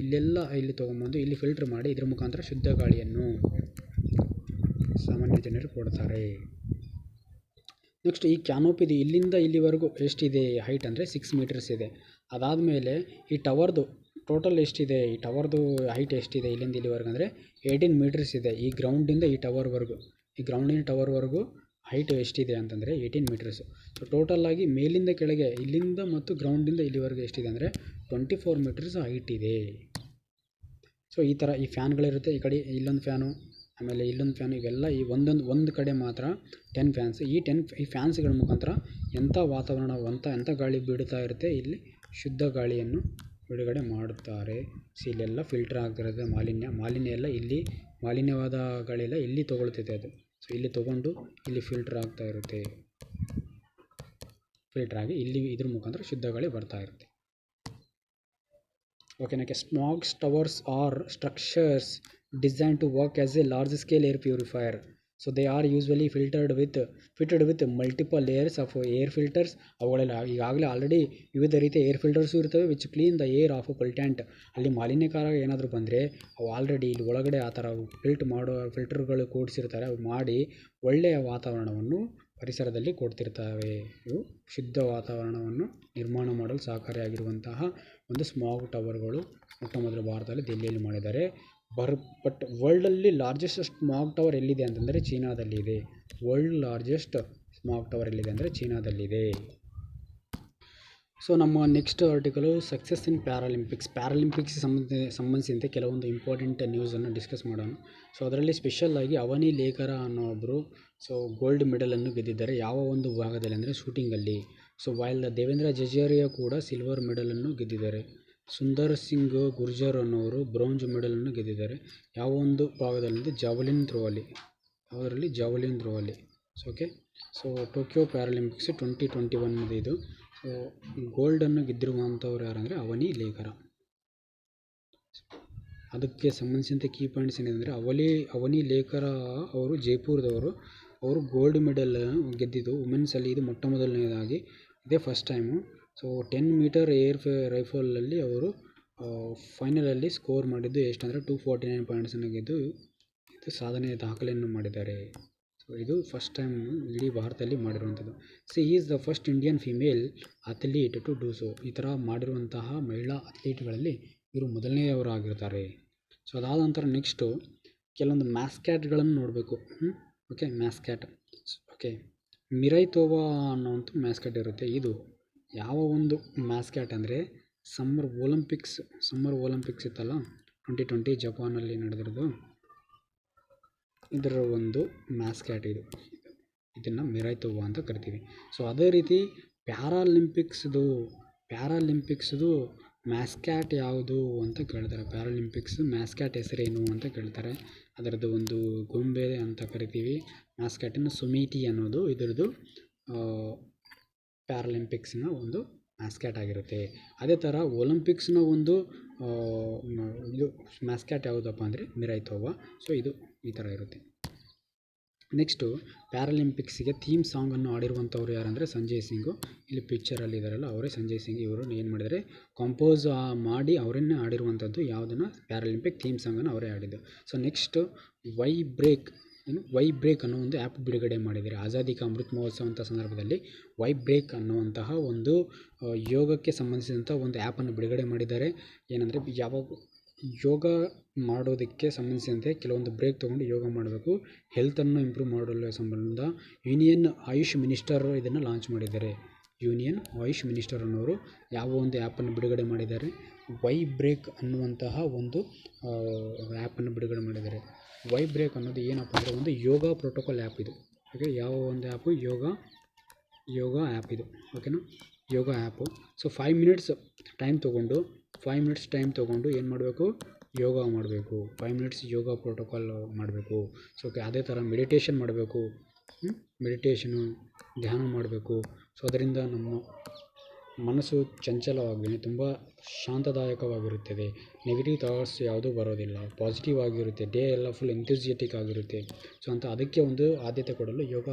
ಇಲ್ಲಿ ತೊಗೊಂಬಂದು ಇಲ್ಲಿ ಫಿಲ್ಟ್ರ್ ಮಾಡಿ ಇದ್ರ ಮುಖಾಂತರ ಶುದ್ಧ ಗಾಳಿಯನ್ನು ಸಾಮಾನ್ಯ ಜನರು ಕೊಡ್ತಾರೆ. ನೆಕ್ಸ್ಟ್ ಈ ಕ್ಯಾನೋಪಿದು ಇಲ್ಲಿಂದ ಇಲ್ಲಿವರೆಗೂ ಎಷ್ಟಿದೆ ಹೈಟ್ ಅಂದರೆ 6 ಮೀಟರ್ಸ್ ಇದೆ. ಅದಾದಮೇಲೆ ಈ ಟವರ್ದು ಟೋಟಲ್ ಎಷ್ಟಿದೆ, ಈ ಟವರ್ದು ಹೈಟ್ ಎಷ್ಟಿದೆ ಇಲ್ಲಿಂದ ಇಲ್ಲಿವರೆಗೂ ಅಂದರೆ 18 ಮೀಟರ್ಸ್ ಇದೆ. ಈ ಗ್ರೌಂಡಿಂದ ಈ ಟವರ್ವರೆಗೂ, ಈ ಗ್ರೌಂಡಿನ ಟವರ್ವರೆಗೂ ಹೈಟ್ ಎಷ್ಟಿದೆ ಅಂತಂದರೆ 18 ಮೀಟರ್ಸು. ಸೊ ಟೋಟಲಾಗಿ ಮೇಲಿಂದ ಕೆಳಗೆ, ಇಲ್ಲಿಂದ ಮತ್ತು ಗ್ರೌಂಡಿಂದ ಇಲ್ಲಿವರೆಗೂ ಎಷ್ಟಿದೆ ಅಂದರೆ 24 ಮೀಟರ್ಸ್ ಹೈಟ್ ಇದೆ. ಸೊ ಈ ಥರ ಈ ಫ್ಯಾನ್ಗಳಿರುತ್ತೆ. ಈ ಕಡೆ ಇಲ್ಲೊಂದು ಫ್ಯಾನು, ಆಮೇಲೆ ಇಲ್ಲೊಂದು ಫ್ಯಾನ್, ಇವೆಲ್ಲ ಈ ಒಂದು ಕಡೆ ಮಾತ್ರ 10 ಫ್ಯಾನ್ಸ್. ಈ ಫ್ಯಾನ್ಸ್ಗಳ ಮುಖಾಂತರ ಎಂಥ ವಾತಾವರಣ, ಎಂಥ ಗಾಳಿ ಬಿಡ್ತಾ ಇರುತ್ತೆ, ಇಲ್ಲಿ ಶುದ್ಧ ಗಾಳಿಯನ್ನು ಬಿಡುಗಡೆ ಮಾಡುತ್ತಾರೆ. ಸೊ ಇಲ್ಲೆಲ್ಲ ಫಿಲ್ಟರ್ ಆಗ್ತಿರುತ್ತೆ. ಮಾಲಿನ್ಯ ಎಲ್ಲ ಇಲ್ಲಿ, ಮಾಲಿನ್ಯವಾದ ಗಾಳಿ ಎಲ್ಲ ಇಲ್ಲಿ ತೊಗೊಳ್ತೈತೆ ಅದು. ಸೊ ಇಲ್ಲಿ ತೊಗೊಂಡು ಇಲ್ಲಿ ಫಿಲ್ಟರ್ ಆಗ್ತಾ ಇರುತ್ತೆ. ಫಿಲ್ಟರ್ ಆಗಿ ಇಲ್ಲಿ ಇದ್ರ ಮುಖಾಂತರ ಶುದ್ಧ ಗಾಳಿ ಬರ್ತಾ ಇರುತ್ತೆ. Okay, next smog towers are structures designed to work as a large scale air purifier. So they are usually fitted with multiple layers of air filters. ಅವುಗಳೆಲ್ಲ ಈಗಾಗಲೇ ಆಲ್ರೆಡಿ ವಿವಿಧ ರೀತಿಯ ಏರ್ ಫಿಲ್ಟರ್ಸು ಇರ್ತವೆ, which clean the air of pollutant. ಅಲ್ಲಿ ಮಾಲಿನ್ಯಕಾರಕ ಏನಾದರೂ ಬಂದರೆ ಅವು ಆಲ್ರೆಡಿ ಇಲ್ಲಿ ಒಳಗಡೆ ಆ ಥರ ಫಿಲ್ಟರ್ಗಳು ಕೂಡಿಸಿರ್ತಾರೆ. ಅವು ಮಾಡಿ ಒಳ್ಳೆಯ ವಾತಾವರಣವನ್ನು ಪರಿಸರದಲ್ಲಿ ಕೊಡ್ತಿರ್ತವೆ. ಇವು ಶುದ್ಧ ವಾತಾವರಣವನ್ನು ನಿರ್ಮಾಣ ಮಾಡಲು ಸಹಕಾರಿಯಾಗಿರುವಂತಹ ಒಂದು ಸ್ಮಾಗ್ ಟವರ್ಗಳು ಮೊಟ್ಟಮೊದಲು ಭಾರತದಲ್ಲಿ ದಿಲ್ಲಿಯಲ್ಲಿ ಮಾಡಿದ್ದಾರೆ. ಬಟ್ ವರ್ಲ್ಡಲ್ಲಿ ಲಾರ್ಜೆಸ್ಟ್ ಸ್ಮಾಗ್ ಟವರ್ ಎಲ್ಲಿದೆ ಅಂತಂದರೆ ಚೀನಾದಲ್ಲಿದೆ. ವರ್ಲ್ಡ್ ಲಾರ್ಜೆಸ್ಟ್ ಸ್ಮಾಗ್ ಟವರ್ ಎಲ್ಲಿದೆ ಅಂದರೆ ಚೀನಾದಲ್ಲಿದೆ. ಸೊ ನಮ್ಮ next article success in Paralympics ಸಂಬಂಧಿಸಿದಂತೆ ಕೆಲವೊಂದು ಇಂಪಾರ್ಟೆಂಟ್ ನ್ಯೂಸನ್ನು ಡಿಸ್ಕಸ್ ಮಾಡೋಣ. ಸೊ ಅದರಲ್ಲಿ ಸ್ಪೆಷಲ್ಲಾಗಿ ಅವನಿ ಲೇಖರ ಅನ್ನೋ ಒಬ್ಬರು ಗೋಲ್ಡ್ ಮೆಡಲನ್ನು ಗೆದ್ದಿದ್ದಾರೆ. ಯಾವ ಒಂದು ವಿಭಾಗದಲ್ಲಿ ಅಂದರೆ ಶೂಟಿಂಗಲ್ಲಿ. ಸೊ ವೈಲ್ ದೇವೇಂದ್ರ ಜಜೇರಿಯಾ ಕೂಡ ಸಿಲ್ವರ್ ಮೆಡಲನ್ನು ಗೆದ್ದಿದ್ದಾರೆ. ಸುಂದರ್ ಸಿಂಗ್ ಗುರ್ಜರ್ ಅನ್ನೋರು ಬ್ರೋಂಜ್ ಮೆಡಲನ್ನು ಗೆದ್ದಿದ್ದಾರೆ. ಯಾವ ಒಂದು ಭಾಗದಲ್ಲಿ ಅಂದರೆ ಜಾವಲಿನ್ ಥ್ರೋವಲ್ಲಿ. ಯಾವುದರಲ್ಲಿ? ಜಾವಲಿನ್ ಥ್ರೋವಲ್ಲಿ. ಓಕೆ. ಸೊ ಟೋಕಿಯೋ ಪ್ಯಾರಾಲಿಂಪಿಕ್ಸ್ 2021 ಇದು. ಸೊ ಗೋಲ್ಡನ್ನು ಗೆದ್ದಿರುವಂಥವ್ರು ಯಾರಂದರೆ ಅವನಿ ಲೇಖರ. ಅದಕ್ಕೆ ಸಂಬಂಧಿಸಿದಂತೆ ಕೀ ಪಾಯಿಂಟ್ಸ್ ಏನಿದೆ ಅವನಿ ಲೇಖರ ಅವರು ಜೈಪುರದವರು. ಅವರು ಗೋಲ್ಡ್ ಮೆಡಲ್ ಗೆದ್ದಿದ್ದು ವುಮೆನ್ಸಲ್ಲಿ ಇದು ಮೊಟ್ಟ ಮೊದಲನೇದಾಗಿ, ಇದೇ first time. So 10 metre air ರೈಫಲಲ್ಲಿ ಅವರು ಫೈನಲಲ್ಲಿ ಸ್ಕೋರ್ ಮಾಡಿದ್ದು ಎಷ್ಟಂದರೆ 249 ಪಾಯಿಂಟ್ಸನ್ನು ಗೆದ್ದು ಇದು ಸಾಧನೆಯ ದಾಖಲೆಯನ್ನು ಮಾಡಿದ್ದಾರೆ. ಸೊ ಇದು ಫಸ್ಟ್ ಟೈಮ್ ಇಡೀ ಭಾರತದಲ್ಲಿ ಮಾಡಿರುವಂಥದ್ದು. Is the first Indian female athlete to do so. ಈ ಥರ ಮಾಡಿರುವಂತಹ ಮಹಿಳಾ ಅಥ್ಲೀಟ್ಗಳಲ್ಲಿ ಇವರು ಮೊದಲನೆಯವರು ಆಗಿರ್ತಾರೆ. ಸೊ ಅದಾದ ನಂತರ ನೆಕ್ಸ್ಟು ಕೆಲವೊಂದು ಮ್ಯಾಸ್ಕ್ಯಾಟ್ಗಳನ್ನು ನೋಡಬೇಕು. ಓಕೆ, ಮ್ಯಾಸ್ಕ್ಯಾಟ್. ಓಕೆ, ಮಿರೈತೋವಾ ಅನ್ನೋವಂಥ ಮ್ಯಾಸ್ಕ್ಯಾಟ್ ಇರುತ್ತೆ. ಇದು ಯಾವ ಒಂದು ಮ್ಯಾಸ್ಕ್ಯಾಟ್ ಅಂದರೆ ಸಮ್ಮರ್ ಒಲಿಂಪಿಕ್ಸ್ ಇತ್ತಲ್ಲ 2020 ಜಪಾನಲ್ಲಿ ನಡೆದಿರೋದು, ಇದರ ಒಂದು ಮ್ಯಾಸ್ಕ್ಯಾಟ್ ಇದನ್ನು ಮಿರೈತೋವಾ ಅಂತ ಕರಿತೀವಿ. ಸೊ ಅದೇ ರೀತಿ ಪ್ಯಾರಾಲಿಂಪಿಕ್ಸ್ದು ಮ್ಯಾಸ್ಕ್ಯಾಟ್ ಯಾವುದು ಅಂತ ಕೇಳ್ತಾರೆ. ಪ್ಯಾರಾಲಿಂಪಿಕ್ಸ್ ಮ್ಯಾಸ್ಕ್ಯಾಟ್ ಹೆಸರೇನು ಅಂತ ಕೇಳ್ತಾರೆ. ಅದರದ್ದು ಒಂದು ಗೊಂಬೆ ಅಂತ ಕರಿತೀವಿ ಮ್ಯಾಸ್ಕ್ಯಾಟನ್ನು. ಸುಮೀಟಿ ಅನ್ನೋದು ಇದರದ್ದು ಪ್ಯಾರಾಲಿಂಪಿಕ್ಸ್ನ ಒಂದು ಮ್ಯಾಸ್ಕ್ಯಾಟ್ ಆಗಿರುತ್ತೆ. ಅದೇ ಥರ ಒಲಿಂಪಿಕ್ಸ್ನ ಒಂದು ಇದು ಮ್ಯಾಸ್ಕ್ಯಾಟ್ ಯಾವುದಪ್ಪ ಅಂದರೆ ಮಿರೈತೋವಾ. ಸೊ ಇದು ಈ ಥರ ಇರುತ್ತೆ. ನೆಕ್ಸ್ಟು ಪ್ಯಾರಾಲಿಂಪಿಕ್ಸಿಗೆ ಥೀಮ್ ಸಾಂಗನ್ನು ಆಡಿರುವಂಥವ್ರು ಯಾರಂದರೆ ಸಂಜಯ್ ಸಿಂಗು. ಇಲ್ಲಿ ಪಿಕ್ಚರಲ್ಲಿ ಇದ್ದಾರಲ್ಲ ಅವರೇ ಸಂಜಯ್ ಸಿಂಗ್. ಇವರು ಏನು ಮಾಡಿದರೆ ಕಂಪೋಸ್ ಮಾಡಿ ಅವರನ್ನೇ ಆಡಿರುವಂಥದ್ದು ಯಾವುದನ್ನು ಪ್ಯಾರಾಲಿಂಪಿಕ್ ಥೀಮ್ ಸಾಂಗನ್ನು ಅವರೇ ಆಡಿದ್ದು. ಸೊ ನೆಕ್ಸ್ಟು ವೈ ಬ್ರೇಕ್ ಅನ್ನೋ ಒಂದು ಆ್ಯಪ್ ಬಿಡುಗಡೆ ಮಾಡಿದ್ದಾರೆ. ಆಜಾದಿ ಕಾ ಅಮೃತ್ ಮಹೋತ್ಸವ ಅಂತ ಸಂದರ್ಭದಲ್ಲಿ ವೈ ಬ್ರೇಕ್ ಅನ್ನುವಂತಹ ಒಂದು ಯೋಗಕ್ಕೆ ಸಂಬಂಧಿಸಿದಂಥ ಒಂದು ಆ್ಯಪನ್ನು ಬಿಡುಗಡೆ ಮಾಡಿದ್ದಾರೆ. ಏನಂದರೆ ಯೋಗ ಮಾಡೋದಕ್ಕೆ ಸಂಬಂಧಿಸಿದಂತೆ ಕೆಲವೊಂದು ಬ್ರೇಕ್ ತೊಗೊಂಡು ಯೋಗ ಮಾಡಬೇಕು, ಹೆಲ್ತನ್ನು ಇಂಪ್ರೂವ್ ಮಾಡಲು ಸಂಬಂಧ ಯೂನಿಯನ್ ಆಯುಷ್ ಮಿನಿಸ್ಟರ್ ಇದನ್ನು ಲಾಂಚ್ ಮಾಡಿದ್ದಾರೆ. ಯೂನಿಯನ್ ಆಯುಷ್ ಮಿನಿಸ್ಟರ್ ಅನ್ನೋರು ಯಾವ ಒಂದು ಆ್ಯಪನ್ನು ಬಿಡುಗಡೆ ಮಾಡಿದ್ದಾರೆ, ವೈ ಬ್ರೇಕ್ ಅನ್ನುವಂತಹ ಒಂದು ಆ್ಯಪನ್ನು ಬಿಡುಗಡೆ ಮಾಡಿದ್ದಾರೆ. ವೈ ಬ್ರೇಕ್ ಅನ್ನೋದು ಏನಪ್ಪ ಅಂದರೆ ಒಂದು ಯೋಗ ಪ್ರೋಟೋಕಾಲ್ ಆ್ಯಪ್ ಇದು. ಓಕೆ, ಯಾವ ಒಂದು ಆ್ಯಪು? ಯೋಗ ಆ್ಯಪ್ ಇದು. ಓಕೆನಾ, ಯೋಗ ಆ್ಯಪು. ಸೊ 5 ಮಿನಿಟ್ಸ್ ಟೈಮ್ ತೊಗೊಂಡು ಏನು ಮಾಡಬೇಕು? ಯೋಗ ಮಾಡಬೇಕು. 5 ಮಿನಿಟ್ಸ್ ಯೋಗ ಪ್ರೋಟೋಕಾಲ್ ಮಾಡಬೇಕು. ಸೊ ಓಕೆ, ಅದೇ ಥರ ಮೆಡಿಟೇಷನ್ ಮಾಡಬೇಕು. ಮೆಡಿಟೇಷನು, ಧ್ಯಾನ ಮಾಡಬೇಕು. ಸೊ ಅದರಿಂದ ನಮ್ಮ ಮನಸ್ಸು ಚಂಚಲವಾಗಿ ತುಂಬ ಶಾಂತದಾಯಕವಾಗಿರುತ್ತದೆ. ನೆಗೆಟಿವ್ ಥಾಟ್ಸ್ ಯಾವುದೂ ಬರೋದಿಲ್ಲ, ಪಾಸಿಟಿವ್ ಆಗಿರುತ್ತೆ. ಡೇ ಎಲ್ಲ ಫುಲ್ ಎಂಥೂಸಿಯಾಟಿಕ್ ಆಗಿರುತ್ತೆ. ಸೊ ಅದಕ್ಕೆ ಒಂದು ಆದ್ಯತೆ ಕೊಡಲು ಯೋಗ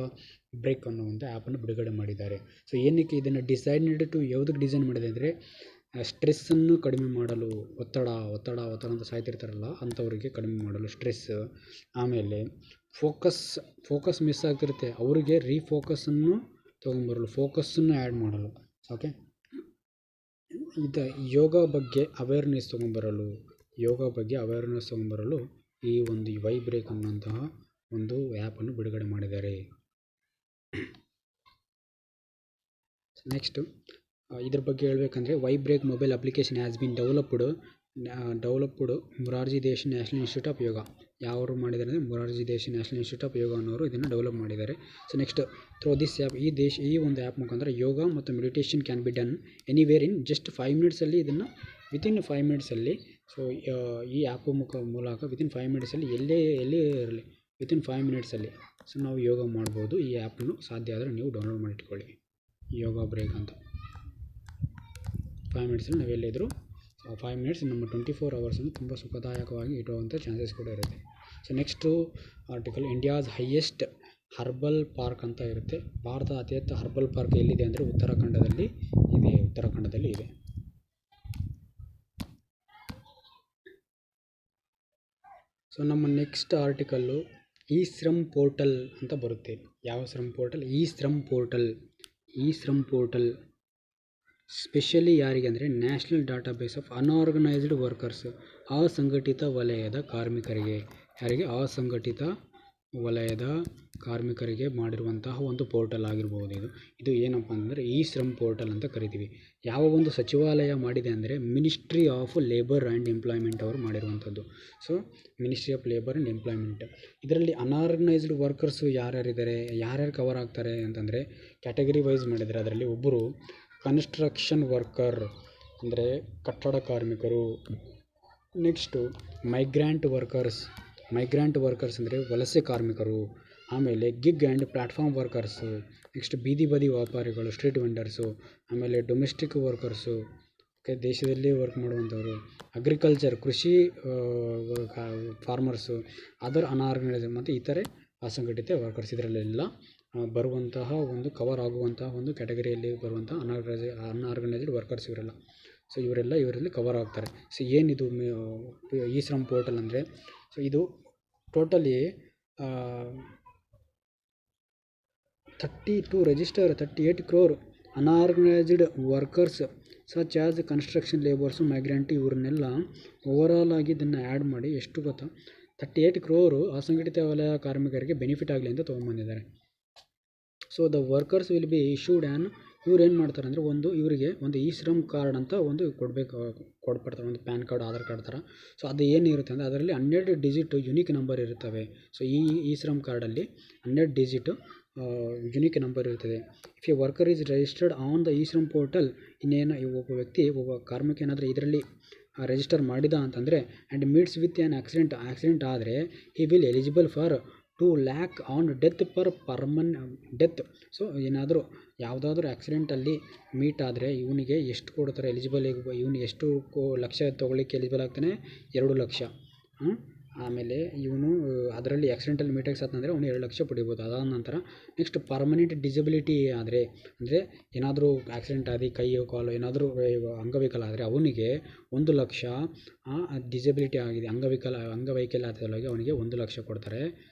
ಬ್ರೇಕ್ ಅನ್ನೋ ಒಂದು ಆ್ಯಪನ್ನು ಬಿಡುಗಡೆ ಮಾಡಿದ್ದಾರೆ. ಸೊ ಏನಕ್ಕೆ ಇದನ್ನು ಯಾವುದಕ್ಕೆ ಡಿಸೈನ್ ಮಾಡಿದೆ ಅಂದರೆ ಸ್ಟ್ರೆಸ್ಸನ್ನು ಕಡಿಮೆ ಮಾಡಲು, ಒತ್ತಡ ಅಂತ ಸಾಯ್ತಿರ್ತಾರಲ್ಲ ಅಂಥವರಿಗೆ ಕಡಿಮೆ ಮಾಡಲು ಸ್ಟ್ರೆಸ್. ಆಮೇಲೆ ಫೋಕಸ್ ಮಿಸ್ ಆಗ್ತಿರುತ್ತೆ ಅವರಿಗೆ ರೀಫೋಕಸನ್ನು ತೊಗೊಂಬರಲು, ಫೋಕಸ್ಸನ್ನು ಆ್ಯಡ್ ಮಾಡಲು. ಓಕೆ, ಯೋಗ ಬಗ್ಗೆ ಅವೇರ್ನೆಸ್ ತೊಗೊಂಬರಲು ಈ ಒಂದು ವೈ ಬ್ರೇಕ್ ಅನ್ನೋಂತಹ ಒಂದು ಆ್ಯಪನ್ನು ಬಿಡುಗಡೆ ಮಾಡಿದ್ದಾರೆ. ನೆಕ್ಸ್ಟು ಇದ್ರ ಬಗ್ಗೆ ಹೇಳಬೇಕಂದ್ರೆ Y break mobile application has been developed Morarji Desai National Institute of Yoga. ಯಾರು ಮಾಡಿದ್ದಾರೆ ಅಂದರೆ Morarji Desai National Institute of Yoga ಅನ್ನೋರು ಇದನ್ನು ಡೆವಲಪ್ ಮಾಡಿದ್ದಾರೆ. So next through this app ಈ ಒಂದು ಆ್ಯಪ್ ಮುಖಾಂತರ ಯೋಗ ಮತ್ತು meditation can be done anywhere in just 5 ಮಿನಿಟ್ಸಲ್ಲಿ ಇದನ್ನು ವಿತಿನ್ 5 ಮಿನಿಟ್ಸಲ್ಲಿ. ಸೊ ಈ ಆ್ಯಪ್ ಮೂಲಕ ವಿತಿನ್ 5 ಮಿನಿಟ್ಸಲ್ಲಿ ಎಲ್ಲೇ ಇರಲಿ ವಿತಿನ್ 5 ಮಿನಿಟ್ಸಲ್ಲಿ ಸೊ ನಾವು ಯೋಗ ಮಾಡ್ಬೋದು. ಈ ಆ್ಯಪನ್ನು ಸಾಧ್ಯ ಆದರೆ ನೀವು ಡೌನ್ಲೋಡ್ ಮಾಡಿಟ್ಕೊಳ್ಳಿ, ಯೋಗ ಬ್ರೇಕ್ ಅಂತ. 5 ಮಿನಿಟ್ಸಲ್ಲಿ ನಾವೆಲ್ಲಿದ್ದರೂ 5 ಮಿನಿಟ್ಸ್ ನಮ್ಮ 24 ಅವರ್ಸನ್ನು ತುಂಬ ಸುಖದಾಯಕವಾಗಿ ಇಡುವಂಥ ಚಾನ್ಸಸ್ ಕೂಡ ಇರುತ್ತೆ. So next article India's highest herbal park ಅಂತ ಇರುತ್ತೆ. ಭಾರತದ ಅತಿ ಹೆಚ್ಚು ಹರ್ಬಲ್ ಪಾರ್ಕ್ ಎಲ್ಲಿದೆ ಅಂದರೆ ಉತ್ತರಾಖಂಡದಲ್ಲಿ ಇದೆ. ಸೊ ನಮ್ಮ next article E Shram portal ಅಂತ ಬರುತ್ತೆ. ಯಾವ Shram portal? E Shram portal specially ಯಾರಿಗೆ ಅಂದರೆ national database of unorganised workers, ಅಸಂಘಟಿತ ವಲಯದ ಕಾರ್ಮಿಕರಿಗೆ. ಯಾರಿಗೆ? ಅಸಂಘಟಿತ ವಲಯದ ಕಾರ್ಮಿಕರಿಗೆ ಮಾಡಿರುವಂತಹ ಒಂದು ಪೋರ್ಟಲ್ ಆಗಿರ್ಬೋದು. ಇದು ಏನಪ್ಪ ಅಂದರೆ ಇ ಶ್ರಮ್ ಪೋರ್ಟಲ್ ಅಂತ ಕರಿತೀವಿ. ಯಾವ ಒಂದು ಸಚಿವಾಲಯ ಮಾಡಿದೆ ಅಂದರೆ ministry of labour and employment ಅವರು ಮಾಡಿರುವಂಥದ್ದು. So ministry of labour and employment. ಇದರಲ್ಲಿ ಅನ್ಆರ್ಗನೈಸ್ಡ್ ವರ್ಕರ್ಸು ಯಾರ್ಯಾರಿದ್ದಾರೆ, ಯಾರ್ಯಾರು ಕವರ್ ಆಗ್ತಾರೆ ಅಂತಂದರೆ ಕ್ಯಾಟಗರಿ ವೈಸ್ ಮಾಡಿದ್ದಾರೆ. ಅದರಲ್ಲಿ ಒಬ್ಬರು ಕನ್ಸ್ಟ್ರಕ್ಷನ್ ವರ್ಕರ್ ಅಂದರೆ ಕಟ್ಟಡ ಕಾರ್ಮಿಕರು. ನೆಕ್ಸ್ಟು ಮೈಗ್ರ್ಯಾಂಟ್ ವರ್ಕರ್ಸ್ ಅಂದರೆ ವಲಸೆ ಕಾರ್ಮಿಕರು. ಆಮೇಲೆ gig and platform workers. Next ಬೀದಿ ಬದಿ ವ್ಯಾಪಾರಿಗಳು, ಸ್ಟ್ರೀಟ್ ವೆಂಡರ್ಸು. ಆಮೇಲೆ ಡೊಮೆಸ್ಟಿಕ್ ವರ್ಕರ್ಸು, ದೇಶದಲ್ಲಿ ವರ್ಕ್ ಮಾಡುವಂಥವ್ರು. ಅಗ್ರಿಕಲ್ಚರ್, ಕೃಷಿ ಫಾರ್ಮರ್ಸು. ಅದರ್ ಅನ್ಆರ್ಗನೈಸ್ಡ್ ಮತ್ತು ಇತರೆ ಅಸಂಘಟಿತ ವರ್ಕರ್ಸ್. ಇದರಲ್ಲೆಲ್ಲ ಬರುವಂತಹ ಒಂದು ಕವರ್ ಆಗುವಂತಹ ಒಂದು ಕ್ಯಾಟಗರಿಯಲ್ಲಿ ಬರುವಂತಹ ಅನ್ಆರ್ಗನೈಸ್ಡ್ ವರ್ಕರ್ಸ್ ಇವರೆಲ್ಲ. ಸೊ ಇವರಲ್ಲಿ ಕವರ್ ಆಗ್ತಾರೆ. ಸೊ ಏನಿದು ಇ ಶ್ರಮ್ ಪೋರ್ಟಲ್ ಅಂದರೆ, ಸೊ ಇದು totally 38 crore unorganised workers such as construction labours, migrant ಇವ್ರನ್ನೆಲ್ಲ ಓವರಾಲ್ ಆಗಿ ಇದನ್ನು ಆ್ಯಡ್ ಮಾಡಿ ಎಷ್ಟು ಗೊತ್ತಾ 38 crore ಅಸಂಘಟಿತ ವಲಯ ಕಾರ್ಮಿಕರಿಗೆ ಬೆನಿಫಿಟ್ ಆಗಲಿ ಅಂತ ತೊಗೊಂಬಂದಿದ್ದಾರೆ. So the workers will be issued ಇವ್ರು ಏನು ಮಾಡ್ತಾರೆ ಅಂದರೆ ಇವರಿಗೆ ಒಂದು ಇ ಶ್ರಮ್ ಕಾರ್ಡ್ ಅಂತ ಒಂದು ಕೊಡ್ಬಿಡ್ತಾರೆ, ಒಂದು ಪ್ಯಾನ್ ಕಾರ್ಡ್, ಆಧಾರ್ ಕಾರ್ಡ್ ಥರ. ಸೊ ಅದು ಏನಿರುತ್ತೆ ಅಂದರೆ ಅದರಲ್ಲಿ 12 ಡಿಜಿಟ್ ಯುನಿಕ್ ನಂಬರ್ ಇರುತ್ತವೆ. ಸೊ ಈ ಶ್ರಮ್ ಕಾರ್ಡಲ್ಲಿ 12 ಡಿಜಿಟ್ ಯುನಿಕ್ ನಂಬರ್ ಇರ್ತದೆ. If a worker is registered on the e Shram portal, ಒಬ್ಬ ಕಾರ್ಮಿಕ ಏನಾದರೂ ಇದರಲ್ಲಿ ರಿಜಿಸ್ಟರ್ ಮಾಡಿದ ಅಂತಂದರೆ and meets with an accident ಆದರೆ he will eligible for 2 lakh on death death. So ಏನಾದರೂ ಯಾವುದಾದ್ರೂ ಆಕ್ಸಿಡೆಂಟಲ್ಲಿ ಮೀಟ್ ಆದರೆ ಇವನಿಗೆ ಎಷ್ಟು ಕೊಡ್ತಾರೆ ಎಲಿಜಿಬಲ್, ಇವನು ಎಷ್ಟು ಲಕ್ಷ ತೊಗೊಳ್ಳಿಕ್ಕೆ ಎಲಿಜಿಬಲ್ ಆಗ್ತಾನೆ, 2 ಲಕ್ಷ. ಆಮೇಲೆ ಇವನು ಅದರಲ್ಲಿ ಆಕ್ಸಿಡೆಂಟಲ್ಲಿ ಮೀಟಾಗಿ ಸತ್ತಂದರೆ ಅವನು 2 ಲಕ್ಷ ಪಡಿಬೋದು. ಅದಾದ ನಂತರ ನೆಕ್ಸ್ಟ್ ಪರ್ಮನೆಂಟ್ ಡಿಸಬಿಲಿಟಿ ಆದರೆ, ಅಂದರೆ ಏನಾದರೂ ಆಕ್ಸಿಡೆಂಟ್ ಆಗಿ ಕೈ ಕಾಲು ಏನಾದರೂ ಅಂಗವಿಕಲ ಆದರೆ ಅವನಿಗೆ 1 ಲಕ್ಷ. ಡಿಸಬಿಲಿಟಿ ಆಗಿದೆ, ಅಂಗವೈಕಲ್ಯ ಆದವರಿಗೆ ಅವನಿಗೆ 1 ಲಕ್ಷ ಕೊಡ್ತಾರೆ.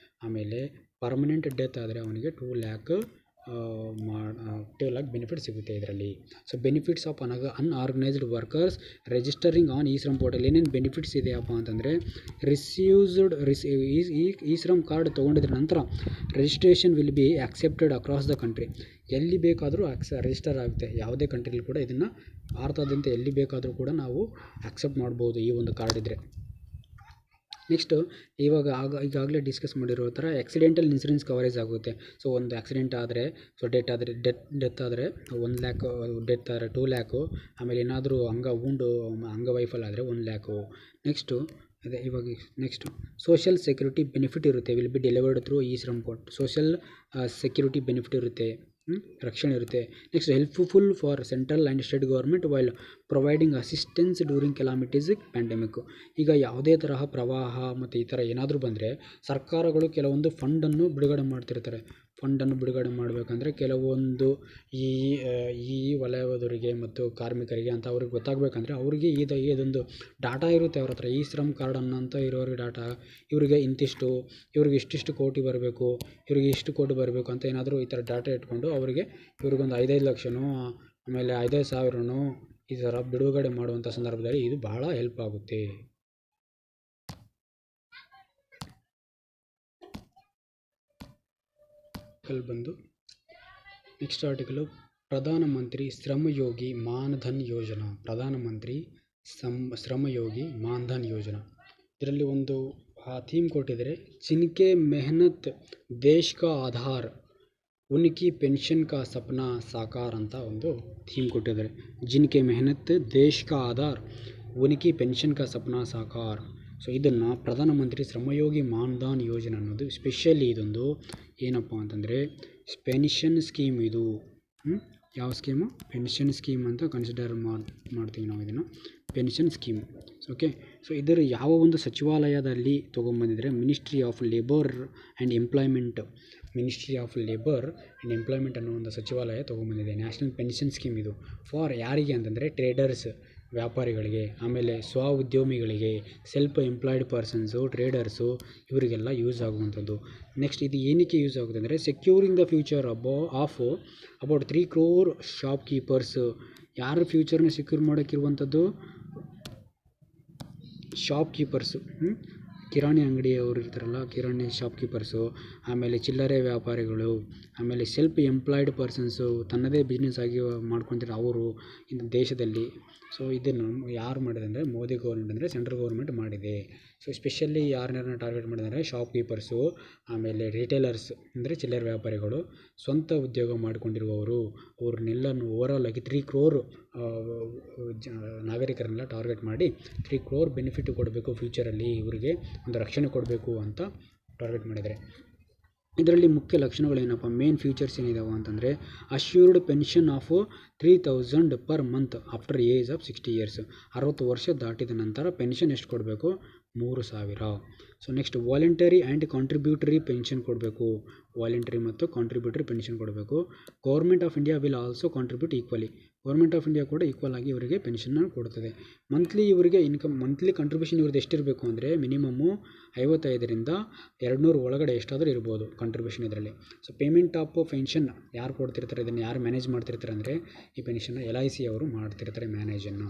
ಆಮೇಲೆ ಪರ್ಮನೆಂಟ್ ಡೆತ್ ಆದರೆ ಅವನಿಗೆ 2 lakh ಬೆನಿಫಿಟ್ ಸಿಗುತ್ತೆ ಇದರಲ್ಲಿ. So benefits of unorganised workers registering on E Shram portal. ಏನೇನು ಬೆನಿಫಿಟ್ಸ್ ಇದೆಯಪ್ಪ ಅಂತಂದರೆ ಇ ಶ್ರಮ್ ಕಾರ್ಡ್ ತೊಗೊಂಡಿದ್ರ ನಂತರ registration will be accepted across the country. ಎಲ್ಲಿ ಬೇಕಾದರೂ ರಿಜಿಸ್ಟರ್ ಆಗುತ್ತೆ. ಯಾವುದೇ ಕಂಟ್ರಿಲಿ ಕೂಡ ಇದನ್ನು ಭಾರತದಾದ್ಯಂತ ಎಲ್ಲಿ ಬೇಕಾದರೂ ಕೂಡ ನಾವು ಆಕ್ಸೆಪ್ಟ್ ಮಾಡ್ಬೋದು ಈ ಒಂದು ಕಾರ್ಡ್ ಇದ್ದರೆ. ನೆಕ್ಸ್ಟು ಈಗಾಗಲೇ ಡಿಸ್ಕಸ್ ಮಾಡಿರೋ ಥರ ಆಕ್ಸಿಡೆಂಟಲ್ ಇನ್ಸೂರೆನ್ಸ್ ಕವರೇಜ್ ಆಗುತ್ತೆ. ಸೊ ಒಂದು ಆಕ್ಸಿಡೆಂಟ್ ಆದರೆ, ಸೊ ಡೆತ್ ಆದರೆ 1 lakh, ಡೆತ್ ಆದರೆ 2 lakh. ಆಮೇಲೆ ಏನಾದರೂ ಅಂಗವೈಫಲ್ಯ ಆದರೆ 1 lakh. Next next social security benefit ಇರುತ್ತೆ, will be delivered through e Shram portal. Social security benefit ಇರುತ್ತೆ, ರಕ್ಷಣೆ ಇರುತ್ತೆ. Next helpful for central and state government while providing assistance during calamities pandemic. ಈಗ ಯಾವುದೇ ತರಹ ಪ್ರವಾಹ ಮತ್ತು ಈ ಥರ ಏನಾದರೂ ಬಂದರೆ ಸರ್ಕಾರಗಳು ಕೆಲವೊಂದು ಫಂಡನ್ನು ಬಿಡುಗಡೆ ಮಾಡ್ತಿರ್ತಾರೆ. ಫಂಡನ್ನು ಬಿಡುಗಡೆ ಮಾಡಬೇಕಂದ್ರೆ ಕೆಲವೊಂದು ಈ ವಲಯದವರಿಗೆ ಮತ್ತು ಕಾರ್ಮಿಕರಿಗೆ ಅಂತ ಅವ್ರಿಗೆ ಗೊತ್ತಾಗಬೇಕಂದ್ರೆ ಅವರಿಗೆ ಇದೊಂದು ಡಾಟಾ ಇರುತ್ತೆ ಅವ್ರ ಹತ್ರ. ಇ ಶ್ರಮ್ ಕಾರ್ಡ್ ಅನ್ನೋಂಥ ಇರೋರಿಗೆ ಡಾಟಾ, ಇವರಿಗೆ ಇಂತಿಷ್ಟು, ಇವ್ರಿಗೆ ಇಷ್ಟಿಷ್ಟು ಕೋಟಿ ಬರಬೇಕು, ಇವ್ರಿಗೆ ಇಷ್ಟು ಕೋಟಿ ಬರಬೇಕು ಅಂತ ಏನಾದರೂ ಈ ಥರ ಡಾಟಾ ಇಟ್ಕೊಂಡು ಇವ್ರಿಗೊಂದು 5 ಲಕ್ಷನೋ ಆಮೇಲೆ 5,000ನೋ ಈ ಥರ ಬಿಡುಗಡೆ ಮಾಡುವಂಥ ಸಂದರ್ಭದಲ್ಲಿ ಇದು ಬಹಳ ಹೆಲ್ಪ್ ಆಗುತ್ತೆ. ಬಂದು ನೆಕ್ಸ್ಟ್ ಆರ್ಟಿಕಲು ಪ್ರಧಾನಮಂತ್ರಿ ಶ್ರಮಯೋಗಿ ಮಾನ್ಧನ್ ಯೋಜನಾ. ಪ್ರಧಾನಮಂತ್ರಿ ಶ್ರಮಯೋಗಿ ಮಾನ್ಧನ್ ಯೋಜನಾ, ಇದರಲ್ಲಿ ಒಂದು ಥೀಮ್ ಕೊಟ್ಟಿದ್ದಾರೆ, ಜಿನ್ಕೆ ಮೆಹನತ್ ದೇಶ್ ಕಾ ಆಧಾರ್ ಉನ್ಕಿ ಪೆನ್ಷನ್ ಕಾ ಸಪ್ನಾ ಸಾಕಾರ್ ಅಂತ ಒಂದು ಥೀಮ್ ಕೊಟ್ಟಿದ್ದಾರೆ. ಜಿನ್ಕೆ ಮೆಹನತ್ ದೇಶ್ ಕಾ ಆಧಾರ್ ಉನ್ಕಿ ಪೆನ್ಷನ್ ಕಾ ಸಪ್ನಾ ಸಾಕಾರ್. ಸೊ ಇದನ್ನು ಪ್ರಧಾನಮಂತ್ರಿ ಶ್ರಮಯೋಗಿ ಮಾನ್ಧನ್ ಯೋಜನೆ ಅನ್ನೋದು ಸ್ಪೆಷಲಿ ಇದೊಂದು ಏನಪ್ಪ ಅಂತಂದರೆ ಪೆನ್ಷನ್ ಸ್ಕೀಮ್. ಇದು ಯಾವ ಸ್ಕೀಮು? ಪೆನ್ಷನ್ ಸ್ಕೀಮ್ ಅಂತ ಕನ್ಸಿಡರ್ ಮಾಡ್ತೀವಿ ನಾವು ಇದನ್ನು, ಪೆನ್ಷನ್ ಸ್ಕೀಮ್. ಓಕೆ. ಸೊ ಇದರ ಯಾವ ಒಂದು ಸಚಿವಾಲಯದಲ್ಲಿ ತೊಗೊಂಬಂದಿದ್ರೆ ministry of labour and employment. Ministry of labour and employment ಅನ್ನೋ ಒಂದು ಸಚಿವಾಲಯ ತೊಗೊಂಬಂದಿದೆ ನ್ಯಾಷನಲ್ ಪೆನ್ಷನ್ ಸ್ಕೀಮ್. ಇದು ಫಾರ್ ಯಾರಿಗೆ ಅಂತಂದರೆ ಟ್ರೇಡರ್ಸ್, ವ್ಯಾಪಾರಿಗಳಿಗೆ, ಆಮೇಲೆ ಉದ್ಯೋಮಿಗಳಿಗೆ, ಸೆಲ್ಫ್ ಎಂಪ್ಲಾಯ್ಡ್ ಪರ್ಸನ್ಸು, ಟ್ರೇಡರ್ಸು, ಇವರಿಗೆಲ್ಲ ಯೂಸ್ ಆಗುವಂಥದ್ದು. ನೆಕ್ಸ್ಟ್ ಇದು ಏನಕ್ಕೆ ಯೂಸ್ ಆಗುತ್ತೆ ಅಂದರೆ securing the future of about 3 crore shopkeepers. ಯಾರು ಫ್ಯೂಚರ್ನ ಸೆಕ್ಯೂರ್ ಮಾಡೋಕ್ಕಿರುವಂಥದ್ದು? Shopkeepers. ಕಿರಾಣಿ ಅಂಗಡಿಯವರು ಇರ್ತಾರಲ್ಲ, ಕಿರಾಣಿ ಶಾಪ್ಕೀಪರ್ಸು, ಆಮೇಲೆ ಚಿಲ್ಲರೆ ವ್ಯಾಪಾರಿಗಳು, ಆಮೇಲೆ ಸೆಲ್ಫ್ ಎಂಪ್ಲಾಯ್ಡ್ ಪರ್ಸನ್ಸು, ತನ್ನದೇ ಬಿಸ್ನೆಸ್ ಆಗಿ ಮಾಡ್ಕೊತಾರೆ ಅವರು ಇನ್ನು ದೇಶದಲ್ಲಿ. ಸೊ ಇದನ್ನು ಯಾರು ಮಾಡಿದೆ ಅಂದರೆ ಮೋದಿ ಗೌರ್ಮೆಂಟ್, ಅಂದರೆ ಸೆಂಟ್ರಲ್ ಗೌರ್ಮೆಂಟ್ ಮಾಡಿದೆ. ಸೊ ಸ್ಪೆಷಲಿ ಯಾರನ್ನ ಟಾರ್ಗೆಟ್ ಮಾಡಿದರೆ ಶಾಪ್ಕೀಪರ್ಸು, ಆಮೇಲೆ ರಿಟೇಲರ್ಸ್ ಅಂದರೆ ಚಿಲ್ಲರೆ ವ್ಯಾಪಾರಿಗಳು, ಸ್ವಂತ ಉದ್ಯೋಗ ಮಾಡಿಕೊಂಡಿರುವವರು, ಅವ್ರನ್ನೆಲ್ಲನೂ ಓವರಾಲ್ ಆಗಿ 3 crore ನಾಗರಿಕರನ್ನೆಲ್ಲ ಟಾರ್ಗೆಟ್ ಮಾಡಿ 3 crore ಬೆನಿಫಿಟ್ ಕೊಡಬೇಕು, ಫ್ಯೂಚರಲ್ಲಿ ಇವರಿಗೆ ಒಂದು ರಕ್ಷಣೆ ಕೊಡಬೇಕು ಅಂತ ಟಾರ್ಗೆಟ್ ಮಾಡಿದ್ದಾರೆ. ಇದರಲ್ಲಿ ಮುಖ್ಯ ಲಕ್ಷಣಗಳೇನಪ್ಪ, ಮೇನ್ ಫೀಚರ್ಸ್ ಏನಿದಾವೆ ಅಂತಂದರೆ assured pension of 3000 per month after age of 60 years. 60 ವರ್ಷ ದಾಟಿದ ನಂತರ ಪೆನ್ಷನ್ ಎಷ್ಟು ಕೊಡಬೇಕು, 3000. So next voluntary and contributory pension ಕೊಡಬೇಕು, ವಾಲಂಟರಿ ಮತ್ತು ಕಾಂಟ್ರಿಬ್ಯೂಟರಿ ಪೆನ್ಷನ್ ಕೊಡಬೇಕು. Government of India will also contribute equally, government of India ಕೂಡ ಈಕ್ವಲ್ ಆಗಿ ಇವರಿಗೆ ಪೆನ್ಷನ್ನ ಕೊಡ್ತದೆ. ಮಂತ್ಲಿ ಇವರಿಗೆ ಮಂತ್ಲಿ ಕಂಟ್ರಿಬ್ಯೂಷನ್ ಇವ್ರದ್ದು ಎಷ್ಟಿರಬೇಕು ಅಂದರೆ ಮಿನಿಮಮ್ಮು 55ರಿಂದ 200 ಒಳಗಡೆ ಎಷ್ಟಾದರೂ ಇರ್ಬೋದು ಕಂಟ್ರಿಬ್ಯೂಷನ್ ಇದರಲ್ಲಿ. ಸೊ ಪೇಮೆಂಟ್ ಆಫ್ ಪೆನ್ಷನ್ ಯಾರು ಕೊಡ್ತಿರ್ತಾರೆ, ಇದನ್ನು ಯಾರು ಮ್ಯಾನೇಜ್ ಮಾಡ್ತಿರ್ತಾರೆ ಅಂದರೆ ಈ ಪೆನ್ಷನ್ನ LIC ಅವರು ಮಾಡ್ತಿರ್ತಾರೆ ಮ್ಯಾನೇಜನ್ನು.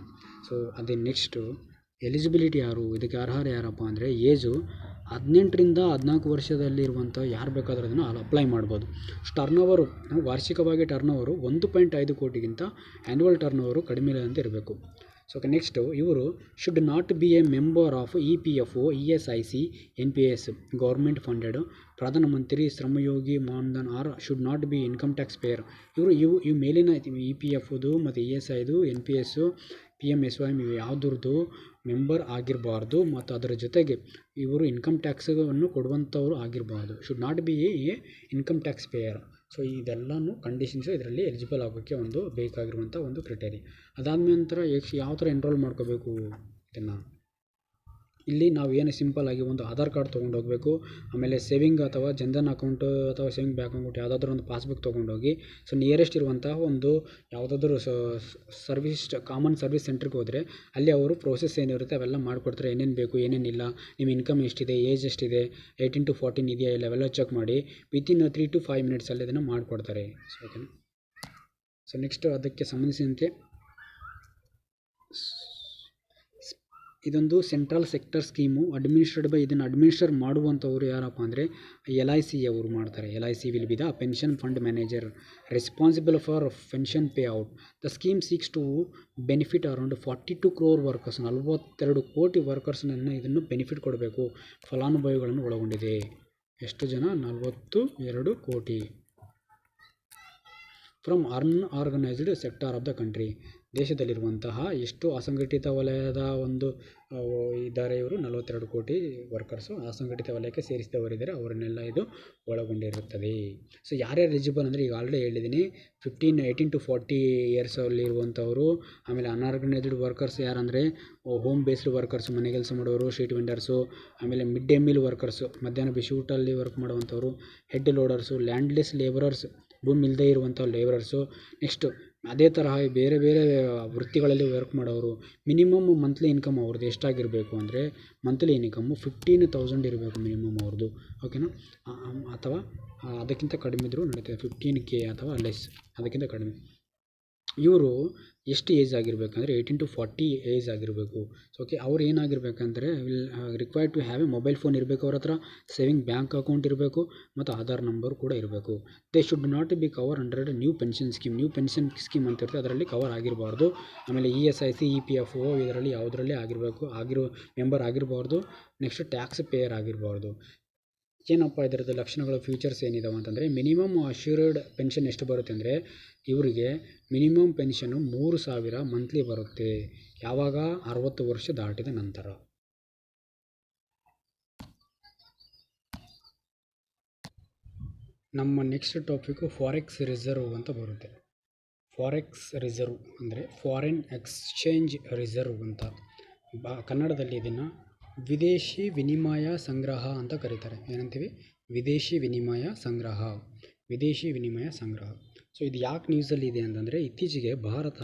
ಸೊ ಅದೇ ನೆಕ್ಸ್ಟು ಎಲಿಜಿಬಿಲಿಟಿ ಯಾರು, ಇದಕ್ಕೆ ಅರ್ಹರು ಯಾರಪ್ಪ ಅಂದರೆ ಏಜು 18ರಿಂದ 14 ವರ್ಷದಲ್ಲಿರುವಂಥ ಯಾರು ಬೇಕಾದರೂ ಅದನ್ನು ಅಪ್ಲೈ ಮಾಡ್ಬೋದು. ಟರ್ನೋವರು ವಾರ್ಷಿಕವಾಗಿ ಟರ್ನೋವರು 1.5 ಕೋಟಿಗಿಂತ ಆ್ಯನ್ಯುವಲ್ ಟರ್ನೋವರು ಕಡಿಮೆ ಅಂತ ಇರಬೇಕು. ಸೊ ನೆಕ್ಸ್ಟು ಇವರು should not be a member of EPFO, ESIC, NPS government funded, Pradhan Mantri Shram Yogi Maandhan or should not be income tax payer. ಇವು ಮೇಲಿನ EPFದು ಮತ್ತು ESIದು, NPS, PMSY ಇವು ಯಾವುದ್ರದ್ದು ಮೆಂಬರ್ ಆಗಿರಬಾರ್ದು ಮತ್ತು ಅದರ ಜೊತೆಗೆ ಇವರು ಇನ್ಕಮ್ ಟ್ಯಾಕ್ಸನ್ನು ಕೊಡುವಂಥವ್ರು ಆಗಿರಬಾರ್ದು. Should not be a income tax payer. So ಇದೆಲ್ಲನೂ ಕಂಡೀಷನ್ಸು ಇದರಲ್ಲಿ ಎಲಿಜಿಬಲ್ ಆಗೋಕ್ಕೆ ಒಂದು ಬೇಕಾಗಿರುವಂಥ ಒಂದು ಕ್ರೈಟೇರಿಯಾ. ಅದಾದ ನಂತರ ಯಾವ ಥರ ಎನ್ರೋಲ್ ಮಾಡ್ಕೋಬೇಕು ಇದನ್ನು, ಇಲ್ಲಿ ನಾವು ಏನು ಸಿಂಪಲ್ಲಾಗಿ ಒಂದು ಆಧಾರ್ ಕಾರ್ಡ್ ತೊಗೊಂಡು ಹೋಗಬೇಕು, ಆಮೇಲೆ ಸೇವಿಂಗ್ ಅಥವಾ ಜನ್ಧನ್ ಅಕೌಂಟು ಅಥವಾ ಸೇವಿಂಗ್ ಬ್ಯಾಂಕ್ ಅಕೌಂಟ್ ಯಾವುದಾದ್ರೂ ಒಂದು ಪಾಸ್ಬುಕ್ ತೊಗೊಂಡೋಗಿ, ಸೊ ನಿಯರೆಸ್ಟ್ ಇರುವಂತಹ ಒಂದು ಯಾವುದಾದ್ರೂ ಕಾಮನ್ ಸರ್ವಿಸ್ ಸೆಂಟ್ರಿಗೆ ಹೋದರೆ ಅಲ್ಲಿ ಅವರು ಪ್ರೋಸೆಸ್ ಏನಿರುತ್ತೆ ಅವೆಲ್ಲ ಮಾಡಿಕೊಡ್ತಾರೆ. ಏನೇನು ಬೇಕು ಏನೇನಿಲ್ಲ, ನಿಮ್ಮ ಇನ್ಕಮ್ ಎಷ್ಟಿದೆ, ಏಜ್ ಎಷ್ಟಿದೆ, 18 to 14 ಇದೆಯಾ ಇಲ್ಲ ಅವೆಲ್ಲ ಚೆಕ್ ಮಾಡಿ ವಿತಿನ್ 3 to 5 minutesಲ್ಲಿ ಇದನ್ನು ಮಾಡಿಕೊಡ್ತಾರೆ. ಸೊ ಓಕೆನಾ. ಸೊ ನೆಕ್ಸ್ಟ್ ಅದಕ್ಕೆ ಸಂಬಂಧಿಸಿದಂತೆ ಇದೊಂದು central sector scheme, administrate by, ಇದನ್ನು ಅಡ್ಮಿನಿಸ್ಟ್ರೇಟ್ ಮಾಡುವಂಥವ್ರು ಯಾರಪ್ಪ ಅಂದರೆ LIC ಅವರು ಮಾಡ್ತಾರೆ. LIC will be the pension fund manager responsible for pension pay out. The scheme seeks to benefit around 42 crore workers, 42 ಕೋಟಿ ವರ್ಕರ್ಸ್ನನ್ನು ಇದನ್ನು ಬೆನಿಫಿಟ್ ಕೊಡಬೇಕು, ಫಲಾನುಭವಿಗಳನ್ನು ಒಳಗೊಂಡಿದೆ. ಎಷ್ಟು ಜನ, 42 ಕೋಟಿ from unorganised sector of the country. ದೇಶದಲ್ಲಿರುವಂತಹ ಎಷ್ಟು ಅಸಂಘಟಿತ ವಲಯದ ಒಂದು ಇದ್ದಾರೆ ಇವರು 42 ಕೋಟಿ ವರ್ಕರ್ಸು ಅಸಂಘಟಿತ ವಲಯಕ್ಕೆ ಸೇರಿಸಿದವರಿದ್ದಾರೆ, ಅವರನ್ನೆಲ್ಲ ಇದು ಒಳಗೊಂಡಿರುತ್ತದೆ. ಸೊ ಯಾರ್ಯಾರು ಎಲಿಜಿಬಲ್ ಅಂದರೆ ಈಗ ಆಲ್ರೆಡಿ ಹೇಳಿದ್ದೀನಿ, 18 to 40 years ಇರುವಂಥವರು, ಆಮೇಲೆ ಅನ್ಆರ್ಗನೈಸ್ಡ್ ವರ್ಕರ್ಸ್ ಯಾರಂದರೆ ಹೋಮ್ ಬೇಸ್ಡ್ ವರ್ಕರ್ಸ್, ಮನೆ ಕೆಲಸ ಮಾಡೋರು, ಸ್ಟ್ರೀಟ್ ವೆಂಡರ್ಸು, ಆಮೇಲೆ ಮಿಡ್ ಡೇ ಮೀಲ್ ವರ್ಕರ್ಸು, ಮಧ್ಯಾಹ್ನ ಬಿಸಿ ಊಟಲ್ಲಿ ವರ್ಕ್ ಮಾಡುವಂಥವ್ರು, ಹೆಡ್ ಲೋಡರ್ಸು, ಲ್ಯಾಂಡ್ಲೆಸ್ ಲೇಬರರ್ಸ್, ಭೂಮಿ ಇಲ್ಲದೆ ಇರುವಂಥ ಲೇಬರರ್ಸು. ನೆಕ್ಸ್ಟು ಅದೇ ತರಹ ಬೇರೆ ಬೇರೆ ವೃತ್ತಿಗಳಲ್ಲಿ ವರ್ಕ್ ಮಾಡೋರು. ಮಿನಿಮಮ್ ಮಂತ್ಲಿ ಇನ್ಕಮ್ ಅವ್ರದ್ದು ಎಷ್ಟಾಗಿರಬೇಕು ಅಂದರೆ ಮಂತ್ಲಿ ಇನ್ಕಮ್ಮು 15,000 ಇರಬೇಕು ಮಿನಿಮಮ್ ಅವ್ರದ್ದು, ಓಕೆನಾ. ಅಥವಾ ಅದಕ್ಕಿಂತ ಕಡಿಮೆ ಇದ್ದರೂ ನಡೀತದೆ, 15K ಅಥವಾ ಲೆಸ್, ಅದಕ್ಕಿಂತ ಕಡಿಮೆ. ಇವರು ಎಷ್ಟು ಏಜ್ ಆಗಿರಬೇಕಂದ್ರೆ 18 to 40 ಏಜ್ ಆಗಿರಬೇಕು. ಸೊ ಓಕೆ, ಅವ್ರು ಏನಾಗಿರ್ಬೇಕಂದ್ರೆ required to have a mobile phone ಇರಬೇಕು, ಅವ್ರ ಹತ್ರ ಸೇವಿಂಗ್ ಬ್ಯಾಂಕ್ ಅಕೌಂಟ್ ಇರಬೇಕು ಮತ್ತು ಆಧಾರ್ ನಂಬರ್ ಕೂಡ ಇರಬೇಕು. They should not B cover under new pension scheme. New pension scheme ಅಂತ ಇರುತ್ತೆ ಅದರಲ್ಲಿ ಕವರ್ ಆಗಿರಬಾರ್ದು. ಆಮೇಲೆ ESIC, EPFO ಇದರಲ್ಲಿ ಯಾವುದರಲ್ಲಿ ಮೆಂಬರ್ ಆಗಿರಬಾರ್ದು. ನೆಕ್ಸ್ಟ್ ಟ್ಯಾಕ್ಸ್ ಪೇಯರ್ ಆಗಿರಬಾರ್ದು. ಏನಪ್ಪ ಇದರದ್ದು ಲಕ್ಷಣಗಳು, ಫ್ಯೂಚರ್ಸ್ ಏನಿದಾವೆ ಅಂತಂದರೆ ಮಿನಿಮಮ್ ಅಶ್ಯೂರ್ಡ್ ಪೆನ್ಷನ್ ಎಷ್ಟು ಬರುತ್ತೆ ಅಂದರೆ ಇವರಿಗೆ ಮಿನಿಮಮ್ ಪೆನ್ಷನು 3000 ಮಂತ್ಲಿ ಬರುತ್ತೆ. ಯಾವಾಗ, 60 ವರ್ಷ ದಾಟಿದ ನಂತರ. ನಮ್ಮ ನೆಕ್ಸ್ಟ್ ಟಾಪಿಕ್ಕು ಫಾರೆಕ್ಸ್ ರಿಸರ್ವ್ ಅಂತ ಬರುತ್ತೆ. ಫಾರೆಕ್ಸ್ ರಿಸರ್ವ್ ಅಂದರೆ ಫಾರಿನ್ ಎಕ್ಸ್ಚೇಂಜ್ ರಿಸರ್ವ್ ಅಂತ, ಕನ್ನಡದಲ್ಲಿ ಇದನ್ನು ವಿದೇಶಿ ವಿನಿಮಯ ಸಂಗ್ರಹ ಅಂತ ಕರೀತಾರೆ. ಏನಂತೀವಿ, ವಿದೇಶಿ ವಿನಿಮಯ ಸಂಗ್ರಹ, ವಿದೇಶಿ ವಿನಿಮಯ ಸಂಗ್ರಹ. ಸೊ ಇದು ಯಾಕೆ ನ್ಯೂಸಲ್ಲಿ ಇದೆ ಅಂತಂದರೆ ಇತ್ತೀಚೆಗೆ ಭಾರತ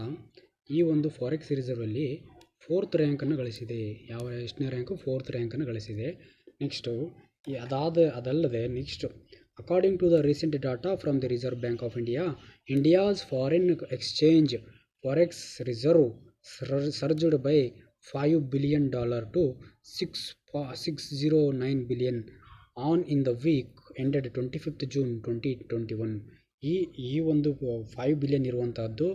ಈ ಒಂದು ಫಾರೆಕ್ಸ್ ರಿಸರ್ವಲ್ಲಿ 4th ರ್ಯಾಂಕನ್ನು ಗಳಿಸಿದೆ. ಎಷ್ಟನೇ ರ್ಯಾಂಕು, 4th ರ್ಯಾಂಕನ್ನು ಗಳಿಸಿದೆ. ನೆಕ್ಸ್ಟು ಅದಲ್ಲದೆ next according to the recent data from the Reserve Bank of India, India's foreign exchange forex reserve surged by $5 billion to 609 billion on in the week ended 25th June 2021. ಈ ಒಂದು 5 ಬಿಲಿಯನ್ ಇರುವಂತಹದ್ದು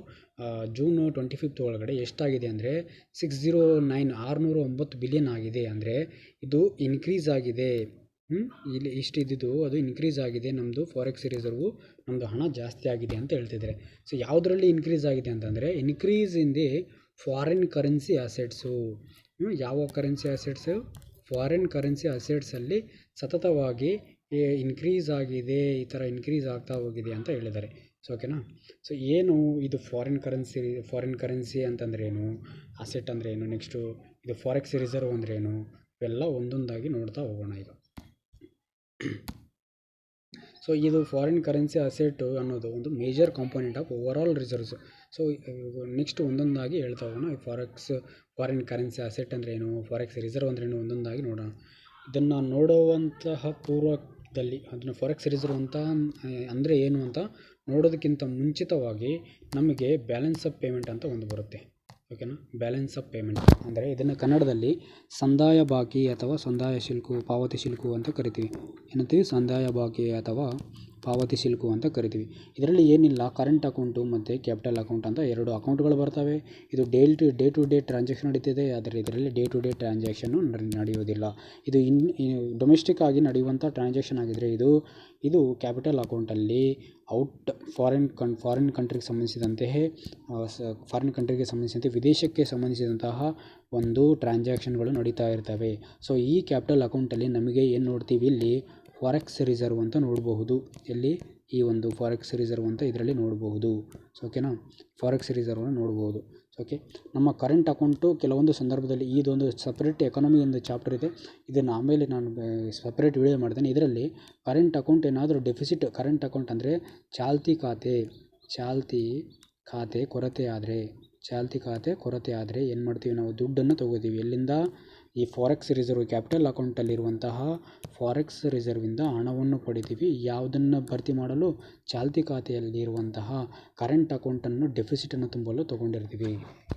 ಜೂನ್ 25th ಒಳಗಡೆ ಎಷ್ಟಾಗಿದೆ ಅಂದರೆ 609 ಬಿಲಿಯನ್ ಆಗಿದೆ. ಅಂದರೆ ಇದು ಇನ್ಕ್ರೀಸ್ ಆಗಿದೆ. ಇಲ್ಲಿ ಇಷ್ಟಿದ್ದು ಅದು ಇನ್ಕ್ರೀಸ್ ಆಗಿದೆ. ನಮ್ಮದು ಫಾರೆಕ್ಸ್ ರಿಸರ್ವು, ನಮ್ಮದು ಹಣ ಜಾಸ್ತಿ ಆಗಿದೆ ಅಂತ ಹೇಳ್ತಿದ್ದಾರೆ. ಸೊ ಯಾವುದರಲ್ಲಿ ಇನ್ಕ್ರೀಸ್ ಆಗಿದೆ ಅಂತಂದರೆ increase in the foreign currency assets. ಯಾವ ಕರೆನ್ಸಿ ಅಸೆಟ್ಸು? ಫಾರಿನ್ ಕರೆನ್ಸಿ ಅಸೆಟ್ಸಲ್ಲಿ ಸತತವಾಗಿ ಇನ್ಕ್ರೀಸ್ ಆಗಿದೆ, ಈ ಥರ ಇನ್ಕ್ರೀಸ್ ಆಗ್ತಾ ಹೋಗಿದೆ ಅಂತ ಹೇಳಿದ್ದಾರೆ. ಸೊ ಓಕೆನಾ. ಸೊ ಏನು ಇದು ಫಾರಿನ್ ಕರೆನ್ಸಿ ಅಂತಂದ್ರೆ ಏನು, ಅಸೆಟ್ ಅಂದರೆ ಏನು, ನೆಕ್ಸ್ಟು ಇದು ಫಾರೆಕ್ಸ್ ರಿಸರ್ವ್ ಅಂದರೆ ಏನು, ಇವೆಲ್ಲ ಒಂದೊಂದಾಗಿ ನೋಡ್ತಾ ಹೋಗೋಣ ಈಗ. ಸೊ ಇದು ಫಾರಿನ್ ಕರೆನ್ಸಿ ಅಸೆಟ್ ಅನ್ನೋದು ಒಂದು major component of overall reserves. So next ಒಂದೊಂದಾಗಿ ಹೇಳ್ತಾ ಹೋಗೋಣ. ಫಾರಿನ್ ಕರೆನ್ಸಿ ಅಸೆಟ್ ಅಂದರೆ ಏನು, ಫಾರೆಕ್ಸ್ ರಿಸರ್ವ್ ಅಂದ್ರೆ ಏನು, ಒಂದೊಂದಾಗಿ ನೋಡೋಣ. ಇದನ್ನು ನೋಡುವಂತಹ ಪೂರ್ವದಲ್ಲಿ ಅದನ್ನು ಫಾರೆಕ್ಸ್ ರಿಸರ್ವ್ ಅಂತ ಅಂದರೆ ಏನು ಅಂತ ನೋಡೋದಕ್ಕಿಂತ ಮುಂಚಿತವಾಗಿ ನಮಗೆ ಬ್ಯಾಲೆನ್ಸ್ ಆಫ್ ಪೇಮೆಂಟ್ ಅಂತ ಒಂದು ಬರುತ್ತೆ. ಓಕೆನಾ. ಬ್ಯಾಲೆನ್ಸ್ ಆಫ್ ಪೇಮೆಂಟ್ ಅಂದರೆ ಇದನ್ನು ಕನ್ನಡದಲ್ಲಿ ಸಂದಾಯ ಬಾಕಿ ಅಥವಾ ಸಂದಾಯ ಶಿಲ್ಕು, ಪಾವತಿ ಶಿಲ್ಕು ಅಂತ ಕರಿತೀವಿ. ಏನಂತೀವಿ? ಸಂದಾಯ ಬಾಕಿ ಅಥವಾ ಪಾವತಿ ಶಿಲ್ಕು ಅಂತ ಕರಿತೀವಿ. ಇದರಲ್ಲಿ ಏನಿಲ್ಲ, ಕರೆಂಟ್ ಅಕೌಂಟು ಮತ್ತು ಕ್ಯಾಪಿಟಲ್ ಅಕೌಂಟ್ ಅಂತ ಎರಡು ಅಕೌಂಟ್ಗಳು ಬರ್ತವೆ. ಇದು ಡೇ ಟು ಡೇ ಟ್ರಾನ್ಸಾಕ್ಷನ್ ನಡೀತಿದೆ, ಆದರೆ ಇದರಲ್ಲಿ ಡೇ ಟು ಡೇ ಟ್ರಾನ್ಸಾಕ್ಷನ್ನು ನಡೆಯೋದಿಲ್ಲ. ಇದು ಡೊಮೆಸ್ಟಿಕ್ ಆಗಿ ನಡೆಯುವಂಥ ಟ್ರಾನ್ಸಾಕ್ಷನ್ ಆಗಿದ್ದರೆ ಇದು ಕ್ಯಾಪಿಟಲ್ ಅಕೌಂಟಲ್ಲಿ ಫಾರಿನ್ ಕಂಟ್ರಿಗೆ ಸಂಬಂಧಿಸಿದಂತೆ ವಿದೇಶಕ್ಕೆ ಸಂಬಂಧಿಸಿದಂತಹ ಒಂದು ಟ್ರಾನ್ಸಾಕ್ಷನ್ಗಳು ನಡೀತಾ ಇರ್ತವೆ. ಸೊ ಈ ಕ್ಯಾಪಿಟಲ್ ಅಕೌಂಟಲ್ಲಿ ನಮಗೆ ಏನು ನೋಡ್ತೀವಿ, ಇಲ್ಲಿ ಫಾರೆಕ್ಸ್ ರಿಸರ್ವ್ ಅಂತ ನೋಡಬಹುದು. ಎಲ್ಲಿ? ಈ ಒಂದು ಫಾರೆಕ್ಸ್ ರಿಸರ್ವ್ ಅಂತ ಇದರಲ್ಲಿ ನೋಡಬಹುದು. ಸೊ ಓಕೆನಾ. ಫಾರೆಕ್ಸ್ ರಿಸರ್ವ್ನ ನೋಡ್ಬೋದು. ಓಕೆ. ನಮ್ಮ ಕರೆಂಟ್ ಅಕೌಂಟು ಕೆಲವೊಂದು ಸಂದರ್ಭದಲ್ಲಿ ಇದೊಂದು ಸಪ್ರೇಟ್ ಎಕಾನಮಿ ಒಂದು ಚಾಪ್ಟರ್ ಇದೆ, ಇದನ್ನು ಆಮೇಲೆ ನಾನು ಸಪ್ರೇಟ್ ವಿಡಿಯೋ ಮಾಡ್ತೇನೆ. ಇದರಲ್ಲಿ ಕರೆಂಟ್ ಅಕೌಂಟ್ ಏನಾದರೂ ಡೆಫಿಸಿಟ್, ಕರೆಂಟ್ ಅಕೌಂಟ್ ಅಂದರೆ ಚಾಲ್ತಿ ಖಾತೆ ಕೊರತೆ ಆದರೆ ಏನು ಮಾಡ್ತೀವಿ ನಾವು? ದುಡ್ಡನ್ನು ತೊಗೋತೀವಿ. ಎಲ್ಲಿಂದ? ಈ ಫಾರೆಕ್ಸ್ ರಿಸರ್ವ್ ಕ್ಯಾಪಿಟಲ್ ಅಕೌಂಟಲ್ಲಿರುವಂತಹ ಫಾರೆಕ್ಸ್ ರಿಸರ್ವಿಂದ ಹಣವನ್ನು ಪಡಿತೀವಿ. ಯಾವುದನ್ನು ಭರ್ತಿ ಮಾಡಲು? ಚಾಲ್ತಿ ಖಾತೆಯಲ್ಲಿರುವಂತಹ ಕರೆಂಟ್ ಅಕೌಂಟನ್ನು ಡೆಫಿಸಿಟನ್ನು ತುಂಬಲು ತೊಗೊಂಡಿರ್ತೀವಿ.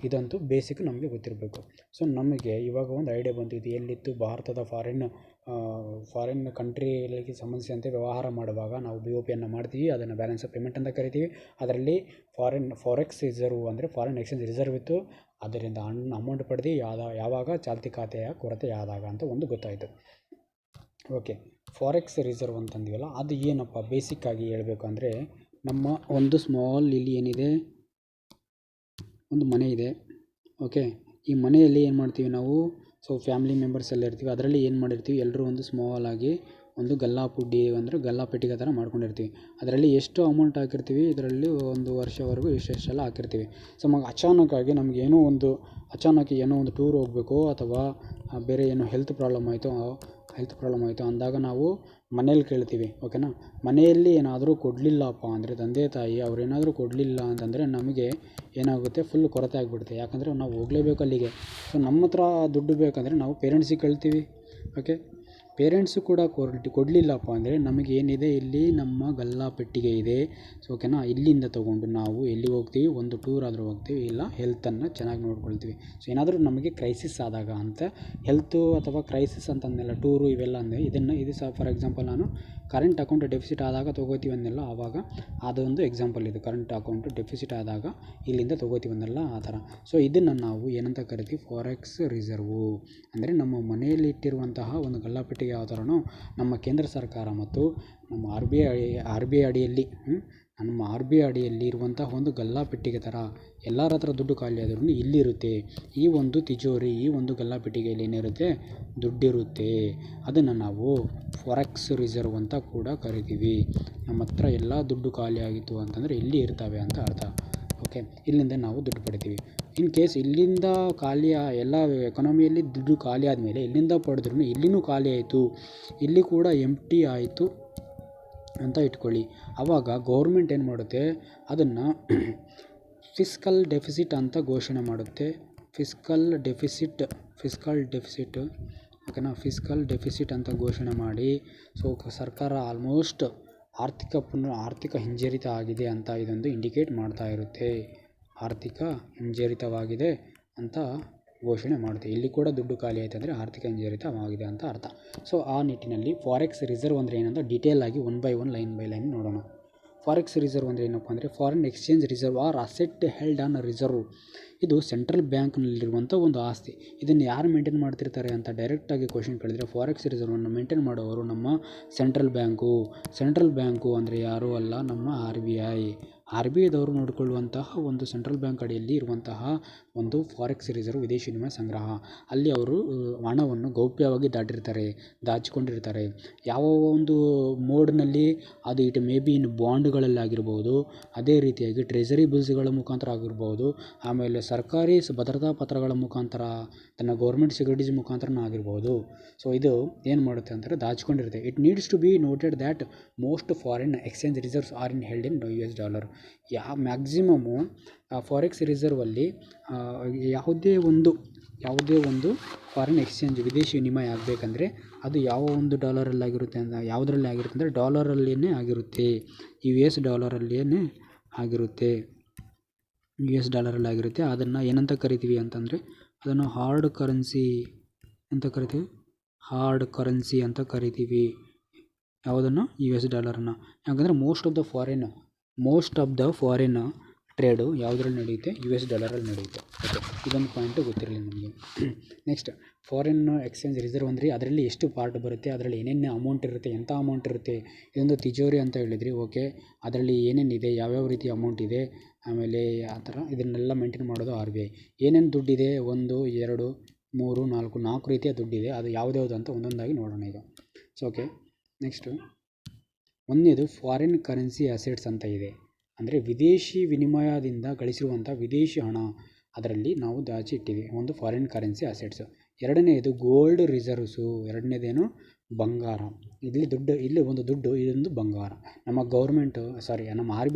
ಇದಂತೂ ಬೇಸಿಕ್ ನಮಗೆ ಗೊತ್ತಿರಬೇಕು. ಸೊ ನಮಗೆ ಇವಾಗ ಒಂದು ಐಡಿಯಾ ಬಂತು. ಇದು ಎಲ್ಲಿತ್ತು? ಭಾರತದ ಫಾರಿನ್ ಕಂಟ್ರಿಗೆ ಸಂಬಂಧಿಸಿದಂತೆ ವ್ಯವಹಾರ ಮಾಡುವಾಗ ನಾವು BOP ಅನ್ನು ಮಾಡ್ತೀವಿ. ಅದನ್ನು ಬ್ಯಾಲೆನ್ಸ್ ಆಫ್ ಪೇಮೆಂಟ್ ಅಂತ ಕರಿತೀವಿ. ಅದರಲ್ಲಿ ಫಾರೆಕ್ಸ್ ರಿಸರ್ವ್ ಅಂದರೆ ಫಾರಿನ್ ಎಕ್ಸ್ಚೇಂಜ್ ರಿಸರ್ವ್ ಇತ್ತು. ಅದರಿಂದ ಅಮೌಂಟ್ ಪಡೆದು ಯಾವಾಗ? ಚಾಲ್ತಿ ಖಾತೆಯ ಕೊರತೆ ಆದಾಗ ಅಂತ ಒಂದು ಗೊತ್ತಾಯಿತು. ಓಕೆ. ಫಾರೆಕ್ಸ್ ರಿಸರ್ವ್ ಅಂತಂದಿವಲ್ಲ, ಅದು ಏನಪ್ಪ ಬೇಸಿಕ್ಕಾಗಿ ಹೇಳಬೇಕು ಅಂದರೆ, ನಮ್ಮ ಒಂದು ಸ್ಮಾಲ್ ಇಲ್ಲಿ ಏನಿದೆ, ಒಂದು ಮನೆ ಇದೆ. ಓಕೆ. ಈ ಮನೆಯಲ್ಲಿ ಏನು ಮಾಡ್ತೀವಿ ನಾವು? ಸೊ ಫ್ಯಾಮಿಲಿ ಮೆಂಬರ್ಸ್ ಎಲ್ಲ ಇರ್ತೀವಿ. ಅದರಲ್ಲಿ ಏನು ಮಾಡಿರ್ತೀವಿ, ಎಲ್ಲರೂ ಒಂದು ಸ್ಮಾಲಾಗಿ ಒಂದು ಗಲ್ಲಾಪೆಟ್ಟಿಗೆ ಥರ ಮಾಡ್ಕೊಂಡಿರ್ತೀವಿ. ಅದರಲ್ಲಿ ಎಷ್ಟು ಅಮೌಂಟ್ ಹಾಕಿರ್ತೀವಿ, ಇದರಲ್ಲಿ ಒಂದು ವರ್ಷವರೆಗೂ ಇಷ್ಟೆಲ್ಲ ಹಾಕಿರ್ತೀವಿ. ಸೊ ಅಚಾನಕ್ ಏನೋ ಒಂದು ಟೂರ್ ಹೋಗಬೇಕು ಅಥವಾ ಬೇರೆ ಏನೋ ಹೆಲ್ತ್ ಪ್ರಾಬ್ಲಮ್ ಆಯಿತು ಅಂದಾಗ ನಾವು ಮನೇಲಿ ಕೇಳ್ತೀವಿ. ಓಕೆನಾ. ಮನೆಯಲ್ಲಿ ಏನಾದರೂ ಕೊಡಲಿಲ್ಲಪ್ಪ ಅಂದರೆ, ತಂದೆ ತಾಯಿ ಅವರೇನಾದರೂ ಕೊಡಲಿಲ್ಲ ಅಂತಂದರೆ ನಮಗೆ ಏನಾಗುತ್ತೆ? ಫುಲ್ ಕೊರತೆ ಆಗಿಬಿಡುತ್ತೆ. ಯಾಕಂದರೆ ನಾವು ಹೋಗಲೇಬೇಕು ಅಲ್ಲಿಗೆ. ಸೊ ನಮ್ಮ ಹತ್ರ ದುಡ್ಡು ಬೇಕಂದರೆ ನಾವು ಪೇರೆಂಟ್ಸಿಗೆ ಕೇಳ್ತೀವಿ. ಓಕೆ. ಪೇರೆಂಟ್ಸು ಕೂಡ ಕೊಡಲಿಲ್ಲಪ್ಪ ಅಂದರೆ ನಮಗೆ ಏನಿದೆ, ಇಲ್ಲಿ ನಮ್ಮ ಗಲ್ಲಾಪೆಟ್ಟಿಗೆ ಇದೆ. ಸೊ ಓಕೆನಾ. ಇಲ್ಲಿಂದ ತೊಗೊಂಡು ನಾವು ಎಲ್ಲಿಗೆ ಹೋಗ್ತೀವಿ? ಒಂದು ಟೂರ್ ಆದರೂ ಹೋಗ್ತೀವಿ, ಇಲ್ಲ ಹೆಲ್ತನ್ನು ಚೆನ್ನಾಗಿ ನೋಡ್ಕೊಳ್ತೀವಿ. ಸೊ ಏನಾದರೂ ನಮಗೆ ಕ್ರೈಸಿಸ್ ಆದಾಗ ಅಂತ, ಹೆಲ್ತು ಅಥವಾ ಕ್ರೈಸಿಸ್ ಅಂತಂದೆಲ್ಲ ಟೂರು ಇವೆಲ್ಲ ಅಂದರೆ ಇದು ಸಹ ಫಾರ್ ಎಕ್ಸಾಂಪಲ್ ನಾನು ಕರೆಂಟ್ ಅಕೌಂಟ್ ಡೆಫಿಸಿಟ್ ಆದಾಗ ತೊಗೋತೀವಿ ಅಂದೆಲ್ಲ, ಆವಾಗ ಅದೊಂದು ಎಕ್ಸಾಂಪಲ್ ಇದು. ಕರೆಂಟ್ ಅಕೌಂಟ್ ಡೆಫಿಸಿಟ್ ಆದಾಗ ಇಲ್ಲಿಂದ ತೊಗೋತೀವಿ ಅಂದೆಲ್ಲ ಆ ಥರ. ಸೊ ಇದನ್ನು ನಾವು ಏನಂತ ಕರಿತೀವಿ? Forex reserve. ಅಂದರೆ ನಮ್ಮ ಮನೆಯಲ್ಲಿ ಇಟ್ಟಿರುವಂತಹ ಒಂದು ಗಲ್ಲಾಪೆಟ್ಟಿಗೆ ಯಾವ ಥರನೋ, ನಮ್ಮ ಕೇಂದ್ರ ಸರ್ಕಾರ ಮತ್ತು ನಮ್ಮ RBI ಅಡಿಯಲ್ಲಿ ನಮ್ಮ RBI ಅಡಿಯಲ್ಲಿ ಇರುವಂತಹ ಒಂದು ಗಲ್ಲಾಪೆಟ್ಟಿಗೆ ಥರ ಎಲ್ಲರ ಹತ್ರ ದುಡ್ಡು ಖಾಲಿ ಆದ್ರೂ ಇಲ್ಲಿರುತ್ತೆ. ಈ ಒಂದು ತಿಜೋರಿ, ಈ ಒಂದು ಗಲ್ಲಾಪೆಟ್ಟಿಗೆಯಲ್ಲಿ ಏನಿರುತ್ತೆ? ದುಡ್ಡಿರುತ್ತೆ. ಅದನ್ನು ನಾವು ಫಾರೆಕ್ಸ್ ರಿಸರ್ವ್ ಅಂತ ಕೂಡ ಕರಿತೀವಿ. ನಮ್ಮ ಹತ್ರ ಎಲ್ಲ ದುಡ್ಡು ಖಾಲಿ ಆಗಿತ್ತು ಅಂತಂದರೆ ಇಲ್ಲಿ ಇರ್ತವೆ ಅಂತ ಅರ್ಥ. ಓಕೆ. ಇಲ್ಲಿಂದ ನಾವು ದುಡ್ಡು ಪಡಿತೀವಿ. ಇನ್ ಕೇಸ್ ಇಲ್ಲಿಂದ ಎಲ್ಲ ಎಕಾನಮಿಯಲ್ಲಿ ದುಡ್ಡು ಖಾಲಿ ಆದಮೇಲೆ ಇಲ್ಲಿಂದ ಪಡೆದ್ರೂ ಇಲ್ಲಿನೂ ಖಾಲಿ ಆಯಿತು, ಇಲ್ಲಿ ಕೂಡ ಎಂಪ್ಟಿ ಆಯಿತು ಅಂತ ಇಟ್ಕೊಳ್ಳಿ. ಆವಾಗ ಗೌರ್ಮೆಂಟ್ ಏನು ಮಾಡುತ್ತೆ? ಅದನ್ನು ಫಿಸ್ಕಲ್ ಡೆಫಿಸಿಟ್ ಅಂತ ಘೋಷಣೆ ಮಾಡುತ್ತೆ. ಫಿಸ್ಕಲ್ ಡೆಫಿಸಿಟ್ ಓಕೆನಾ. ಫಿಸ್ಕಲ್ ಡೆಫಿಸಿಟ್ ಅಂತ ಘೋಷಣೆ ಮಾಡಿ, ಸೊ ಸರ್ಕಾರ ಆಲ್ಮೋಸ್ಟ್ ಆರ್ಥಿಕ ಹಿಂಜರಿತ ಆಗಿದೆ ಅಂತ ಇದೊಂದು ಇಂಡಿಕೇಟ್ ಮಾಡ್ತಾ ಇರುತ್ತೆ. ಆರ್ಥಿಕ ಹಿಂಜರಿತವಾಗಿದೆ ಅಂತ ಘೋಷಣೆ ಮಾಡುತ್ತೆ. ಇಲ್ಲಿ ಕೂಡ ದುಡ್ಡು ಖಾಲಿ ಆಯಿತು ಅಂದರೆ ಆರ್ಥಿಕ ಹಿಂಜರಿತವಾಗಿದೆ ಅಂತ ಅರ್ಥ. ಸೊ ಆ ನಿಟ್ಟಿನಲ್ಲಿ ಫಾರೆಕ್ಸ್ ರಿಸರ್ವ್ ಅಂದರೆ ಏನಂತ ಡೀಟೇಲ್ ಆಗಿ one by one line by line ನೋಡೋಣ. ಫಾರೆಕ್ಸ್ ರಿಸರ್ವ್ ಅಂದರೆ ಏನಪ್ಪ ಅಂದರೆ foreign exchange reserve are asset held on reserve. ಇದು ಸೆಂಟ್ರಲ್ ಬ್ಯಾಂಕ್ನಲ್ಲಿರುವಂಥ ಒಂದು ಆಸ್ತಿ. ಇದನ್ನು ಯಾರು ಮೇಂಟೈನ್ ಮಾಡ್ತಿರ್ತಾರೆ ಅಂತ ಡೈರೆಕ್ಟಾಗಿ ಕ್ವಶನ್ ಕೇಳಿದರೆ ಫಾರೆಕ್ಸ್ ರಿಸರ್ವನ್ನು ಮೇಂಟೈನ್ ಮಾಡೋರು ನಮ್ಮ ಸೆಂಟ್ರಲ್ ಬ್ಯಾಂಕು ಅಂದರೆ ಯಾರೂ ಅಲ್ಲ, ನಮ್ಮ ಆರ್ ಬಿ ಐದವರು ನೋಡಿಕೊಳ್ಳುವಂತಹ ಒಂದು ಸೆಂಟ್ರಲ್ ಬ್ಯಾಂಕ್ ಅಡಿಯಲ್ಲಿ ಇರುವಂತಹ ಒಂದು ಫಾರೆಕ್ಸ್ ರಿಸರ್ವ್ ವಿದೇಶಿ ವಿನಿಮಯ ಸಂಗ್ರಹ. ಅಲ್ಲಿ ಅವರು ಹಣವನ್ನು ಗೌಪ್ಯವಾಗಿ ದಾಚಿಕೊಂಡಿರ್ತಾರೆ. ಯಾವ ಒಂದು ಮೋಡ್ನಲ್ಲಿ ಅದು ಇಟ್ ಮೇ ಬಿ ಇನ್ ಬಾಂಡ್ಗಳಲ್ಲಾಗಿರ್ಬೋದು, ಅದೇ ರೀತಿಯಾಗಿ ಟ್ರೆಜರಿ ಬಿಲ್ಸ್ಗಳ ಮುಖಾಂತರ ಆಗಿರ್ಬೋದು, ಆಮೇಲೆ ಸರ್ಕಾರಿ ಭದ್ರತಾ ಪತ್ರಗಳ ಮುಖಾಂತರ, ತನ್ನ ಗೌರ್ಮೆಂಟ್ ಸೆಕ್ಯೂರಿಟೀಸ್ ಮುಖಾಂತರನೂ ಆಗಿರ್ಬೋದು. ಸೊ ಇದು ಏನು ಮಾಡುತ್ತೆ ಅಂದರೆ ದಾಚಿಕೊಂಡಿರುತ್ತೆ. It needs to be noted that most foreign exchange reserves are in held in US dollar. Maximum forex ರಿಸರ್ವಲ್ಲಿ ಯಾವುದೇ ಒಂದು ಫಾರಿನ್ ಎಕ್ಸ್ಚೇಂಜ್ ವಿದೇಶಿ ವಿನಿಮಯ ಆಗಬೇಕಂದ್ರೆ ಅದು ಯಾವ ಒಂದು ಡಾಲರಲ್ಲಾಗಿರುತ್ತೆ ಯಾವುದರಲ್ಲಿ ಆಗಿರುತ್ತೆ ಅಂದರೆ ಡಾಲರಲ್ಲಿಯೇ ಆಗಿರುತ್ತೆ. US ಡಾಲರಲ್ಲಾಗಿರುತ್ತೆ. ಅದನ್ನು ಏನಂತ ಕರಿತೀವಿ ಅಂತಂದರೆ ಅದನ್ನು ಹಾರ್ಡ್ ಕರೆನ್ಸಿ ಅಂತ ಕರಿತೀವಿ. ಯಾವುದನ್ನು? US ಡಾಲರನ್ನು. ಯಾಕಂದರೆ most of the foreign trade ಯಾವುದ್ರಲ್ಲಿ ನಡೆಯುತ್ತೆ? US ಡಾಲರಲ್ಲಿ ನಡೆಯುತ್ತೆ. ಓಕೆ, ಇದೊಂದು ಪಾಯಿಂಟು ಗೊತ್ತಿರಲಿ ನಿಮಗೆ. ನೆಕ್ಸ್ಟ್, ಫಾರಿನ್ ಎಕ್ಸ್ಚೇಂಜ್ ರಿಸರ್ವ್ ಅಂದರೆ ಅದರಲ್ಲಿ ಎಷ್ಟು ಪಾರ್ಟ್ ಬರುತ್ತೆ, ಅದರಲ್ಲಿ ಏನೇನು ಅಮೌಂಟ್ ಇರುತ್ತೆ, ಎಂಥ ಅಮೌಂಟ್ ಇರುತ್ತೆ. ಇದೊಂದು ತಿಜೋರಿ ಅಂತ ಹೇಳಿದ್ರಿ. ಓಕೆ, ಅದರಲ್ಲಿ ಏನೇನಿದೆ, ಯಾವ್ಯಾವ ರೀತಿ ಅಮೌಂಟ್ ಇದೆ, ಆಮೇಲೆ ಆ ಥರ ಇದನ್ನೆಲ್ಲ ಮೇಂಟೈನ್ ಮಾಡೋದು RBI. ಏನೇನು ದುಡ್ಡಿದೆ, 1, 2, 3, 4 ರೀತಿಯ ದುಡ್ಡಿದೆ. ಅದು ಯಾವ್ದ್ಯಾವುದು ಅಂತ ಒಂದೊಂದಾಗಿ ನೋಡೋಣ ಈಗ. ಸೊ ಓಕೆ, ನೆಕ್ಸ್ಟು ಒಂದನೇದು ಫಾರಿನ್ ಕರೆನ್ಸಿ ಅಸೆಟ್ಸ್ ಅಂತ ಇದೆ. ಅಂದರೆ ವಿದೇಶಿ ವಿನಿಮಯದಿಂದ ಗಳಿಸಿರುವಂಥ ವಿದೇಶಿ ಹಣ, ಅದರಲ್ಲಿ ನಾವು ದಾಚಿ ಇಟ್ಟಿವಿ ಒಂದು ಫಾರಿನ್ ಕರೆನ್ಸಿ ಅಸೆಟ್ಸು. ಎರಡನೇದು ಗೋಲ್ಡ್ ರಿಸರ್ವ್ಸು. ಎರಡನೇದೇನು? ಬಂಗಾರ. ಇಲ್ಲಿ ಒಂದು ದುಡ್ಡು, ಇದೊಂದು ಬಂಗಾರ. ನಮ್ಮ ನಮ್ಮ ಆರ್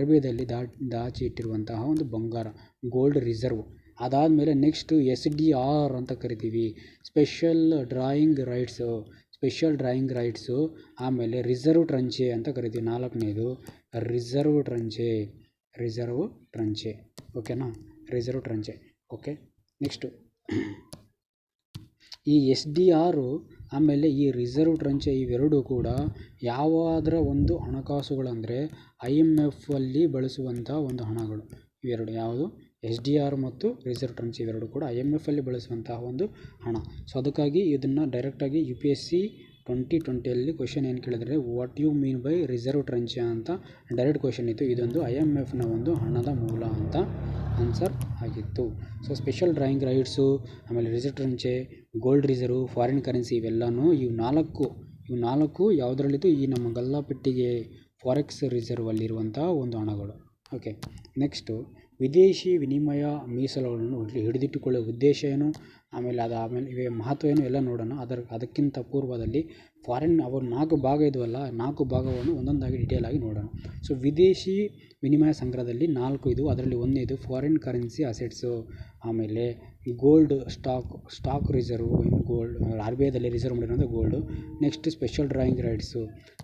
ಬಿ ಐದಲ್ಲಿ ದಾಚಿ ಇಟ್ಟಿರುವಂತಹ ಒಂದು ಬಂಗಾರ, ಗೋಲ್ಡ್ ರಿಸರ್ವ್. ಅದಾದಮೇಲೆ ನೆಕ್ಸ್ಟು SDR ಅಂತ ಕರಿತೀವಿ, ಸ್ಪೆಷಲ್ ಡ್ರಾಯಿಂಗ್ ರೈಟ್ಸು. ಆಮೇಲೆ ರಿಸರ್ವ್ ಟ್ರಂಚೆ ಅಂತ ಕರಿತೀವಿ. ನಾಲ್ಕನೇದು ರಿಸರ್ವ್ ಟ್ರಂಚೆ. ಓಕೆನಾ? ರಿಸರ್ವ್ ಟ್ರಂಚೆ. ಓಕೆ, ನೆಕ್ಸ್ಟು ಈ SDR ಆಮೇಲೆ ಈ ರಿಸರ್ವ್ ಟ್ರಂಚೆ ಇವೆರಡೂ ಕೂಡ ಯಾವುದರ ಒಂದು ಹಣಕಾಸುಗಳಂದರೆ IMF ಅಲ್ಲಿ ಬಳಸುವಂಥ ಒಂದು ಹಣಗಳು. ಇವೆರಡು ಯಾವುದು? SDR ಮತ್ತು ರಿಸರ್ವ್ ಟ್ರಂಚೆ ಇವೆರಡು ಕೂಡ IMF ಅಲ್ಲಿ ಬಳಸುವಂತಹ ಒಂದು ಹಣ. ಸೊ ಅದಕ್ಕಾಗಿ ಇದನ್ನು ಡೈರೆಕ್ಟಾಗಿ UPSC 2020 ಕ್ವಶನ್ ಏನು ಕೇಳಿದರೆ what you mean by reserve tranche ಅಂತ ಡೈರೆಕ್ಟ್ ಕ್ವಶನ್ ಇತ್ತು. ಇದೊಂದು IMFನ ಒಂದು ಹಣದ ಮೂಲ ಅಂತ ಆನ್ಸರ್ ಆಗಿತ್ತು. ಸೊ ಸ್ಪೆಷಲ್ ಡ್ರಾಯಿಂಗ್ ರೈಟ್ಸು, ಆಮೇಲೆ reserve tranche, gold reserve, foreign currency ಇವೆಲ್ಲನೂ ಇವು ನಾಲ್ಕು ಯಾವುದರಲ್ಲಿತ್ತು? ಈ ನಮ್ಮ ಗಲ್ಲಾಪೆಟ್ಟಿಗೆ ಫಾರೆಕ್ಸ್ ರಿಸರ್ವ್ ಅಲ್ಲಿರುವಂಥ ಒಂದು ಹಣಗಳು. ಓಕೆ, ನೆಕ್ಸ್ಟು ವಿದೇಶಿ ವಿನಿಮಯ ಮೀಸಲುಗಳನ್ನು ಹಿಡಿದಿಟ್ಟುಕೊಳ್ಳುವ ಉದ್ದೇಶ ಏನು, ಆಮೇಲೆ ಇವೆ ಮಹತ್ವ ಏನು ಎಲ್ಲ ನೋಡೋಣ. ಅದಕ್ಕಿಂತ ಪೂರ್ವದಲ್ಲಿ ಫಾರಿನ್ ಅವರು 4 ಭಾಗ ಇದ್ವಲ್ಲ, 4 ಭಾಗವನ್ನು ಒಂದೊಂದಾಗಿ ಡೀಟೇಲ್ ಆಗಿ ನೋಡೋಣ. ಸೊ ವಿದೇಶಿ ವಿನಿಮಯ ಸಂಗ್ರಹದಲ್ಲಿ 4 ಇದ್ವು. ಅದರಲ್ಲಿ ಒಂದನೇದು ಫಾರಿನ್ ಕರೆನ್ಸಿ ಅಸೆಟ್ಸು, ಆಮೇಲೆ ಗೋಲ್ಡ್ ಸ್ಟಾಕ್ ರಿಸರ್ವ್, ಗೋಲ್ಡ್ RBIದಲ್ಲಿ ರಿಸರ್ವ್ ಮಾಡಿರೋದು gold. Next special drawing rights.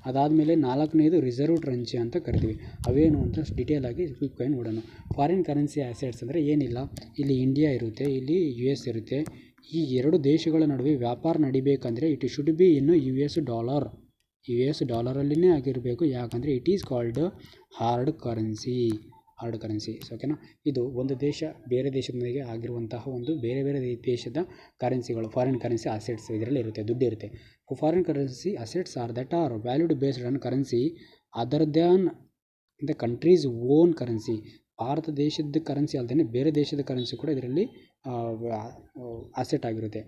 ಅದಾದಮೇಲೆ 4ನೇದು ರಿಸರ್ವ್ ಟ್ರಂಚೆ ಅಂತ ಕರಿತೀವಿ. ಅವೇನು ಅಂತ ಡೀಟೇಲ್ ಆಗಿ ಕ್ವಿಕ್ಕಾಗಿ ನೋಡೋಣ. ಫಾರಿನ್ ಕರೆನ್ಸಿ ಅಸೆಟ್ಸ್ ಅಂದರೆ ಏನಿಲ್ಲ, ಇಲ್ಲಿ ಇಂಡಿಯಾ ಇರುತ್ತೆ, ಇಲ್ಲಿ US ಇರುತ್ತೆ. ಈ ಎರಡು ದೇಶಗಳ ನಡುವೆ ವ್ಯಾಪಾರ ನಡಿಬೇಕಂದ್ರೆ it should be in US ಡಾಲರಲ್ಲಿನೇ ಆಗಿರಬೇಕು. ಯಾಕಂದರೆ it is called hard currency. ಓಕೆನಾ? ಇದು ಒಂದು ದೇಶ ಬೇರೆ ದೇಶದೊಂದಿಗೆ ಆಗಿರುವಂತಹ ಒಂದು ಬೇರೆ ದೇಶದ ಕರೆನ್ಸಿಗಳು, ಫಾರಿನ್ ಕರೆನ್ಸಿ ಅಸೆಟ್ಸ್ ಇದರಲ್ಲಿ ಇರುತ್ತೆ, ದುಡ್ಡು ಇರುತ್ತೆ. Foreign currency assets are that are valued based on currency other than the country's own currency. ಭಾರತ ದೇಶದ ಕರೆನ್ಸಿ ಅಲ್ಲದೆ ಬೇರೆ ದೇಶದ ಕರೆನ್ಸಿ ಕೂಡ ಇದರಲ್ಲಿ ಅಸೆಟ್ ಆಗಿರುತ್ತೆ.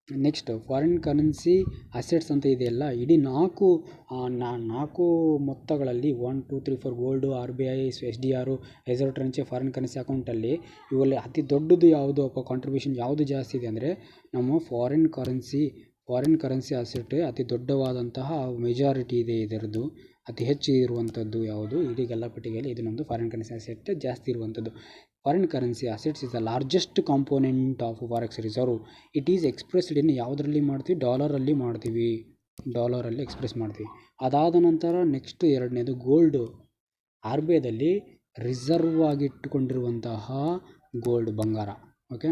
ನೆಕ್ಸ್ಟ್ ಫಾರಿನ್ ಕರೆನ್ಸಿ ಅಸೆಟ್ಸ್ ಅಂತ ಇದೆಯಲ್ಲ, ಇಡೀ 4 ಮೊತ್ತಗಳಲ್ಲಿ 1, 2, 3, 4 gold, RBI, SDR, reserve tranche, foreign currency ಅಕೌಂಟಲ್ಲಿ ಇವಲ್ಲಿ ಅತಿ ದೊಡ್ಡದು ಯಾವುದು ಕಾಂಟ್ರಿಬ್ಯೂಷನ್ ಯಾವುದು ಜಾಸ್ತಿ ಇದೆ ಅಂದರೆ ನಮ್ಮ ಫಾರಿನ್ ಕರೆನ್ಸಿ ಅಸೆಟ್ ಅತಿ ದೊಡ್ಡವಾದಂತಹ ಮೆಜಾರಿಟಿ ಇದೆ. ಇದರದ್ದು ಅತಿ ಹೆಚ್ಚು ಇರುವಂಥದ್ದು ಯಾವುದು? ಇಡೀ ಗಲ್ಲಾಪೆಟ್ಟಿಗೆಯಲ್ಲಿ ಇದು ನಮ್ಮದು ಫಾರಿನ್ ಕರೆನ್ಸಿ ಅಸೆಟ್ ಜಾಸ್ತಿ ಇರುವಂಥದ್ದು. Foreign currency assets is the largest component of forex reserve. It is expressed in ಯಾವುದರಲ್ಲಿ ಮಾಡ್ತೀವಿ? ಡಾಲರಲ್ಲಿ ಎಕ್ಸ್ಪ್ರೆಸ್ ಮಾಡ್ತೀವಿ. ಅದಾದ ನಂತರ ನೆಕ್ಸ್ಟ್ ಎರಡನೇದು ಗೋಲ್ಡು. RBIದಲ್ಲಿ ರಿಸರ್ವ್ ಆಗಿಟ್ಟುಕೊಂಡಿರುವಂತಹ ಗೋಲ್ಡ್ ಬಂಗಾರ. ಓಕೆ,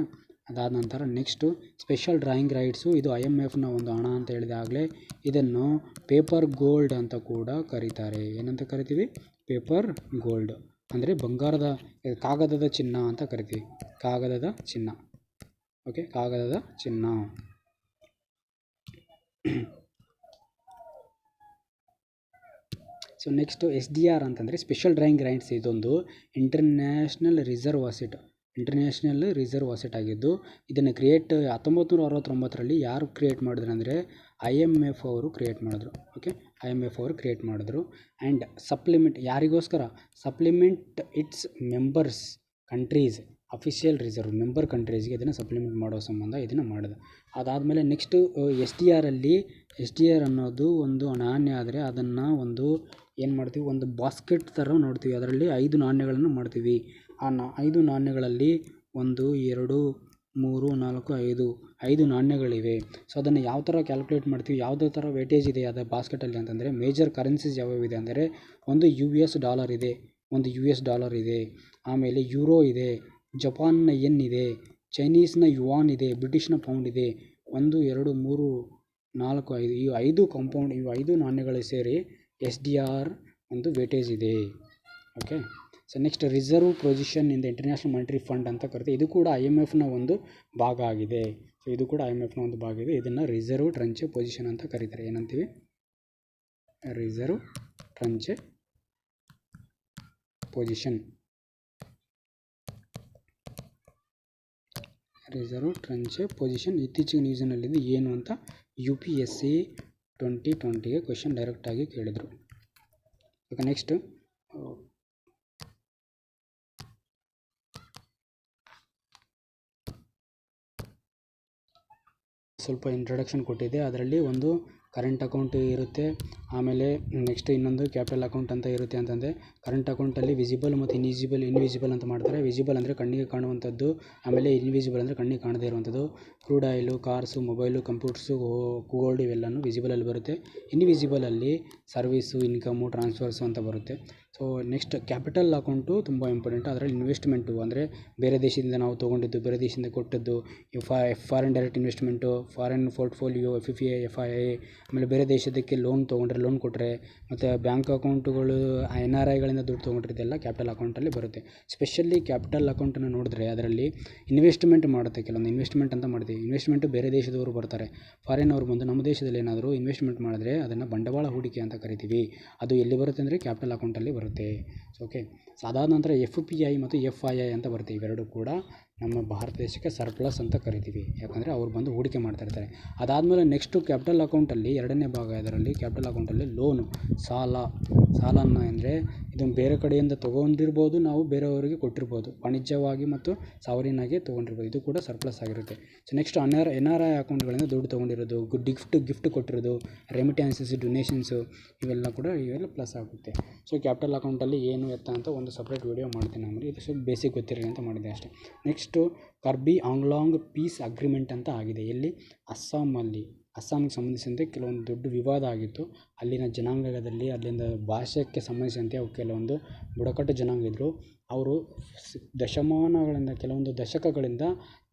ಅದಾದ ನಂತರ ನೆಕ್ಸ್ಟು ಸ್ಪೆಷಲ್ ಡ್ರಾಯಿಂಗ್ ರೈಟ್ಸು. ಇದು IMFನ ಒಂದು ಹಣ ಅಂತ ಹೇಳಿದೆ ಆಗಲೇ. ಇದನ್ನು ಪೇಪರ್ ಗೋಲ್ಡ್ ಅಂತ ಕೂಡ ಕರೀತಾರೆ. ಏನಂತ ಕರಿತೀವಿ? ಪೇಪರ್ ಗೋಲ್ಡ್ ಅಂದರೆ ಬಂಗಾರದ ಕಾಗದದ ಚಿನ್ನ ಅಂತ ಕರಿತೀವಿ. ಕಾಗದದ ಚಿನ್ನ. ಓಕೆ, ಕಾಗದದ ಚಿನ್ನ. ಸೊ ನೆಕ್ಸ್ಟು SDR ಅಂತಂದರೆ ಸ್ಪೆಷಲ್ ಡ್ರಾಯಿಂಗ್ ರೈಟ್ಸ್. ಇದೊಂದು ಇಂಟರ್ನ್ಯಾಷನಲ್ ರಿಸರ್ವ್ ಅಸೆಟ್ ಆಗಿದ್ದು, ಇದನ್ನು 1969ರಲ್ಲಿ ಯಾರು ಕ್ರಿಯೇಟ್ ಮಾಡಿದ್ರು ಅಂದರೆ IMF ಅವರು ಕ್ರಿಯೇಟ್ ಮಾಡಿದ್ರು. ಓಕೆ, IMF ಅವರು ಕ್ರಿಯೇಟ್ ಮಾಡಿದ್ರು. ಆ್ಯಂಡ್ ಸಪ್ಲಿಮೆಂಟ್ ಯಾರಿಗೋಸ್ಕರ? Supplement its members countries official reserve. Member ಕಂಟ್ರೀಸ್ಗೆ ಇದನ್ನು ಸಪ್ಲಿಮೆಂಟ್ ಮಾಡೋ ಸಂಬಂಧ ಇದನ್ನು ಮಾಡಿದೆ. ಅದಾದಮೇಲೆ ನೆಕ್ಸ್ಟು SDR ಅನ್ನೋದು ಒಂದು ನಾಣ್ಯ ಆದರೆ ಅದನ್ನು ಏನು ಮಾಡ್ತೀವಿ, ಒಂದು ಬಾಸ್ಕೆಟ್ ಥರ ನೋಡ್ತೀವಿ. ಅದರಲ್ಲಿ 5 ನಾಣ್ಯಗಳನ್ನು ಮಾಡ್ತೀವಿ. ಆ 5 ನಾಣ್ಯಗಳಲ್ಲಿ 1, 2, 3, 4, 5 ನಾಣ್ಯಗಳಿವೆ. ಸೊ ಅದನ್ನು ಯಾವ ಥರ ಕ್ಯಾಲ್ಕುಲೇಟ್ ಮಾಡ್ತೀವಿ, ಯಾವುದೇ ಥರ ವೇಟೇಜ್ ಇದೆ ಅದು ಬಾಸ್ಕೆಟಲ್ಲಿ ಅಂತಂದರೆ, ಮೇಜರ್ ಕರೆನ್ಸೀಸ್ ಯಾವ್ಯಾವಿದೆ ಅಂದರೆ ಒಂದು US ಡಾಲರ್ ಇದೆ, ಆಮೇಲೆ ಯೂರೋ ಇದೆ, ಜಪಾನ್ನ ಯೆನ್ ಇದೆ, ಚೈನೀಸ್ನ ಯುವಾನ್ ಇದೆ, ಬ್ರಿಟಿಷ್ನ ಪೌಂಡ್ ಇದೆ. 1, 2, 3, 4, 5 ಈ 5 ನಾಣ್ಯಗಳು ಸೇರಿ SDR ಒಂದು ವೇಟೇಜ್ ಇದೆ. Okay, so next reserve position in the international monetary fund ಅಂತ ಕರಿತೀವಿ. ಇದು ಕೂಡ IMFನ ಒಂದು ಭಾಗ ಆಗಿದೆ. ಇದನ್ನು ರಿಸರ್ವ್ ಟ್ರಂಚೆ ಪೊಸಿಷನ್ ಅಂತ ಕರೀತಾರೆ. ಏನಂತೀವಿ? Reserve tranche position. ಇತ್ತೀಚೆಗೆ ನ್ಯೂಸ್ನಲ್ಲಿದ್ದು ಏನು ಅಂತ UPSC 2020ಗೆ ಕ್ವೆಶನ್ ಡೈರೆಕ್ಟಾಗಿ ಕೇಳಿದರು. ಓಕೆ, ನೆಕ್ಸ್ಟ್ ಸ್ವಲ್ಪ ಇಂಟ್ರೊಡಕ್ಷನ್ ಕೊಟ್ಟಿದ್ದೆ. ಅದರಲ್ಲಿ ಒಂದು ಕರೆಂಟ್ ಅಕೌಂಟ್ ಇರುತ್ತೆ, ಆಮೇಲೆ ನೆಕ್ಸ್ಟ್ ಇನ್ನೊಂದು ಕ್ಯಾಪಿಟಲ್ ಅಕೌಂಟ್ ಅಂತ ಇರುತ್ತೆ. ಅಂತಂದರೆ ಕರೆಂಟ್ ಅಕೌಂಟಲ್ಲಿ ವಿಸಿಬಲ್ ಮತ್ತು ಇನ್ವಿಸಿಬಲ್ ಅಂತ ಮಾಡ್ತಾರೆ. ವಿಸಿಬಲ್ ಅಂದರೆ ಕಣ್ಣಿಗೆ ಕಾಣುವಂಥದ್ದು, ಆಮೇಲೆ ಇನ್ವಿಸಿಬಲ್ ಅಂದರೆ ಕಣ್ಣಿಗೆ ಕಾಣದೇ ಇರುವಂಥದ್ದು. Crude oil, cars, mobile, computers, gold ಇವೆಲ್ಲನೂ ವಿಸಿಬಲಲ್ಲಿ ಬರುತ್ತೆ. ಇನ್ವಿಸಿಬಲಲ್ಲಿ ಸರ್ವೀಸು, ಇನ್ಕಮು, ಟ್ರಾನ್ಸ್ಫರ್ಸು ಅಂತ ಬರುತ್ತೆ. ಸೊ ನೆಕ್ಸ್ಟ್ ಕ್ಯಾಪಿಟಲ್ ಅಕೌಂಟು ತುಂಬ ಇಂಪಾರ್ಟೆಂಟ್. ಅದರಲ್ಲಿ ಇನ್ವೆಸ್ಟ್ಮೆಂಟು ಅಂದರೆ ಬೇರೆ ದೇಶದಿಂದ ನಾವು ತೊಗೊಂಡಿದ್ದು, ಬೇರೆ ದೇಶದಿಂದ ಕೊಟ್ಟದ್ದು, foreign direct investment, foreign portfolio, FFI, FII, ಆಮೇಲೆ ಬೇರೆ ದೇಶದಕ್ಕೆ ಲೋನ್ ಕೊಟ್ಟರೆ, ಮತ್ತು ಬ್ಯಾಂಕ್ ಅಕೌಂಟುಗಳು NRIಗಳಿಂದ ದುಡ್ಡು ತೊಗೊಂಡಿರೋದೆಲ್ಲ ಕ್ಯಾಪಿಟಲ್ ಅಕೌಂಟಲ್ಲಿ ಬರುತ್ತೆ. ಸ್ಪೆಷಲಿ ಕ್ಯಾಪಿಟಲ್ ಅಕೌಂಟನ್ನು ನೋಡಿದ್ರೆ ಅದರಲ್ಲಿ ಇನ್ವೆಸ್ಟ್ಮೆಂಟ್ ಮಾಡುತ್ತೆ. ಕೆಲವೊಂದು ಇನ್ವೆಸ್ಟ್ಮೆಂಟ್ ಅಂತ ಮಾಡ್ತೀವಿ. ಇನ್ವೆಸ್ಟ್ಮೆಂಟು ಬೇರೆ ದೇಶದವರು ಬರ್ತಾರೆ, ಫಾರಿನ್ ಅವರು ಬಂದು ನಮ್ಮ ದೇಶದಲ್ಲಿ ಏನಾದರೂ ಇನ್ವೆಸ್ಟ್ಮೆಂಟ್ ಮಾಡಿದ್ರೆ ಅದನ್ನು ಬಂಡವಾಳ ಹೂಡಿಕೆ ಅಂತ ಕರಿತೀವಿ. ಅದು ಎಲ್ಲಿ ಬರುತ್ತೆ ಅಂದರೆ ಕ್ಯಾಪಿಟಲ್ ಅಕೌಂಟಲ್ಲಿ ಬರುತ್ತೆ. ಓಕೆ, ಸೊ ಅದಾದ ನಂತರ FPI ಮತ್ತು FII ಅಂತ ಬರುತ್ತೆ. ಇವೆರಡು ಕೂಡ ನಮ್ಮ ಭಾರತ ದೇಶಕ್ಕೆ ಸರ್ಪ್ಲಸ್ ಅಂತ ಕರಿತೀವಿ, ಯಾಕಂದರೆ ಅವ್ರು ಬಂದು ಹೂಡಿಕೆ ಮಾಡ್ತಾ ಇರ್ತಾರೆ. ಅದಾದಮೇಲೆ ನೆಕ್ಸ್ಟು ಕ್ಯಾಪಿಟಲ್ ಅಕೌಂಟಲ್ಲಿ ಎರಡನೇ ಭಾಗ. ಇದರಲ್ಲಿ ಕ್ಯಾಪಿಟಲ್ ಅಕೌಂಟಲ್ಲಿ ಲೋನು, ಸಾಲನ ಅಂದರೆ ಇದನ್ನು ಬೇರೆ ಕಡೆಯಿಂದ ತೊಗೊಂಡಿರ್ಬೋದು, ನಾವು ಬೇರೆಯವರಿಗೆ ಕೊಟ್ಟಿರ್ಬೋದು, ವಾಣಿಜ್ಯವಾಗಿ ಮತ್ತು ಸಾವರಿನಾಗಿ ತೊಗೊಂಡಿರ್ಬೋದು. ಇದು ಕೂಡ ಸರ್ಪ್ಲಸ್ ಆಗಿರುತ್ತೆ. ಸೊ ನೆಕ್ಸ್ಟ್ NRI ಅಕೌಂಟ್ಗಳಿಂದ ದುಡ್ಡು ತೊಗೊಂಡಿರೋದು, ಗಿಫ್ಟ್ ಕೊಟ್ಟಿರೋದು, ರೆಮಿಟ್ಯಾನ್ಸಸ್, ಡೊನೇಷನ್ಸು, ಇವೆಲ್ಲ ಪ್ಲಸ್ ಆಗುತ್ತೆ. ಸೊ ಕ್ಯಾಪಿಟಲ್ ಅಕೌಂಟಲ್ಲಿ ಏನು ಎತ್ತ ಅಂತ ಒಂದು ಸಪ್ರೇಟ್ ವೀಡಿಯೋ ಮಾಡ್ತೀನಿ. ಅಂದರೆ ಇದು ಸ್ವಲ್ಪ ಬೇಸಿಕ್ ಗೊತ್ತಿರಲಿ ಅಂತ ಮಾಡಿದೆ ಅಷ್ಟೇ. Next Karbi Anglong piece agreement ಅಂತ ಆಗಿದೆ. ಎಲ್ಲಿ? ಅಸ್ಸಾಂಗೆ ಸಂಬಂಧಿಸಿದಂತೆ ಕೆಲವೊಂದು ದೊಡ್ಡ ವಿವಾದ ಆಗಿತ್ತು. ಅಲ್ಲಿನ ಜನಾಂಗದಲ್ಲಿ, ಅಲ್ಲಿಂದ ಭಾಷೆಗೆ ಸಂಬಂಧಿಸಿದಂತೆ ಕೆಲವೊಂದು ಬುಡಕಟ್ಟು ಜನಾಂಗ ಇದ್ದರು. ಅವರು ಕೆಲವೊಂದು ದಶಕಗಳಿಂದ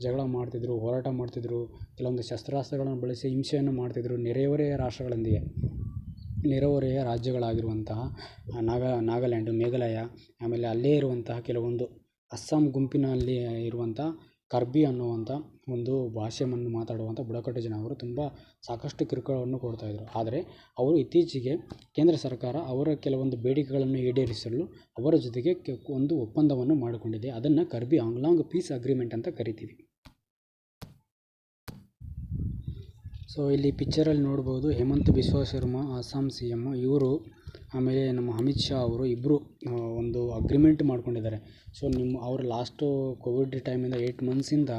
ಜಗಳ ಮಾಡ್ತಿದ್ರು, ಹೋರಾಟ ಮಾಡ್ತಿದ್ರು, ಕೆಲವೊಂದು ಶಸ್ತ್ರಾಸ್ತ್ರಗಳನ್ನು ಬಳಸಿ ಹಿಂಸೆಯನ್ನು ಮಾಡ್ತಿದ್ರು. ನೆರೆಹೊರೆಯ ರಾಜ್ಯಗಳಾಗಿರುವಂತಹ ನಾಗಾಲ್ಯಾಂಡು, ಮೇಘಾಲಯ, ಆಮೇಲೆ ಅಲ್ಲೇ ಇರುವಂತಹ ಕೆಲವೊಂದು ಅಸ್ಸಾಂ ಗುಂಪಿನಲ್ಲಿ ಇರುವಂಥ ಕಾರ್ಬಿ ಅನ್ನುವಂಥ ಒಂದು ಭಾಷೆಯನ್ನು ಮಾತಾಡುವಂಥ ಬುಡಕಟ್ಟು ಜನಾಂಗರು ಸಾಕಷ್ಟು ಕಿರುಕುಳವನ್ನು ಕೊಡ್ತಾಯಿದ್ರು. ಆದರೆ ಅವರು ಇತ್ತೀಚೆಗೆ ಕೇಂದ್ರ ಸರ್ಕಾರ ಅವರ ಕೆಲವೊಂದು ಬೇಡಿಕೆಗಳನ್ನು ಈಡೇರಿಸಲು ಅವರ ಜೊತೆಗೆ ಒಂದು ಒಪ್ಪಂದವನ್ನು ಮಾಡಿಕೊಂಡಿದೆ. ಅದನ್ನು ಕಾರ್ಬಿ ಆಂಗ್ಲಾಂಗ್ ಪೀಸ್ ಅಗ್ರಿಮೆಂಟ್ ಅಂತ ಕರಿತೀವಿ. ಸೊ ಇಲ್ಲಿ ಪಿಕ್ಚರಲ್ಲಿ ನೋಡ್ಬೋದು, ಹೇಮಂತ್ ಬಿಸ್ವಾ ಶರ್ಮಾ ಅಸ್ಸಾಂ CM, ಇವರು ಆಮೇಲೆ ನಮ್ಮ ಅಮಿತ್ ಶಾ ಅವರು ಇಬ್ಬರು ಒಂದು ಅಗ್ರಿಮೆಂಟ್ ಮಾಡ್ಕೊಂಡಿದ್ದಾರೆ. ಸೊ ಅವರು ಲಾಸ್ಟು ಕೋವಿಡ್ ಟೈಮಿಂದ 8 ಮಂತ್ಸಿಂದ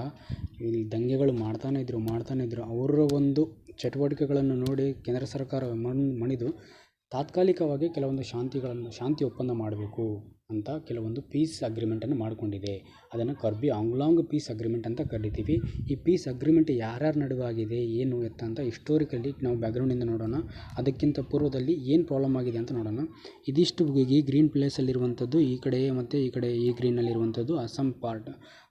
ಇಲ್ಲಿ ದಂಗೆಗಳು ಮಾಡ್ತಾನೇ ಇದ್ದರು. ಅವರ ಒಂದು ಚಟುವಟಿಕೆಗಳನ್ನು ನೋಡಿ ಕೇಂದ್ರ ಸರ್ಕಾರ ಮಣಿದು ತಾತ್ಕಾಲಿಕವಾಗಿ ಕೆಲವೊಂದು ಶಾಂತಿ ಒಪ್ಪಂದ ಮಾಡಬೇಕು ಅಂತ ಕೆಲವೊಂದು ಪೀಸ್ ಅಗ್ರಿಮೆಂಟನ್ನು ಮಾಡಿಕೊಂಡಿದೆ. ಅದನ್ನು ಕಾರ್ಬಿ ಆಂಗ್ಲಾಂಗ್ ಪೀಸ್ ಅಗ್ರಿಮೆಂಟ್ ಅಂತ ಕರಿತೀವಿ. ಈ ಪೀಸ್ ಅಗ್ರಿಮೆಂಟ್ ಯಾರ್ಯಾರ ನಡುವೆ ಆಗಿದೆ, ಏನು ಎತ್ತ ಅಂತ ಹಿಸ್ಟೋರಿಕಲಿ ನಾವು ಬ್ಯಾಕ್ಗ್ರೌಂಡಿಂದ ನೋಡೋಣ. ಅದಕ್ಕಿಂತ ಪೂರ್ವದಲ್ಲಿ ಏನು ಪ್ರಾಬ್ಲಮ್ ಆಗಿದೆ ಅಂತ ನೋಡೋಣ. ಇದಿಷ್ಟು ಈ ಗ್ರೀನ್ ಪ್ಲೇಸಲ್ಲಿರುವಂಥದ್ದು ಈ ಕಡೆ ಮತ್ತು ಈ ಕಡೆ ಈ ಗ್ರೀನಲ್ಲಿರುವಂಥದ್ದು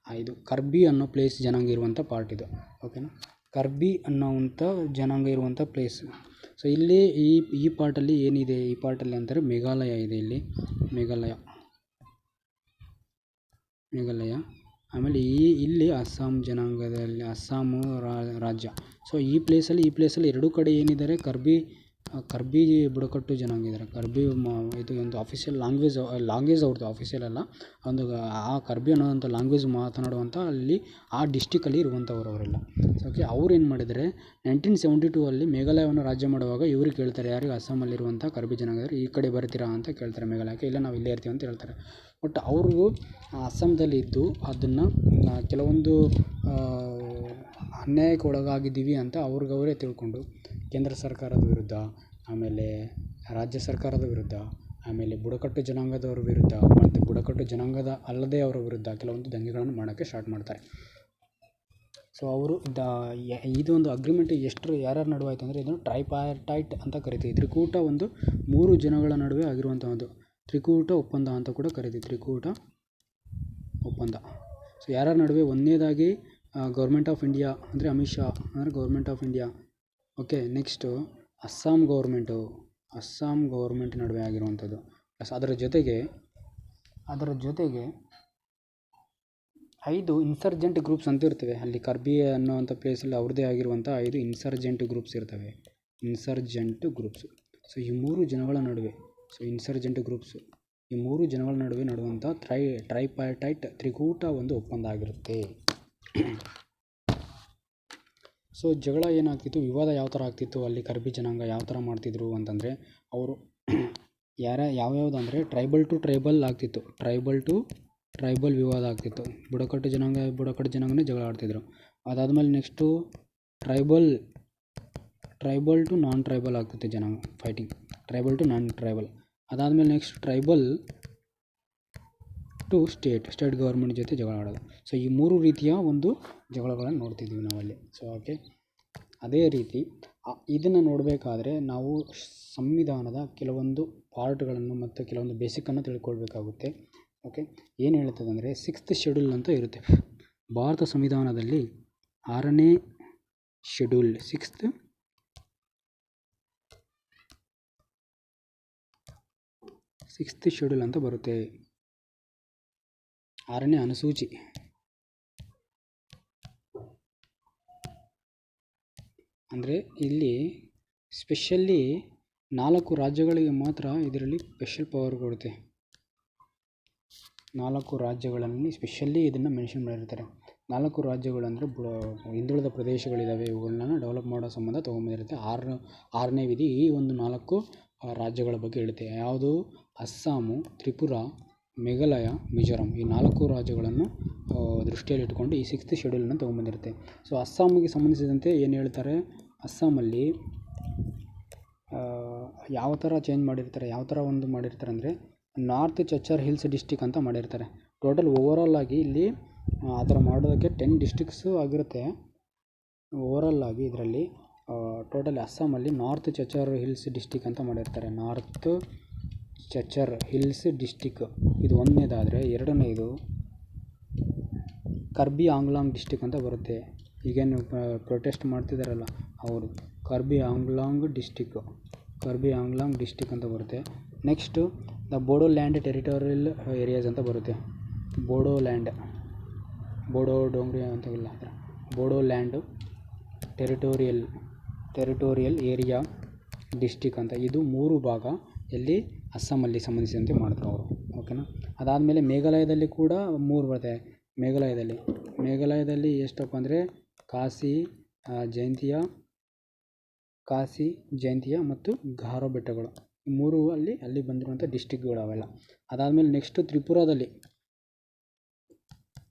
ಇದು ಕರ್ಬಿ ಅನ್ನೋ ಪ್ಲೇಸ್ ಜನಾಂಗ ಇರುವಂಥ ಪಾರ್ಟ್ ಇದು. ಓಕೆನಾ, ಕರ್ಬಿ ಅನ್ನೋವಂಥ ಜನಾಂಗ ಇರುವಂಥ ಪ್ಲೇಸ್. ಸೊ ಇಲ್ಲಿ ಈ ಪಾರ್ಟಲ್ಲಿ ಏನಿದೆ, ಈ ಪಾರ್ಟಲ್ಲಿ ಅಂತಾರೆ ಮೇಘಾಲಯ ಇದೆ. ಇಲ್ಲಿ ಮೇಘಾಲಯ, ಆಮೇಲೆ ಇಲ್ಲಿ ಅಸ್ಸಾಂ ಜನಾಂಗದಲ್ಲಿ ಅಸ್ಸಾಮು ರಾಜ್ಯ. ಸೊ ಈ ಪ್ಲೇಸಲ್ಲಿ ಎರಡೂ ಕಡೆ ಏನಿದ್ದಾರೆ ಕರ್ಬಿ ಬುಡಕಟ್ಟು ಜನಾಂಗ ಇದ್ದಾರೆ. ಕರ್ಬಿ ಇದು ಒಂದು ಆಫಿಷಿಯಲ್ ಲ್ಯಾಂಗ್ವೇಜ್ ಅವ್ರದ್ದು, ಆಫಿಷಿಯಲ್ ಅಲ್ಲ, ಒಂದು ಆ ಕರ್ಬಿ ಅನ್ನೋವಂಥ ಲ್ಯಾಂಗ್ವೇಜ್ ಮಾತನಾಡುವಂಥ ಅಲ್ಲಿ ಆ ಡಿಸ್ಟಿಕಲ್ಲಿ ಇರುವಂಥವ್ರು ಅವರೆಲ್ಲ. ಓಕೆ, ಅವ್ರು ಏನು ಮಾಡಿದರೆ 1972 ಅಲ್ಲಿ ಮೇಘಾಲಯವನ್ನು ರಾಜ್ಯ ಮಾಡುವಾಗ ಇವರು ಕೇಳ್ತಾರೆ, ಯಾರಿಗೆ, ಅಸ್ಸಾಮಲ್ಲಿರುವಂಥ ಕರ್ಬಿ ಜನಾಂಗದವರು, ಈ ಕಡೆ ಬರ್ತೀರಾ ಅಂತ ಕೇಳ್ತಾರೆ ಮೇಘಾಲಯಕ್ಕೆ. ಇಲ್ಲ, ನಾವು ಇಲ್ಲೇ ಇರ್ತೀವಿ ಅಂತ ಹೇಳ್ತಾರೆ. ಬಟ್ ಅವ್ರಿಗೂ ಅಸ್ಸಾಂದಲ್ಲಿ ಇದ್ದು ಅದನ್ನು ಕೆಲವೊಂದು ಅನ್ಯಾಯಕ್ಕೆ ಒಳಗಾಗಿದ್ದೀವಿ ಅಂತ ಅವ್ರಿಗವರೇ ತಿಳ್ಕೊಂಡು ಕೇಂದ್ರ ಸರ್ಕಾರದ ವಿರುದ್ಧ, ಆಮೇಲೆ ರಾಜ್ಯ ಸರ್ಕಾರದ ವಿರುದ್ಧ, ಆಮೇಲೆ ಬುಡಕಟ್ಟು ಜನಾಂಗದವ್ರ ವಿರುದ್ಧ ಮತ್ತು ಬುಡಕಟ್ಟು ಜನಾಂಗದ ಅಲ್ಲದೇ ಅವರ ವಿರುದ್ಧ ಕೆಲವೊಂದು ದಂಗೆಗಳನ್ನು ಮಾಡೋಕ್ಕೆ ಸ್ಟಾರ್ಟ್ ಮಾಡ್ತಾರೆ. ಸೊ ಅವರು ಇದೊಂದು ಅಗ್ರಿಮೆಂಟ್ ಯಾರ್ಯಾರ ನಡುವೆ ಆಯಿತು ಅಂದರೆ ಇದನ್ನು ಟ್ರೈಪಾರ್ಟೈಟ್ ಅಂತ ಕರಿತೀವಿ. ತ್ರಿಕೂಟ ಒಂದು 3 ಜನಗಳ ನಡುವೆ ಆಗಿರುವಂಥ ಒಂದು ತ್ರಿಕೂಟ ಒಪ್ಪಂದ ಅಂತ ಕೂಡ ಕರಿತೀವಿ, ತ್ರಿಕೂಟ ಒಪ್ಪಂದ. ಸೊ ಯಾರ್ಯಾರ ನಡುವೆ, ಒಂದನೇದಾಗಿ ಗೌರ್ಮೆಂಟ್ ಆಫ್ ಇಂಡಿಯಾ ಅಂದರೆ ಅಮಿತ್ ಶಾ ಅಂದರೆ government of India. Okay, next Assam government ನಡುವೆ ಆಗಿರುವಂಥದ್ದು. ಪ್ಲಸ್ ಅದರ ಜೊತೆಗೆ 5 ಇನ್ಸರ್ಜೆಂಟ್ ಗ್ರೂಪ್ಸ್ ಅಂತ ಇರ್ತವೆ. ಅಲ್ಲಿ ಕರ್ಬಿ ಅನ್ನೋವಂಥ ಪ್ಲೇಸಲ್ಲಿ ಅವ್ರದ್ದೇ ಆಗಿರುವಂಥ 5 ಇನ್ಸರ್ಜೆಂಟ್ ಗ್ರೂಪ್ಸ್ ಇರ್ತವೆ. ಸೊ ಈ 3 ಜನಗಳ ನಡುವೆ, ಈ 3 ಜನಗಳ ನಡುವೆ ನಡುವಂಥ ಟ್ರೈಪಾರ್ಟೈಟ್ ತ್ರಿಕೂಟ ಒಂದು ಒಪ್ಪಂದ ಆಗಿರುತ್ತೆ. ಸೊ ಜಗಳ ಏನಾಗ್ತಿತ್ತು, ವಿವಾದ ಯಾವ ಥರ ಆಗ್ತಿತ್ತು, ಅಲ್ಲಿ ಕರ್ಬಿ ಜನಾಂಗ ಯಾವ ಥರ ಮಾಡ್ತಿದ್ರು ಅಂತಂದರೆ, ಅವರು ಯಾವ್ಯಾವುದಂದರೆ ಟ್ರೈಬಲ್ ಟು ಟ್ರೈಬಲ್ ಆಗ್ತಿತ್ತು, ಟ್ರೈಬಲ್ ವಿವಾದ ಆಗ್ತಿತ್ತು. ಬುಡಕಟ್ಟು ಜನಾಂಗನೇ ಜಗಳ ಆಡ್ತಿದ್ರು. ಅದಾದಮೇಲೆ next tribal to non tribal ಆಗ್ತಿತ್ತು ಜನಾಂಗ fighting, tribal to non tribal. ಅದಾದಮೇಲೆ next tribal to state government ಜೊತೆ ಜಗಳ ಆಡೋದು. ಸೊ ಈ 3 ರೀತಿಯ ಒಂದು ಜಗಳಗಳನ್ನು ನೋಡ್ತಿದ್ದೀವಿ ನಾವಲ್ಲಿ. ಸೊ ಓಕೆ, ಅದೇ ರೀತಿ ಇದನ್ನು ನೋಡಬೇಕಾದ್ರೆ ನಾವು ಸಂವಿಧಾನದ ಕೆಲವೊಂದು ಪಾರ್ಟ್ಗಳನ್ನು ಮತ್ತು ಕೆಲವೊಂದು ಬೇಸಿಕ್ಕನ್ನು ತಿಳ್ಕೊಳ್ಬೇಕಾಗುತ್ತೆ. ಓಕೆ, ಏನು ಹೇಳ್ತದೆ ಅಂದರೆ 6th ಶೆಡ್ಯೂಲ್ ಅಂತ ಇರುತ್ತೆ ಭಾರತ ಸಂವಿಧಾನದಲ್ಲಿ. 6ನೇ ಶೆಡ್ಯೂಲ್, 6th ಶೆಡ್ಯೂಲ್ ಅಂತ ಬರುತ್ತೆ, 6ನೇ ಅನುಸೂಚಿ. ಅಂದರೆ ಇಲ್ಲಿ ಸ್ಪೆಷಲಿ 4 ರಾಜ್ಯಗಳಿಗೆ ಮಾತ್ರ ಇದರಲ್ಲಿ ಸ್ಪೆಷಲ್ ಪವರ್ ಕೊಡುತ್ತೆ. 4 ರಾಜ್ಯಗಳಲ್ಲಿ ಸ್ಪೆಷಲಿ ಇದನ್ನು ಮೆನ್ಷನ್ ಮಾಡಿರ್ತಾರೆ. 4 ರಾಜ್ಯಗಳು ಅಂದರೆ ಹಿಂದುಳಿದ ಪ್ರದೇಶಗಳಿದ್ದಾವೆ, ಇವುಗಳನ್ನ ಡೆವಲಪ್ ಮಾಡೋ ಸಂಬಂಧ ತೊಗೊಂಬಂದಿರುತ್ತೆ. 6ನೇ ವಿಧಿ ಈ ಒಂದು 4 ರಾಜ್ಯಗಳ ಬಗ್ಗೆ ಹೇಳುತ್ತೆ. ಯಾವುದು, ಅಸ್ಸಾಮು, ತ್ರಿಪುರಾ, ಮೇಘಾಲಯ, ಮಿಜೋರಾಂ, ಈ 4 ರಾಜ್ಯಗಳನ್ನು ದೃಷ್ಟಿಯಲ್ಲಿಟ್ಟುಕೊಂಡು ಈ 6th ಶೆಡ್ಯೂಲನ್ನು ತೊಗೊಂಬಂದಿರುತ್ತೆ. ಸೊ ಅಸ್ಸಾಮಿಗೆ ಸಂಬಂಧಿಸಿದಂತೆ ಏನು ಹೇಳ್ತಾರೆ, ಅಸ್ಸಾಮಲ್ಲಿ ಯಾವ ಥರ ಚೇಂಜ್ ಮಾಡಿರ್ತಾರೆ, ಯಾವ ಥರ ಒಂದು ಮಾಡಿರ್ತಾರೆ ಅಂದರೆ ನಾರ್ತ್ ಚಚ್ಚರ್ ಹಿಲ್ಸ್ ಡಿಸ್ಟಿಕ್ ಅಂತ ಮಾಡಿರ್ತಾರೆ. ಟೋಟಲ್ ಓವರಾಲ್ ಆಗಿ ಇಲ್ಲಿ ಆ ಥರ ಮಾಡೋದಕ್ಕೆ 10 ಡಿಸ್ಟಿಕ್ಸು ಆಗಿರುತ್ತೆ. ಓವರಾಲ್ ಆಗಿ ಇದರಲ್ಲಿ ಟೋಟಲ್ ಅಸ್ಸಾಮಲ್ಲಿ ನಾರ್ತ್ ಚಚ್ಚರ್ ಹಿಲ್ಸ್ ಡಿಸ್ಟಿಕ್ ಅಂತ ಮಾಡಿರ್ತಾರೆ. ನಾರ್ತ್ ಚಚ್ಚರ್ ಹಿಲ್ಸ್ ಡಿಸ್ಟಿಕ್ ಇದು ಒಂದನೇದಾದರೆ, ಎರಡನೇದು ಕರ್ಬಿ ಆಂಗ್ಲಾಂಗ್ ಡಿಸ್ಟಿಕ್ ಅಂತ ಬರುತ್ತೆ. ಈಗೇನು ಪ್ರೊಟೆಸ್ಟ್ ಮಾಡ್ತಿದ್ದಾರಲ್ಲ ಅವರು, ಕರ್ಬಿ ಆಂಗ್ಲಾಂಗ್ ಡಿಸ್ಟಿಕ್ ಅಂತ ಬರುತ್ತೆ. Next the Bodoland territorial areas ಅಂತ ಬರುತ್ತೆ. ಬೋಡೋ ಡೋಂಗ್ರಿ ಅಂತ ಇಲ್ಲ, ಬೋಡೋಲ್ಯಾಂಡ್ ಟೆರಿಟೋರಿಯಲ್ ಏರಿಯಾ ಡಿಸ್ಟಿಕ್ ಅಂತ. ಇದು 3 ಭಾಗ ಎಲ್ಲಿ ಅಸ್ಸಾಮಲ್ಲಿ ಸಂಬಂಧಿಸಿದಂತೆ ಮಾಡ್ತಾರೆ ಅವರು. ಓಕೆನಾ, ಅದಾದಮೇಲೆ ಮೇಘಾಲಯದಲ್ಲಿ ಕೂಡ 3 ಬರುತ್ತೆ. ಮೇಘಾಲಯದಲ್ಲಿ ಎಷ್ಟಪ್ಪ ಅಂದರೆ ಕಾಸಿ ಜೈಂತಿಯಾ ಮತ್ತು ಗಾರೋ ಬೆಟ್ಟಗಳು, 3 ಅಲ್ಲಿ ಬಂದಿರುವಂಥ ಡಿಸ್ಟಿಕ್ಗಳು ಅವೆಲ್ಲ. ಅದಾದಮೇಲೆ ನೆಕ್ಸ್ಟು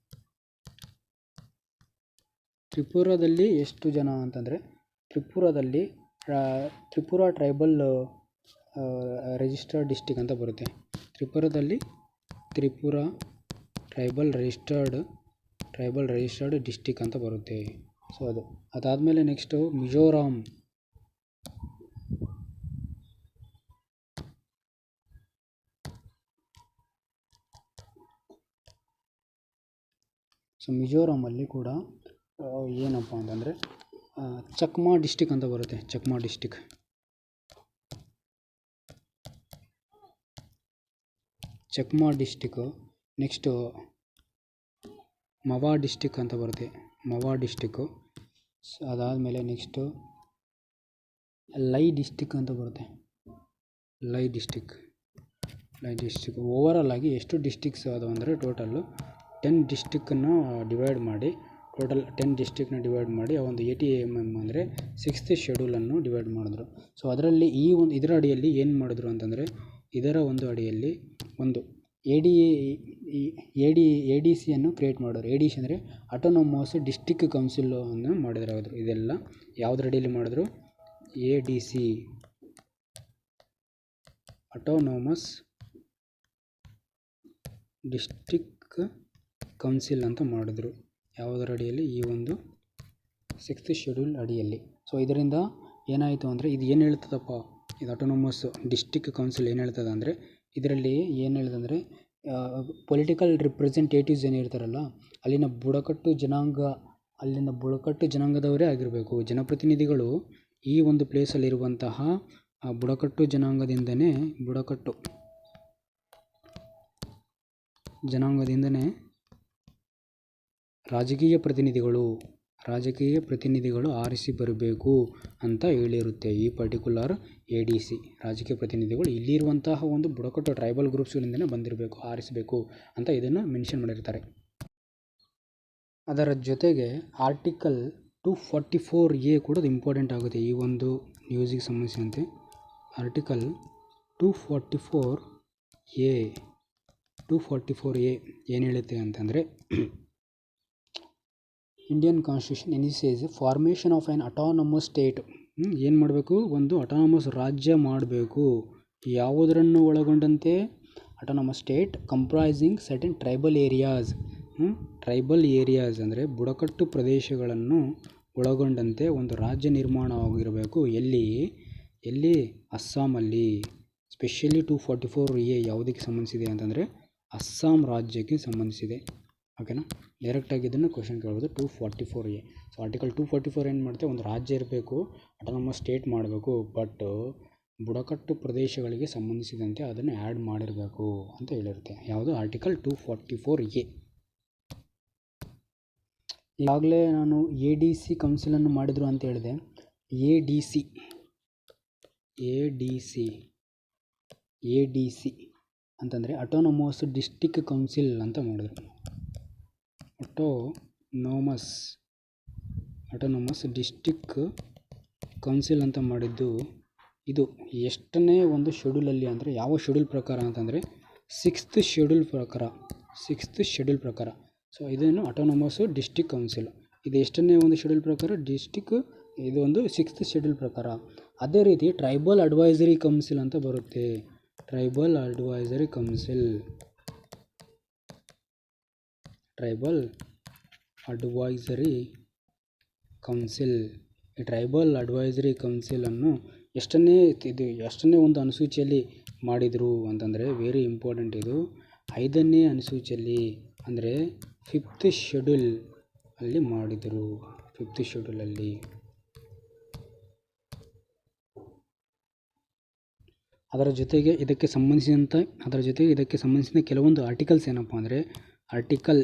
ತ್ರಿಪುರಾದಲ್ಲಿ ಎಷ್ಟು ಜನ ಅಂತಂದರೆ, ತ್ರಿಪುರಾ ಟ್ರೈಬಲ್ ರಿಜಿಸ್ಟರ್ಡ್ ಡಿಸ್ಟಿಕ್ ಅಂತ ಬರುತ್ತೆ. ತ್ರಿಪುರಾ ಟ್ರೈಬಲ್ ರಿಜಿಸ್ಟರ್ಡ್ ಡಿಸ್ಟಿಕ್ ಅಂತ ಬರುತ್ತೆ. ಸೊ ಅದಾದಮೇಲೆ ನೆಕ್ಸ್ಟು ಮಿಜೋರಾಂ. ಸೊ ಮಿಜೋರಾಮಲ್ಲಿ ಕೂಡ ಏನಪ್ಪ ಅಂತಂದರೆ ಚಕ್ಮಾ ಡಿಸ್ಟಿಕ್ ಅಂತ ಬರುತ್ತೆ. ಚಕ್ಮಾ ಡಿಸ್ಟಿಕ್, ಚಕ್ಮಾ ಡಿಸ್ಟಿಕ್ಕು. ನೆಕ್ಸ್ಟು ಮವಾ ಡಿಸ್ಟಿಕ್ ಅಂತ ಬರುತ್ತೆ, ಮವಾ ಡಿಸ್ಟಿಕ್ಕು. ಸೊ ಅದಾದಮೇಲೆ ನೆಕ್ಸ್ಟು ಲೈ ಡಿಸ್ಟಿಕ್ ಅಂತ ಬರುತ್ತೆ, ಲೈ ಡಿಸ್ಟಿಕ್. ಓವರಾಲ್ ಆಗಿ ಎಷ್ಟು ಡಿಸ್ಟಿಕ್ಸ್ ಅದು ಅಂದರೆ ಟೋಟಲ್ಲು 10 ಡಿಸ್ಟಿಕ್ಕನ್ನು ಡಿವೈಡ್ ಮಾಡಿ, ಟೋಟಲ್ 10 ಡಿಸ್ಟಿಕ್ನ ಡಿವೈಡ್ ಮಾಡಿ ಆ ಒಂದು 80 mm ಅಂದರೆ 6th ಶೆಡ್ಯೂಲನ್ನು ಡಿವೈಡ್ ಮಾಡಿದ್ರು. ಸೊ ಅದರಲ್ಲಿ ಇದರ ಅಡಿಯಲ್ಲಿ ಏನು ಮಾಡಿದ್ರು ಅಂತಂದರೆ, ಇದರ ಒಂದು ಅಡಿಯಲ್ಲಿ ಒಂದು ಎ ಡಿ ಸಿಯನ್ನು ಕ್ರಿಯೇಟ್ ಮಾಡೋರು. ಎ ಡಿ ಸಿ ಅಂದರೆ ಆಟೋನಮಸ್ ಡಿಸ್ಟಿಕ್ ಕೌನ್ಸಿಲನ್ನು ಮಾಡಿದ್ರು. ಇದೆಲ್ಲ ಯಾವುದ್ರ ಅಡಿಯಲ್ಲಿ ಮಾಡಿದ್ರು? A D C, autonomous district council ಅಂತ ಮಾಡಿದ್ರು. ಯಾವುದರ ಅಡಿಯಲ್ಲಿ? ಈ ಒಂದು 6th ಶೆಡ್ಯೂಲ್ ಅಡಿಯಲ್ಲಿ. ಸೊ ಇದರಿಂದ ಏನಾಯಿತು ಅಂದರೆ, ಇದು ಏನು ಹೇಳ್ತದಪ್ಪ, ಇದು ಆಟೋನಮಸ್ ಡಿಸ್ಟಿಕ್ ಕೌನ್ಸಿಲ್ ಏನು ಹೇಳ್ತದೆ ಅಂದರೆ, ಇದರಲ್ಲಿ ಏನು ಹೇಳ್ತಂದರೆ ಪೊಲಿಟಿಕಲ್ ರಿಪ್ರೆಸೆಂಟೇಟಿವ್ಸ್ ಏನಿರ್ತಾರಲ್ಲ, ಅಲ್ಲಿನ ಬುಡಕಟ್ಟು ಜನಾಂಗದವರೇ ಆಗಿರಬೇಕು. ಜನಪ್ರತಿನಿಧಿಗಳು ಈ ಒಂದು ಪ್ಲೇಸಲ್ಲಿರುವಂತಹ ಬುಡಕಟ್ಟು ಜನಾಂಗದಿಂದನೇ ರಾಜಕೀಯ ಪ್ರತಿನಿಧಿಗಳು ಆರಿಸಿ ಬರಬೇಕು ಅಂತ ಹೇಳಿರುತ್ತೆ. ಈ ಪರ್ಟಿಕ್ಯುಲರ್ ಎ ಡಿ ಸಿ ರಾಜಕೀಯ ಪ್ರತಿನಿಧಿಗಳು ಇಲ್ಲಿರುವಂತಹ ಒಂದು ಬುಡಕಟ್ಟು ಟ್ರೈಬಲ್ ಗ್ರೂಪ್ಸ್ಗಳಿಂದನೇ ಬಂದಿರಬೇಕು, ಆರಿಸಬೇಕು ಅಂತ ಇದನ್ನು ಮೆನ್ಷನ್ ಮಾಡಿರ್ತಾರೆ. ಅದರ ಜೊತೆಗೆ ಆರ್ಟಿಕಲ್ 244A ಕೂಡ ಇಂಪಾರ್ಟೆಂಟ್ ಆಗುತ್ತೆ ಈ ಒಂದು ನ್ಯೂಸಿಗೆ ಸಂಬಂಧಿಸಿದಂತೆ. ಆರ್ಟಿಕಲ್ 244A ಏನು ಹೇಳುತ್ತೆ ಅಂತಂದರೆ, Indian constitution envisages formation of an autonomous state. ಏನು ಮಾಡಬೇಕು? ಒಂದು ಅಟಾನಮಸ್ ರಾಜ್ಯ ಮಾಡಬೇಕು. ಯಾವುದನ್ನು ಒಳಗೊಂಡಂತೆ? Autonomous state comprising certain tribal areas ಅಂದರೆ ಬುಡಕಟ್ಟು ಪ್ರದೇಶಗಳನ್ನು ಒಳಗೊಂಡಂತೆ ಒಂದು ರಾಜ್ಯ ನಿರ್ಮಾಣವಾಗಿರಬೇಕು. ಎಲ್ಲಿ? ಅಸ್ಸಾಮಲ್ಲಿ. ಸ್ಪೆಷಲಿ 244A ಯಾವುದಕ್ಕೆ ಸಂಬಂಧಿಸಿದೆ ಅಂತಂದರೆ ಅಸ್ಸಾಂ ರಾಜ್ಯಕ್ಕೆ ಸಂಬಂಧಿಸಿದೆ. ಓಕೆನಾ? ಡೈರೆಕ್ಟಾಗಿ ಇದನ್ನು ಕ್ವಶನ್ ಕೇಳ್ಬೋದು. 244A. ಸೊ ಆರ್ಟಿಕಲ್ 244 ಏನು ಮಾಡುತ್ತೆ? ಒಂದು ರಾಜ್ಯ ಇರಬೇಕು, ಅಟಾನಮಸ್ ಸ್ಟೇಟ್ ಮಾಡಬೇಕು, ಬಟ್ ಬುಡಕಟ್ಟು ಪ್ರದೇಶಗಳಿಗೆ ಸಂಬಂಧಿಸಿದಂತೆ ಅದನ್ನು ಆ್ಯಡ್ ಮಾಡಿರಬೇಕು ಅಂತ ಹೇಳಿರುತ್ತೆ. ಯಾವುದು? Article 244A. ಈಗಾಗಲೇ ನಾನು ಎ ಡಿ ಸಿ ಕೌನ್ಸಿಲನ್ನು ಮಾಡಿದರು ಅಂತ ಹೇಳಿದೆ. ಎ ಡಿ ಸಿ ಅಂತಂದರೆ ಆಟೋನಮಸ್ ಡಿಸ್ಟಿಕ್ ಕೌನ್ಸಿಲ್ ಅಂತ ಮಾಡಿದ್ರು. ಆಟೋನಮಸ್ ಡಿಸ್ಟಿಕ್ ಕೌನ್ಸಿಲ್ ಅಂತ ಮಾಡಿದ್ದು ಇದು ಎಷ್ಟನೇ ಒಂದು ಶೆಡ್ಯೂಲಲ್ಲಿ ಅಂದರೆ, ಯಾವ ಶೆಡ್ಯೂಲ್ ಪ್ರಕಾರ ಅಂತಂದರೆ 6th ಶೆಡ್ಯೂಲ್ ಪ್ರಕಾರ. ಸೊ ಇದನ್ನು ಆಟೋನಮಸ್ ಡಿಸ್ಟಿಕ್ ಕೌನ್ಸಿಲ್. ಇದು ಎಷ್ಟನೇ ಒಂದು ಶೆಡ್ಯೂಲ್ ಪ್ರಕಾರ? ಇದು ಒಂದು 6th ಶೆಡ್ಯೂಲ್ ಪ್ರಕಾರ. ಅದೇ ರೀತಿ ಟ್ರೈಬಲ್ ಅಡ್ವೈಸರಿ ಕೌನ್ಸಿಲ್ ಅಂತ ಬರುತ್ತೆ. Tribal advisory council. ಈ ಟ್ರೈಬಲ್ ಅಡ್ವೈಸರಿ ಕೌನ್ಸಿಲನ್ನು ಎಷ್ಟನೇ ಒಂದು ಅನುಸೂಚಿಯಲ್ಲಿ ಮಾಡಿದರು ಅಂತಂದರೆ, ವೆರಿ ಇಂಪಾರ್ಟೆಂಟ್ ಇದು, 5ನೇ ಅನುಸೂಚಿಯಲ್ಲಿ ಅಂದರೆ 5th ಶೆಡ್ಯೂಲ್ ಅಲ್ಲಿ ಮಾಡಿದರು. 5th ಶೆಡ್ಯೂಲಲ್ಲಿ. ಅದರ ಜೊತೆಗೆ ಇದಕ್ಕೆ ಸಂಬಂಧಿಸಿದ ಕೆಲವೊಂದು ಆರ್ಟಿಕಲ್ಸ್ ಏನಪ್ಪ ಅಂದರೆ, ಆರ್ಟಿಕಲ್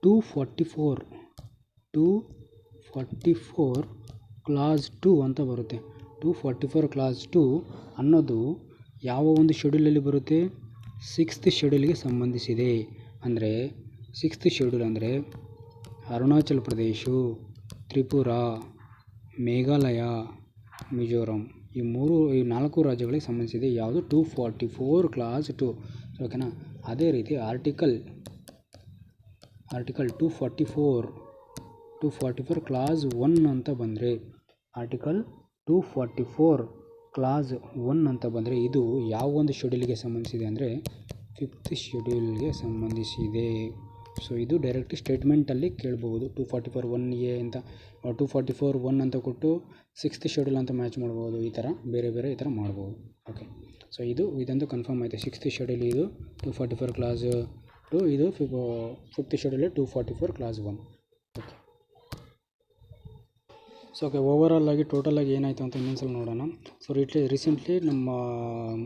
244 ಕ್ಲಾಸ್ 2 ಅಂತ ಬರುತ್ತೆ. 244 ಕ್ಲಾಸ್ 2 ಅನ್ನೋದು ಯಾವ ಒಂದು ಶೆಡ್ಯೂಲಲ್ಲಿ ಬರುತ್ತೆ? 6th ಶೆಡ್ಯೂಲ್ಗೆ ಸಂಬಂಧಿಸಿದೆ. ಅಂದರೆ 6th ಶೆಡ್ಯೂಲ್ ಅಂದರೆ ಅರುಣಾಚಲ್ ಪ್ರದೇಶ, ತ್ರಿಪುರಾ, ಮೇಘಾಲಯ, ಮಿಜೋರಾಂ ಈ 4 ರಾಜ್ಯಗಳಿಗೆ ಸಂಬಂಧಿಸಿದೆ. ಯಾವುದು? 244 ಕ್ಲಾಸ್ 2. ಓಕೆನಾ? ಅದೇ ರೀತಿ ಆರ್ಟಿಕಲ್ 244 ಕ್ಲಾಸ್ 1 ಅಂತ ಬಂದರೆ, ಆರ್ಟಿಕಲ್ 244 ಕ್ಲಾಸ್ 1 ಅಂತ ಬಂದರೆ ಇದು ಯಾವ ಒಂದು ಶೆಡ್ಯೂಲಿಗೆ ಸಂಬಂಧಿಸಿದೆ ಅಂದರೆ 5th ಶೆಡ್ಯೂಲ್ಗೆ ಸಂಬಂಧಿಸಿದೆ. ಸೊ ಇದು ಡೈರೆಕ್ಟ್ ಸ್ಟೇಟ್ಮೆಂಟಲ್ಲಿ ಕೇಳ್ಬೋದು. 244(1)A ಅಂತ 244(1) ಅಂತ ಕೊಟ್ಟು 6th ಶೆಡ್ಯೂಲ್ ಅಂತ ಮ್ಯಾಚ್ ಮಾಡ್ಬೋದು. ಈ ಥರ ಬೇರೆ ಈ ಥರ ಮಾಡ್ಬೋದು. ಓಕೆ. ಸೊ ಇದೊಂದು ಕನ್ಫರ್ಮ್ ಆಯಿತು. 6th ಶೆಡ್ಯೂಲ್ ಇದು 244 ಕ್ಲಾಸ್ 2, ಇದು 5th schedule 244 class 1. Okay. So okay, overall ಆಗಿ ಟೋಟಲ್ ಆಗಿ ಏನಾಯಿತು ಅಂತ ಇನ್ನೊಂದ್ಸಲ ನೋಡೋಣ. ಸೊ ರೀಸೆಂಟ್ಲಿ ನಮ್ಮ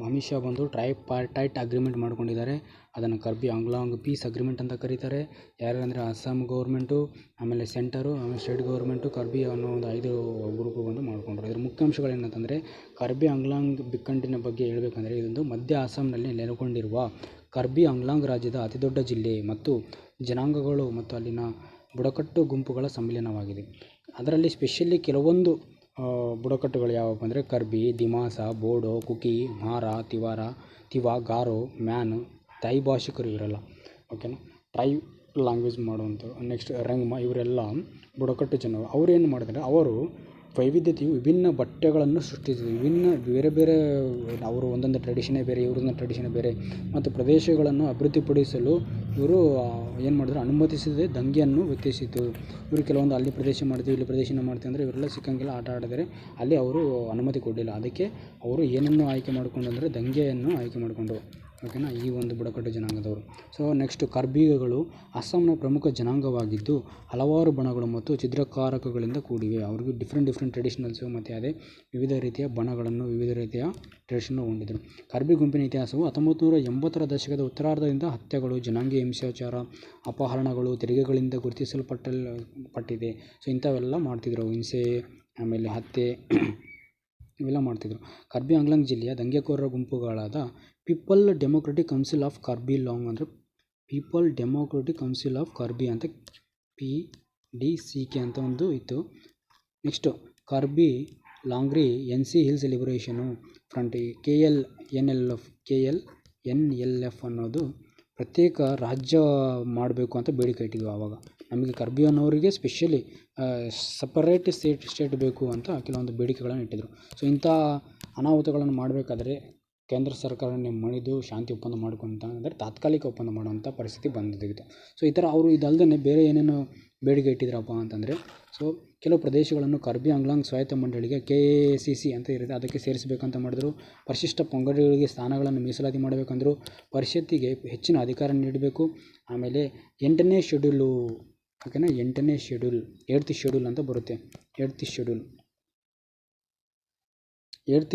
ಅಮಿತ್ ಶಾ ಬಂದು ಟ್ರೈಪಾರ್ಟೈಟ್ ಅಗ್ರಿಮೆಂಟ್ ಮಾಡ್ಕೊಂಡಿದ್ದಾರೆ. ಅದನ್ನು ಕರ್ಬಿ ಆಂಗ್ಲಾಂಗ್ ಪೀಸ್ ಅಗ್ರಿಮೆಂಟ್ ಅಂತ ಕರೀತಾರೆ. ಯಾರ್ಯಾರಂದರೆ ಅಸ್ಸಾಂ ಗೌರ್ಮೆಂಟು, ಆಮೇಲೆ ಸೆಂಟರು, ಆಮೇಲೆ ಸ್ಟೇಟ್ ಗೌರ್ಮೆಂಟು, ಕರ್ಬಿ ಅನ್ನೋ ಒಂದು 5 ಗ್ರೂಪು ಬಂದು ಮಾಡ್ಕೊಂಡ್ರು. ಇದ್ರ ಮುಖ್ಯಾಂಶಗಳು ಏನಂತಂದರೆ, ಕರ್ಬಿ ಆಂಗ್ಲಾಂಗ್ ಬಿಕ್ಕಟ್ಟಿನ ಬಗ್ಗೆ ಹೇಳಬೇಕಂದ್ರೆ, ಇದೊಂದು ಮಧ್ಯ ಅಸ್ಸಾಂನಲ್ಲಿ ನೆಲೆಗೊಂಡಿರುವ ಕರ್ಬಿ ಆಂಗ್ಲಾಂಗ್ ರಾಜ್ಯದ ಅತಿದೊಡ್ಡ ಜಿಲ್ಲೆ ಮತ್ತು ಜನಾಂಗಗಳು ಮತ್ತು ಅಲ್ಲಿನ ಬುಡಕಟ್ಟು ಗುಂಪುಗಳ ಸಮ್ಮಿಲನವಾಗಿದೆ. ಅದರಲ್ಲಿ ಸ್ಪೆಷಲಿ ಕೆಲವೊಂದು ಬುಡಕಟ್ಟುಗಳು ಯಾವಪ್ಪ ಅಂದರೆ ಕರ್ಬಿ, ದಿಮಾಸಾ, ಬೋಡೋ, ಕುಕಿ, ಮಾರಾ, ತಿವಾ, ಗಾರೋ, ಮ್ಯಾನ್, ಥೈ ಭಾಷಿಕರು ಇವರೆಲ್ಲ. ಓಕೆನಾ. ಟ್ರೈ ಲ್ಯಾಂಗ್ವೇಜ್ ಮಾಡುವಂಥವ್ರು. ನೆಕ್ಸ್ಟ್ ರೆಂಗ್ಮಾ, ಇವರೆಲ್ಲ ಬುಡಕಟ್ಟು ಜನರು. ಅವರು ಏನು ಮಾಡಿದರೆ, ಅವರು ವೈವಿಧ್ಯತೆಯು ವಿಭಿನ್ನ ಬಟ್ಟೆಗಳನ್ನು ಸೃಷ್ಟಿಸಿದೆ. ಬೇರೆ ಬೇರೆ ಅವರು ಒಂದೊಂದು ಟ್ರೆಡಿಷನೇ ಬೇರೆ, ಇವ್ರದ್ದು ಟ್ರೆಡಿಷನೇ ಬೇರೆ. ಮತ್ತು ಪ್ರದೇಶಗಳನ್ನು ಅಭಿವೃದ್ಧಿಪಡಿಸಲು ಇವರು ಏನು ಮಾಡಿದ್ರು, ಅನುಮತಿಸದೆ ದಂಗೆಯನ್ನು ವ್ಯತ್ಯಿಸಿತು. ಇವರು ಕೆಲವೊಂದು ಅಲ್ಲಿ ಪ್ರದೇಶ ಮಾಡ್ತೀವಿ, ಇಲ್ಲಿ ಪ್ರದೇಶನ ಮಾಡ್ತೀವಿ ಅಂದರೆ ಇವರೆಲ್ಲ ಸಿಕ್ಕಂಗೆಲ್ಲ ಆಟ ಆಡಿದರೆ ಅಲ್ಲಿ ಅವರು ಅನುಮತಿ ಕೊಡಲಿಲ್ಲ. ಅದಕ್ಕೆ ಅವರು ಏನನ್ನು ಆಯ್ಕೆ ಮಾಡಿಕೊಂಡು ಅಂದರೆ ದಂಗೆಯನ್ನು ಆಯ್ಕೆ ಮಾಡಿಕೊಂಡು. ಓಕೆನಾ, ಈ ಒಂದು ಬುಡಕಟ್ಟು ಜನಾಂಗದವರು. ಸೊ ನೆಕ್ಸ್ಟ್, ಕರ್ಬಿಗಳು ಅಸ್ಸಾಂನ ಪ್ರಮುಖ ಜನಾಂಗವಾಗಿದ್ದು ಹಲವಾರು ಬಣಗಳು ಮತ್ತು ಚಿತ್ರಕಾರಕಗಳಿಂದ ಕೂಡಿವೆ. ಅವ್ರಿಗೆ ಡಿಫ್ರೆಂಟ್ ಟ್ರೆಡಿಷನಲ್ಸು ಮತ್ತು ಅದೇ ವಿವಿಧ ರೀತಿಯ ಬಣಗಳನ್ನು, ವಿವಿಧ ರೀತಿಯ ಟ್ರೆಡಿಷನ್ ಹೊಂದಿದ್ರು. ಕರ್ಬಿ ಗುಂಪಿನ ಇತಿಹಾಸವು 1980ರ ದಶಕದ ಉತ್ತರಾರ್ಧದಿಂದ ಹತ್ಯೆಗಳು, ಜನಾಂಗೀಯ ಹಿಂಸಾಚಾರ, ಅಪಹರಣಗಳು, ತೆರಿಗೆಗಳಿಂದ ಗುರುತಿಸಲ್ಪಟ್ಟಿದೆ. ಸೊ ಇಂಥವೆಲ್ಲ ಮಾಡ್ತಿದ್ರು, ಹಿಂಸೆ, ಆಮೇಲೆ ಹತ್ಯೆ ಇವೆಲ್ಲ ಮಾಡ್ತಿದ್ರು. ಕರ್ಬಿ ಆಂಗ್ಲಾಂಗ್ ಜಿಲ್ಲೆಯ ದಂಗೆಕೋರರ ಗುಂಪುಗಳಾದ People Democratic Council of Karbi Long ಅಂದರೆ People Democratic Council of Karbi ಅಂತ PDCK ಅಂತ ಒಂದು ಇತ್ತು. Next Karbi Longri NC Hills Liberation Front KLNLF ಅನ್ನೋದು ಪ್ರತ್ಯೇಕ ರಾಜ್ಯ ಮಾಡಬೇಕು ಅಂತ ಬೇಡಿಕೆ ಇಟ್ಟಿದ್ವು. ಆವಾಗ ನಮಗೆ ಕರ್ಬಿ ಅನ್ನೋರಿಗೆ ಸ್ಪೆಷಲಿ ಸಪರೇಟ್ ಸ್ಟೇಟ್ ಬೇಕು ಅಂತ ಕೆಲವೊಂದು ಬೇಡಿಕೆಗಳನ್ನು ಇಟ್ಟಿದ್ರು. ಸೊ ಇಂಥ ಅನಾಹುತಗಳನ್ನು ಮಾಡಬೇಕಾದ್ರೆ ಕೇಂದ್ರ ಸರ್ಕಾರನೇ ಮಣಿದು ಶಾಂತಿ ಒಪ್ಪಂದ ಮಾಡ್ಕೊಂತ ಅಂದರೆ ತಾತ್ಕಾಲಿಕ ಒಪ್ಪಂದ ಮಾಡುವಂಥ ಪರಿಸ್ಥಿತಿ ಬಂದಿತ್ತು. ಸೊ ಈ ಥರ ಅವರು ಇದಲ್ಲದೆ ಬೇರೆ ಏನೇನು ಬೇಡಿಕೆ ಇಟ್ಟಿದ್ರಪ್ಪ ಅಂತಂದರೆ, ಸೊ ಕೆಲವು ಪ್ರದೇಶಗಳನ್ನು ಕರ್ಬಿ ಆಂಗ್ಲಾಂಗ್ ಸ್ವಾಯತ್ತ ಮಂಡಳಿಗೆ KACC ಅಂತ ಇರುತ್ತೆ, ಅದಕ್ಕೆ ಸೇರಿಸಬೇಕಂತ ಮಾಡಿದ್ರು. ಪರಿಶಿಷ್ಟ ಪಂಗಡಗಳಿಗೆ ಸ್ಥಾನಗಳನ್ನು ಮೀಸಲಾತಿ ಮಾಡಬೇಕಂದ್ರು. ಪರಿಷತ್ತಿಗೆ ಹೆಚ್ಚಿನ ಅಧಿಕಾರ ನೀಡಬೇಕು. ಆಮೇಲೆ 8ನೇ ಶೆಡ್ಯೂಲು, ಓಕೆನಾ, 8ನೇ ಶೆಡ್ಯೂಲ್ 8th ಶೆಡ್ಯೂಲ್ ಅಂತ ಬರುತ್ತೆ. 8th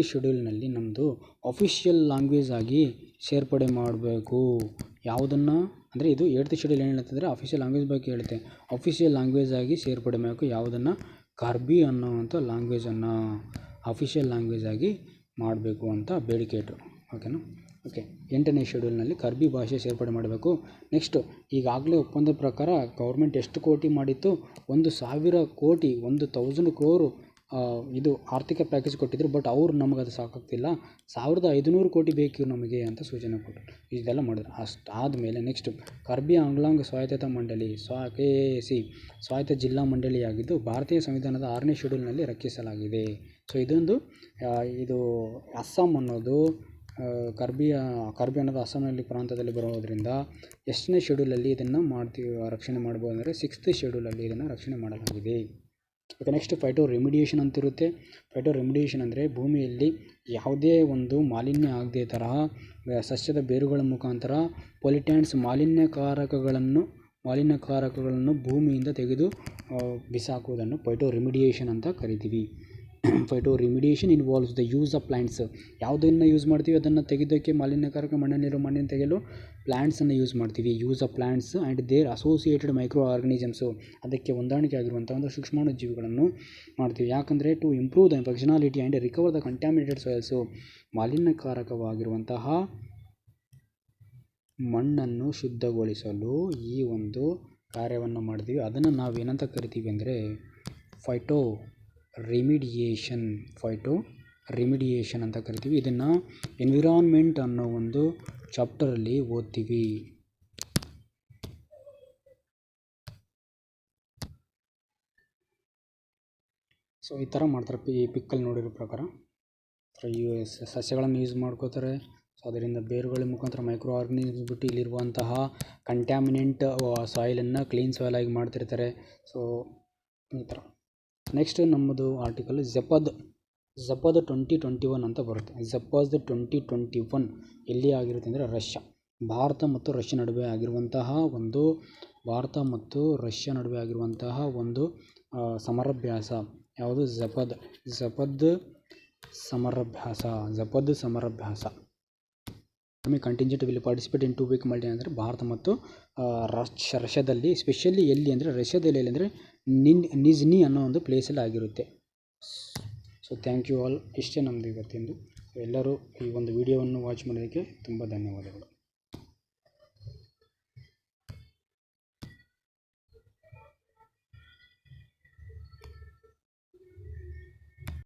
ಶೆಡ್ಯೂಲ್ನಲ್ಲಿ ನಮ್ಮದು ಅಫಿಷಿಯಲ್ ಲ್ಯಾಂಗ್ವೇಜ್ ಆಗಿ ಸೇರ್ಪಡೆ ಮಾಡಬೇಕು. ಯಾವುದನ್ನು ಅಂದರೆ ಇದು 8th ಶೆಡ್ಯೂಲ್ ಏನು ಹೇಳ್ತಂದರೆ ಅಫಿಷಿಯಲ್ ಲ್ಯಾಂಗ್ವೇಜ್ ಬಗ್ಗೆ ಹೇಳುತ್ತೆ. ಅಫಿಷಿಯಲ್ ಲ್ಯಾಂಗ್ವೇಜ್ ಆಗಿ ಸೇರ್ಪಡೆ ಮಾಡಬೇಕು. ಯಾವುದನ್ನು, ಕರ್ಬಿ ಅನ್ನೋವಂಥ ಲ್ಯಾಂಗ್ವೇಜನ್ನು ಅಫಿಷಿಯಲ್ ಲ್ಯಾಂಗ್ವೇಜ್ ಆಗಿ ಮಾಡಬೇಕು ಅಂತ ಬೇಡಿಕೆ ಇಟ್ಟರು. ಓಕೆನಾ. ಓಕೆ, 8ನೇ ಶೆಡ್ಯೂಲ್ನಲ್ಲಿ ಕರ್ಬಿ ಭಾಷೆ ಸೇರ್ಪಡೆ ಮಾಡಬೇಕು. ನೆಕ್ಸ್ಟು, ಈಗಾಗಲೇ ಒಪ್ಪಂದದ ಪ್ರಕಾರ ಗೌರ್ಮೆಂಟ್ ಎಷ್ಟು ಕೋಟಿ ಮಾಡಿತ್ತು, 1,000 ಕೋಟಿ 1,000 crore ಇದು ಆರ್ಥಿಕ ಪ್ಯಾಕೇಜ್ ಕೊಟ್ಟಿದ್ರು. ಬಟ್ ಅವ್ರು ನಮಗೆ ಅದು ಸಾಕಾಗ್ತಿಲ್ಲ, 1,500 ಕೋಟಿ ಬೇಕು ನಮಗೆ ಅಂತ ಸೂಚನೆ ಕೊಟ್ಟರು. ಇದೆಲ್ಲ ಮಾಡಿದ್ರು. ಆದಮೇಲೆ ನೆಕ್ಸ್ಟ್, ಕರ್ಬಿ ಆಂಗ್ಲಾಂಗ್ ಸ್ವಾಯತ್ತ ಮಂಡಳಿ KAC ಸ್ವಾಯತ್ತ ಜಿಲ್ಲಾ ಮಂಡಳಿಯಾಗಿದ್ದು ಭಾರತೀಯ ಸಂವಿಧಾನದ 6ನೇ ಶೆಡ್ಯೂಲ್ನಲ್ಲಿ ರಕ್ಷಿಸಲಾಗಿದೆ. ಸೊ ಇದು ಅಸ್ಸಾಂ ಅನ್ನೋದು ಕರ್ಬಿ ಅನ್ನೋದು ಅಸ್ಸಾಂನಲ್ಲಿ ಪ್ರಾಂತದಲ್ಲಿ ಬರೋದರಿಂದ ಎಷ್ಟನೇ ಶೆಡ್ಯೂಲಲ್ಲಿ ಇದನ್ನು ರಕ್ಷಣೆ ಮಾಡ್ಬೋದು ಅಂದರೆ 6th ಶೆಡ್ಯೂಲಲ್ಲಿ ಇದನ್ನು ರಕ್ಷಣೆ ಮಾಡಲಾಗಿದೆ. ಓಕೆ, ನೆಕ್ಸ್ಟ್ ಫೈಟೋ ರೆಮಿಡಿಯೇಷನ್ ಅಂತಿರುತ್ತೆ. ಫೈಟೋ ರೆಮಿಡಿಯೇಷನ್ ಅಂದರೆ ಭೂಮಿಯಲ್ಲಿ ಯಾವುದೇ ಒಂದು ಮಾಲಿನ್ಯ ಆಗದೆ ತರಹ ಸಸ್ಯದ ಬೇರುಗಳ ಮುಖಾಂತರ ಪೊಲ್ಯೂಟೆಂಟ್ಸ್ ಮಾಲಿನ್ಯಕಾರಕಗಳನ್ನು ಭೂಮಿಯಿಂದ ತೆಗೆದು ಬಿಸಾಕುವುದನ್ನು ಫೈಟೋ ರೆಮಿಡಿಯೇಷನ್ ಅಂತ ಕರಿತೀವಿ. Phytoremediation involves the use of plants. ಯಾವುದನ್ನು ಯೂಸ್ ಮಾಡ್ತೀವಿ ಅದನ್ನು ತೆಗೆಯೋದಕ್ಕೆ, ಮಾಲಿನ್ಯಕಾರಕ ಮಣ್ಣನ್ನು ತೆಗೆಯಲು ಪ್ಲ್ಯಾಂಟ್ಸನ್ನು ಯೂಸ್ ಮಾಡ್ತೀವಿ. Use of plants and their associated microorganisms, ಅದಕ್ಕೆ ಹೊಂದಾಣಿಕೆ ಆಗಿರುವಂಥ ಒಂದು ಸೂಕ್ಷ್ಮಾಣು ಜೀವಿಗಳನ್ನು ಮಾಡ್ತೀವಿ. ಯಾಕಂದರೆ to improve the functionality and recover the contaminated soils, ಮಾಲಿನ್ಯಕಾರಕವಾಗಿರುವಂತಹ ಮಣ್ಣನ್ನು ಶುದ್ಧಗೊಳಿಸಲು ಈ ಒಂದು ಕಾರ್ಯವನ್ನು ಮಾಡ್ತೀವಿ. ಅದನ್ನು ನಾವೇನಂತ ಕರಿತೀವಿ ಅಂದರೆ ಫೈಟೋ ರೆಮಿಡಿಯೇಷನ್ ಅಂತ ಕರಿತೀವಿ. ಇದನ್ನು ಎನ್ವಿರಾನ್ಮೆಂಟ್ ಅನ್ನೋ ಒಂದು ಚಾಪ್ಟರಲ್ಲಿ ಓದ್ತೀವಿ. ಸೊ ಈ ಥರ ಮಾಡ್ತಾರೆ ಪಿಕ್ಕಲ್ಲಿ ನೋಡಿರೋ ಪ್ರಕಾರ. ಸಸ್ಯಗಳನ್ನು ಯೂಸ್ ಮಾಡ್ಕೋತಾರೆ. ಸೊ ಅದರಿಂದ ಬೇರುಗಳ ಮುಖಾಂತರ ಮೈಕ್ರೋ ಆರ್ಗನಿಸಮ್ಸ್ ಬಿಟ್ಟು ಇಲ್ಲಿರುವಂತಹ ಕಂಟ್ಯಾಮಿನೆಂಟ್ ಸಾಯಿಲನ್ನು ಕ್ಲೀನ್ ಸಾಯಿಲ್ ಆಗಿ ಮಾಡ್ತಿರ್ತಾರೆ. ಸೊ ಈ ಥರ. ನೆಕ್ಸ್ಟ್ ನಮ್ಮದು ಆರ್ಟಿಕಲ್ ಝಪದ್ 2021 ಅಂತ ಬರುತ್ತೆ. ಝಪದ್ 2021 ಎಲ್ಲಿ ಆಗಿರುತ್ತೆ ಅಂದರೆ ರಷ್ಯಾ. ಭಾರತ ಮತ್ತು ರಷ್ಯಾ ನಡುವೆ ಆಗಿರುವಂತಹ ಒಂದು ಸಮರಾಭ್ಯಾಸ ಯಾವುದು? ಝಪದ್ ಸಮರಾಭ್ಯಾಸ. Army contingent will participate in 2 week multi ಅಂದರೆ ಭಾರತ ಮತ್ತು ರಷ್ಯಾದಲ್ಲಿ, ಸ್ಪೆಷಲಿ ಎಲ್ಲಿ ಅಂದರೆ ರಷ್ಯಾದಲ್ಲಿ ಎಲ್ಲಿ ಅಂದರೆ ನಿಜ್ನಿ ಅನ್ನೋ ಒಂದು ಪ್ಲೇಸಲ್ಲಿ ಆಗಿರುತ್ತೆ. So thank you all. ಇಷ್ಟೇ ನಮ್ಮದು ಇವತ್ತಿಂದು. ಎಲ್ಲರೂ ಈ ಒಂದು ವಿಡಿಯೋವನ್ನು ವಾಚ್ ಮಾಡೋದಕ್ಕೆ ತುಂಬ ಧನ್ಯವಾದಗಳು.